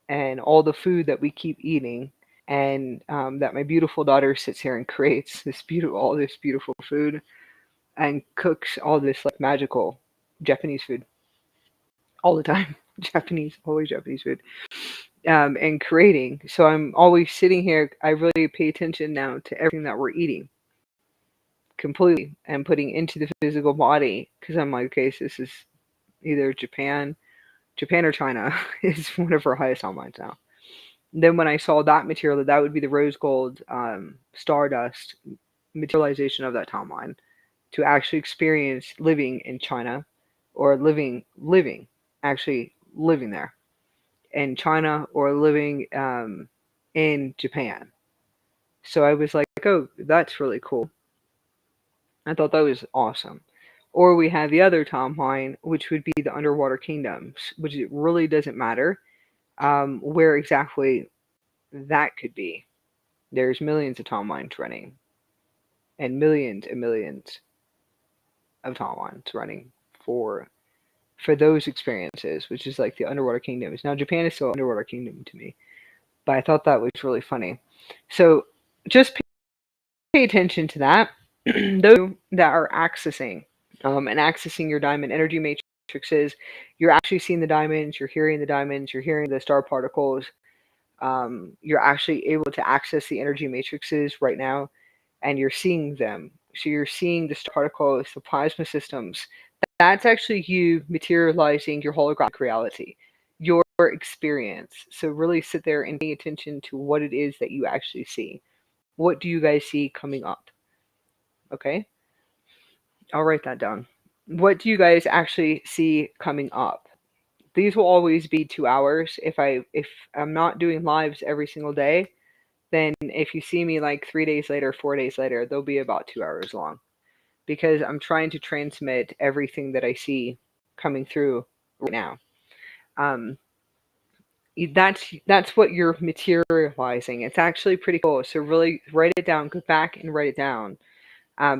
and all the food that we keep eating, and that my beautiful daughter sits here and creates all this beautiful food and cooks all this like magical Japanese food all the time. Japanese, always Japanese food. And creating. So I'm always sitting here. I really pay attention now to everything that we're eating completely and putting into the physical body, because I'm like, okay, so this is either Japan or China is one of our highest online now. And then when I saw that material, that would be the rose gold stardust materialization of that timeline to actually experience living in China, or actually living there in China, or living in Japan. So I was like, oh, that's really cool. I thought that was awesome. Or we have the other timeline, which would be the underwater kingdoms, which it really doesn't matter where exactly that could be. There's millions of timelines running, and millions of timelines running for those experiences, which is like the underwater kingdoms. Now Japan is still underwater kingdom to me, but I thought that was really funny. So just pay attention to that. Those that are accessing and accessing your diamond energy matrices, you're actually seeing the diamonds, you're hearing the diamonds, you're hearing the star particles. You're actually able to access the energy matrices right now, and you're seeing them. So you're seeing the star particles, the plasma systems. That's actually you materializing your holographic reality, your experience. So really sit there and pay attention to what it is that you actually see. What do you guys see coming up? Okay, I'll write that down. What do you guys actually see coming up? These will always be 2 hours. If I'm not doing lives every single day, then if you see me like 3 days later, 4 days later, they'll be about 2 hours long, because I'm trying to transmit everything that I see coming through right now. Um, that's what you're materializing. It's actually pretty cool. So really write it down. Go back and write it down,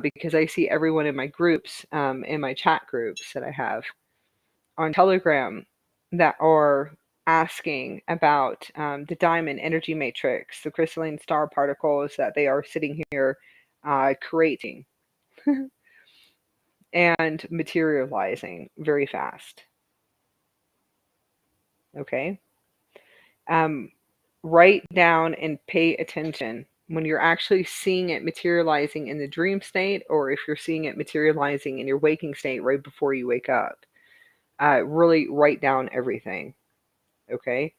because I see everyone in my groups, in my chat groups that I have on Telegram, that are asking about the diamond energy matrix, the crystalline star particles that they are sitting here creating and materializing very fast. Okay. Um, write down and pay attention when you're actually seeing it materializing in the dream state, or if you're seeing it materializing in your waking state right before you wake up. Really write down everything. Okay.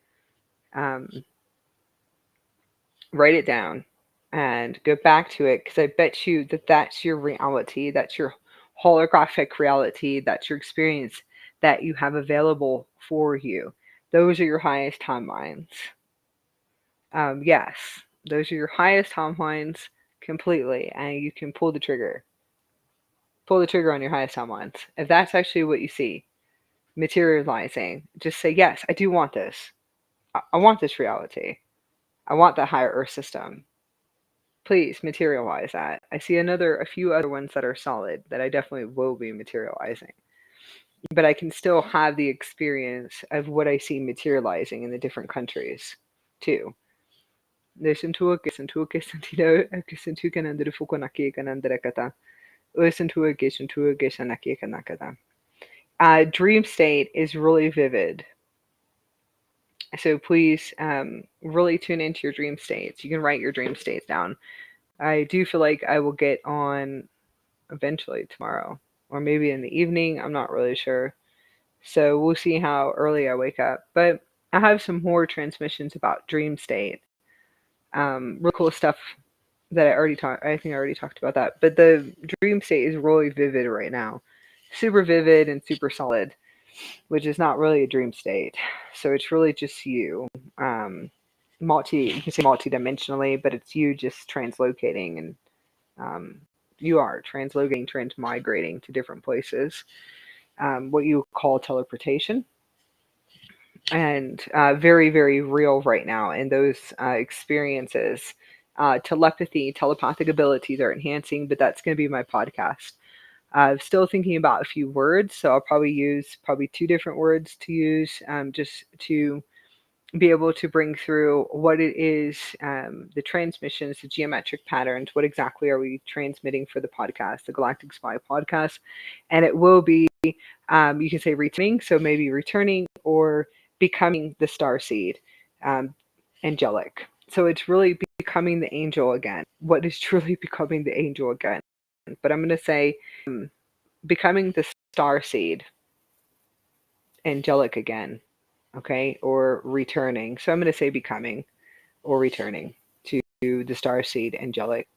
Um, write it down and go back to it, because I bet you that that's your reality. That's your holographic reality. That's your experience that you have available for you. Those are your highest timelines. Yes, those are your highest timelines completely, and you can pull the trigger. Pull the trigger on your highest timelines. If that's actually what you see materializing, just say, yes, I do want this. I want this reality. I want that higher earth system. Please materialize that. I see a few other ones that are solid that I definitely will be materializing. But I can still have the experience of what I see materializing in the different countries too. Listen to a sentido que sentu que nandere fuko naki que nandere kata. Listen to a naki que nakata. Dream state is really vivid. So please, really tune into your dream states. You can write your dream states down. I do feel like I will get on eventually tomorrow, or maybe in the evening. I'm not really sure. So we'll see how early I wake up. But I have some more transmissions about dream state. Real cool stuff that I already talked. I think I already talked about that. But the dream state is really vivid right now, super vivid and super solid, which is not really a dream state. So it's really just you. You can say multi-dimensionally, but it's you just translocating, and you are translocating, transmigrating to different places. What you call teleportation, and very, very real right now in those experiences. Telepathy, telepathic abilities are enhancing, but that's going to be my podcast. I'm still thinking about a few words, so I'll probably use two different words to use, just to be able to bring through what it is, the transmissions, the geometric patterns, what exactly are we transmitting for the podcast, the Galactic Spy podcast. And it will be, you can say returning, so maybe returning or becoming the Starseed, Angelic. So it's really becoming the angel again. What is truly becoming the angel again? But I'm going to say becoming the Starseed, Angelic again. Okay, or returning. So I'm going to say becoming or returning to the Starseed Angelic,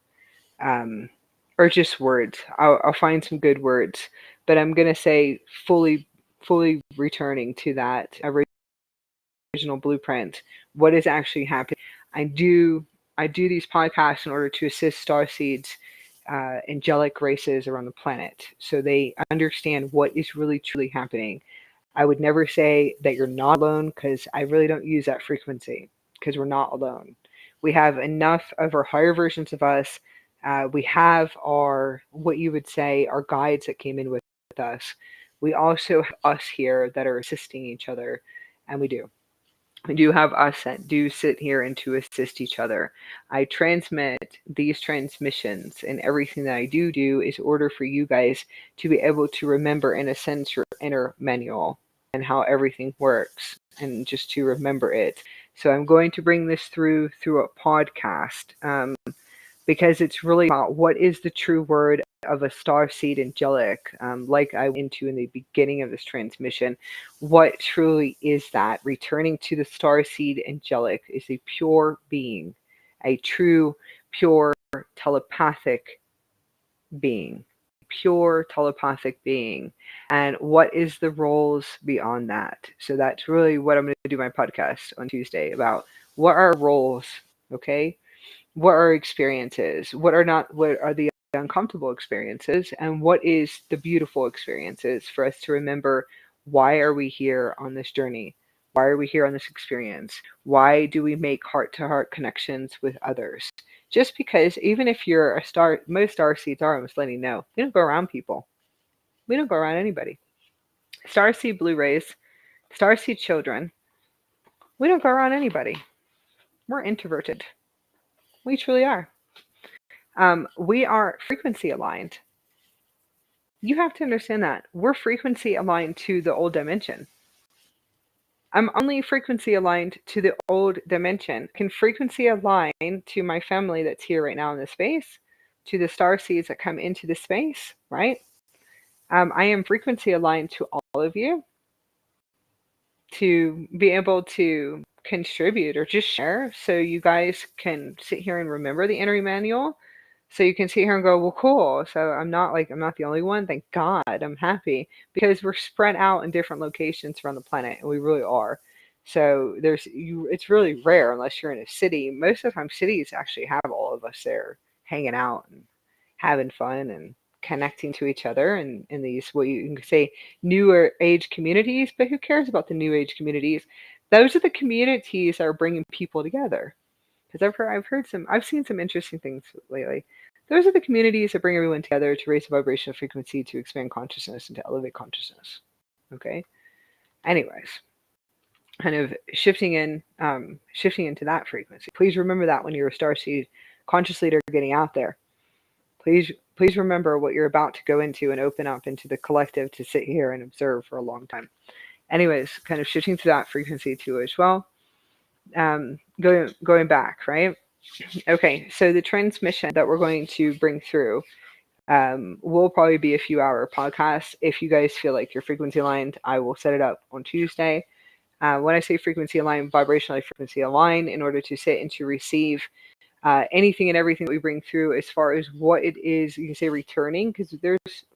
or just words. I'll find some good words, but I'm going to say fully returning to that original blueprint. What is actually happening? I do these podcasts in order to assist Starseeds, angelic races around the planet, so they understand what is really truly happening. I would never say that you're not alone, because I really don't use that frequency, because we're not alone. We have enough of our higher versions of us. We have what you would say, our guides that came in with us. We also have us here that are assisting each other, and we do have us that do sit here and to assist each other. I transmit these transmissions, and everything that I do is order for you guys to be able to remember, in a sense, your inner manual and how everything works, and just to remember it. So I'm going to bring this through a podcast, because it's really about what is the true word of a starseed angelic, like I went into in the beginning of this transmission. What truly is that? Returning to the starseed angelic is a pure being, a true, pure, telepathic being. Pure telepathic being. And what is the roles beyond that? So that's really what I'm going to do my podcast on Tuesday about. What are roles? Okay, what are experiences, what are the uncomfortable experiences, and what is the beautiful experiences, for us to remember why are we here on this journey. Why are we here on this experience? Why do we make heart-to-heart connections with others? Just because, even if you're a star, most star seeds are, I'm just letting you know, we don't go around people. We don't go around anybody. Starseed Blu-rays, Starseed children, we don't go around anybody. We're introverted. We truly are. We are frequency aligned. You have to understand that. We're frequency aligned to the old dimension. I'm only frequency aligned to the old dimension. Can frequency align to my family that's here right now in this space, to the star seeds that come into the space, right? I am frequency aligned to all of you to be able to contribute or just share so you guys can sit here and remember the inner manual. So you can sit here and go, well, cool. So I'm not the only one. Thank God. I'm happy because we're spread out in different locations around the planet, and we really are. So it's really rare unless you're in a city. Most of the time, cities actually have all of us there hanging out and having fun and connecting to each other and in these what you can say newer age communities. But who cares about the new age communities? Those are the communities that are bringing people together. Because I've seen some interesting things lately. Those are the communities that bring everyone together to raise the vibrational frequency, to expand consciousness, and to elevate consciousness. Okay. Anyways, kind of shifting into that frequency. Please remember that when you're a starseed conscious leader getting out there. Please remember what you're about to go into and open up into the collective to sit here and observe for a long time. Anyways, kind of shifting to that frequency too as well. Going back, right? Okay, so the transmission that we're going to bring through will probably be a few hour podcast. If you guys feel like you're frequency aligned, I will set it up on Tuesday. When I say frequency aligned, vibrationally frequency aligned, in order to sit and to receive anything and everything that we bring through as far as what it is, you can say returning, because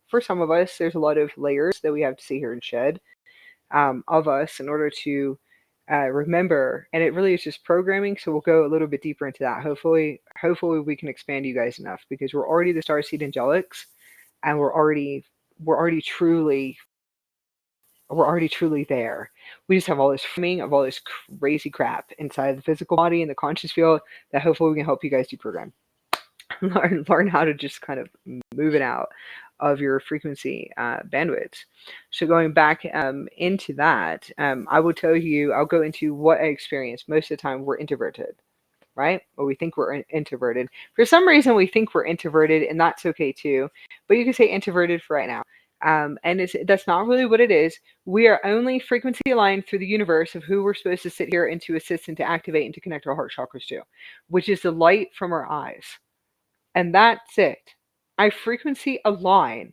for some of us, there's a lot of layers that we have to see here and shed of us in order to remember, and it really is just programming. So we'll go a little bit deeper into that. Hopefully we can expand you guys enough, because we're already the Starseed Angelics, and we're already truly there. We just have all this framing of all this crazy crap inside the physical body and the conscious field that hopefully we can help you guys deprogram. learn how to just kind of move it out of your frequency bandwidth. So going back into that, I will tell you, I'll go into what I experienced. Most of the time we're introverted, right? Or we think we're introverted. For some reason we think we're introverted, and that's okay too. But you can say introverted for right now. And that's not really what it is. We are only frequency aligned through the universe of who we're supposed to sit here and to assist and to activate and to connect our heart chakras to, which is the light from our eyes. And that's it. I frequency align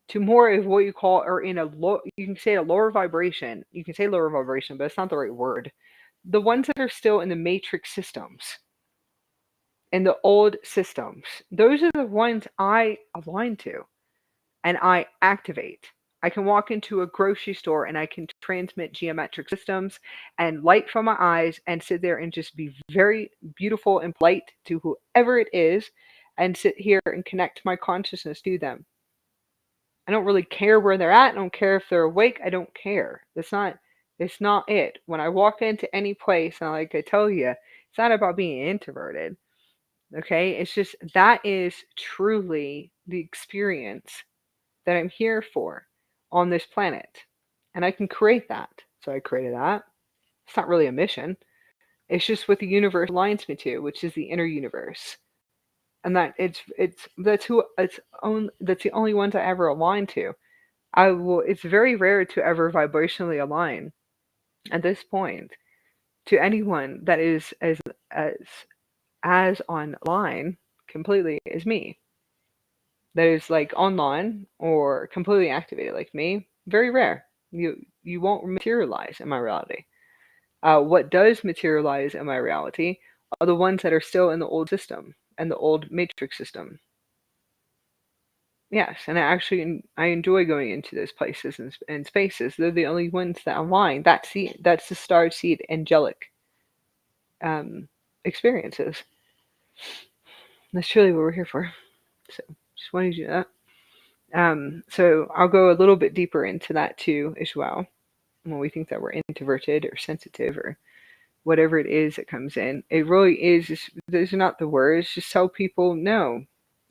to more of what you call, or in a low, you can say a lower vibration. You can say lower vibration, but it's not the right word. The ones that are still in the matrix systems, in the old systems, those are the ones I align to and I activate. I can walk into a grocery store and I can transmit geometric systems and light from my eyes and sit there and just be very beautiful and polite to whoever it is, and sit here and connect my consciousness to them. I don't really care where they're at. I don't care if they're awake. I don't care. It's not it. When I walk into any place, and like I tell you, it's not about being introverted. Okay? It's just that is truly the experience that I'm here for on this planet. And I can create that. So I created that. It's not really a mission. It's just what the universe aligns me to, which is the inner universe. And that that's the only ones I ever align to. It's very rare to ever vibrationally align at this point to anyone that is as online completely as me. That is like online or completely activated like me. Very rare. You won't materialize in my reality. What does materialize in my reality are the ones that are still in the old system and the old matrix system. Yes, and I enjoy going into those places and spaces. They're the only ones that align. That's the Starseed Angelic experiences. That's truly what we're here for. So just wanted you to do that. So I'll go a little bit deeper into that too as well. when we think that we're introverted or sensitive or whatever it is that comes in. It really is just, those are not the words. Just tell people no.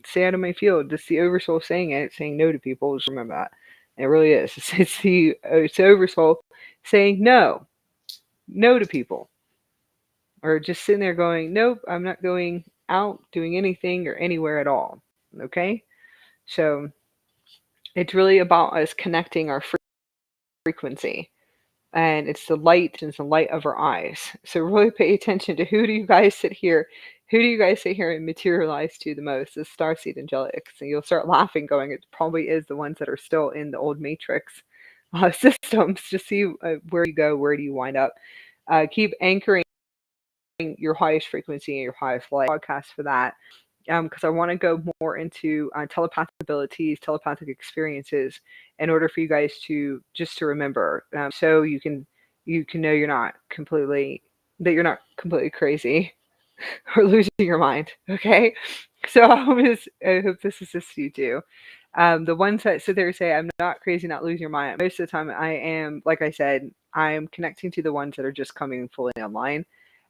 Stay out of my field. That's the oversoul saying it, saying no to people. Just remember that. And it really is. It's the oversoul saying no to people. Or just sitting there going, nope, I'm not going out doing anything or anywhere at all. Okay? So it's really about us connecting our frequency. And it's the light of our eyes. So really pay attention to who do you guys sit here and materialize to the most? The Starseed Angelic. So you'll start laughing, going, it probably is the ones that are still in the old Matrix systems. Just see where you go, where do you wind up. Keep anchoring your highest frequency and your highest light. Podcast for that. Because I want to go more into telepathic abilities, telepathic experiences, in order for you guys to just to remember, so you can know you're not completely crazy or losing your mind. Okay, so I hope this assists you too. The ones that sit there and say, I'm not crazy, not losing your mind, most of the time I am, like I said, I'm connecting to the ones that are just coming fully online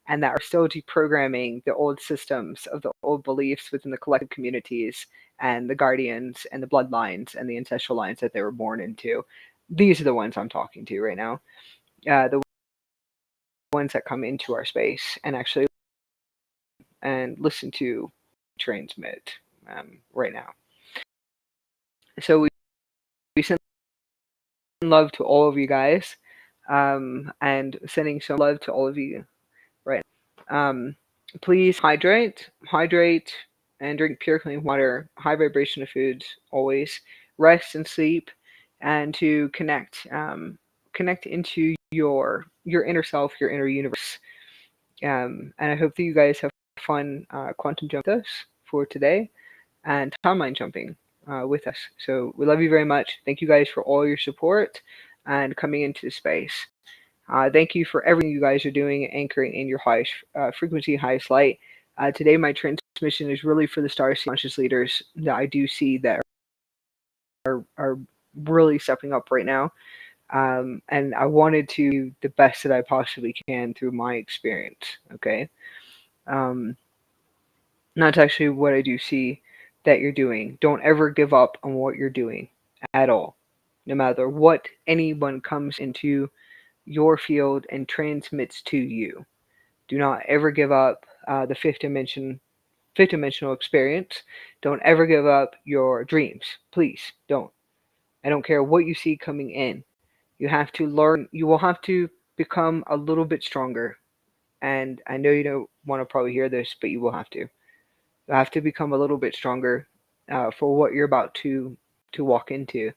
and that are still deprogramming the old systems of the old beliefs within the collective communities and the guardians and the bloodlines and the ancestral lines that they were born into. These are the ones I'm talking to right now. The ones that come into our space and actually and listen to transmit right now. So we send love to all of you guys, and sending some love to all of you right now. Please hydrate, and drink pure clean water, high vibration of foods always, rest and sleep, and to connect into your inner self, your inner universe. And I hope that you guys have fun quantum jump with us for today and timeline jumping with us. So we love you very much. Thank you guys for all your support and coming into the space. Thank you for everything you guys are doing, anchoring in your highest frequency, highest light. Today, my transmission is really for the Starseed conscious leaders that I do see that are really stepping up right now. And I wanted to do the best that I possibly can through my experience. Okay. That's actually what I do see that you're doing. Don't ever give up on what you're doing at all. No matter what anyone comes into your field and transmits to you. Do not ever give up the fifth dimensional experience. Don't ever give up your dreams. Please don't. I don't care what you see coming in. You have to learn. You will have to become a little bit stronger. And I know you don't want to probably hear this, but you will have to. You have to become a little bit stronger for what you're about to walk into.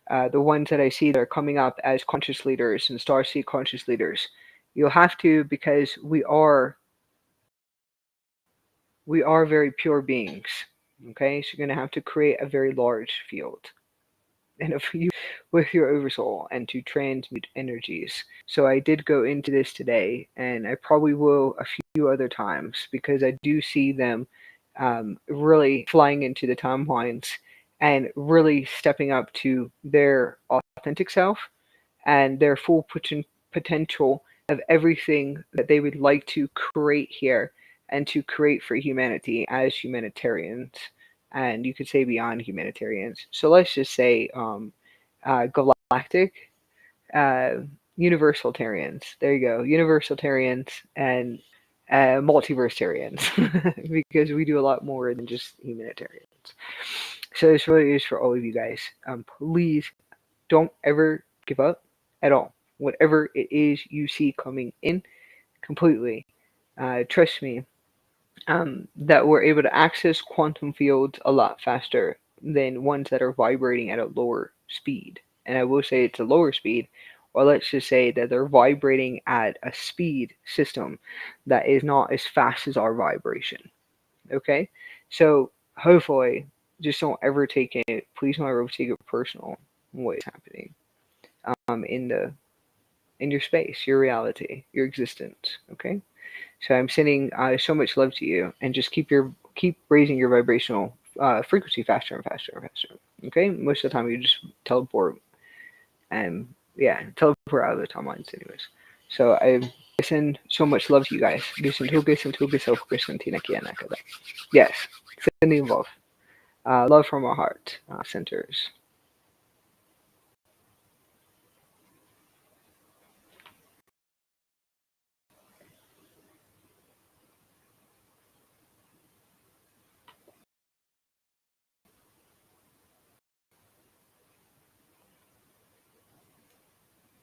The ones that I see that are coming up as conscious leaders and starseed conscious leaders, you'll have to, because we are very pure beings. Okay, so you're going to have to create a very large field and of you with your oversoul and to transmute energies. So I did go into this today, and I probably will a few other times because I do see them really flying into the timelines and really stepping up to their authentic self and their full potential of everything that they would like to create here and to create for humanity as humanitarians. And you could say beyond humanitarians. So let's just say galactic, uh, universalitarians. There you go, universalitarians and multiversarians, because we do a lot more than just humanitarians. So this really is for all of you guys. Please don't ever give up at all. Whatever it is you see coming in, completely, trust me, that we're able to access quantum fields a lot faster than ones that are vibrating at a lower speed. And I will say it's a lower speed, or let's just say that they're vibrating at a speed system that is not as fast as our vibration. Okay? So hopefully, just don't ever take it, please don't ever take it personal what is happening in your space, your reality, your existence. Okay? So I'm sending so much love to you, and just keep raising your vibrational frequency faster and faster and faster. Okay, most of the time you just teleport, and yeah, teleport out of the timelines, anyways. So I send so much love to you guys. Gusin tugas self gusin tinaki anakada. Yes, sending love. Love from our heart centers.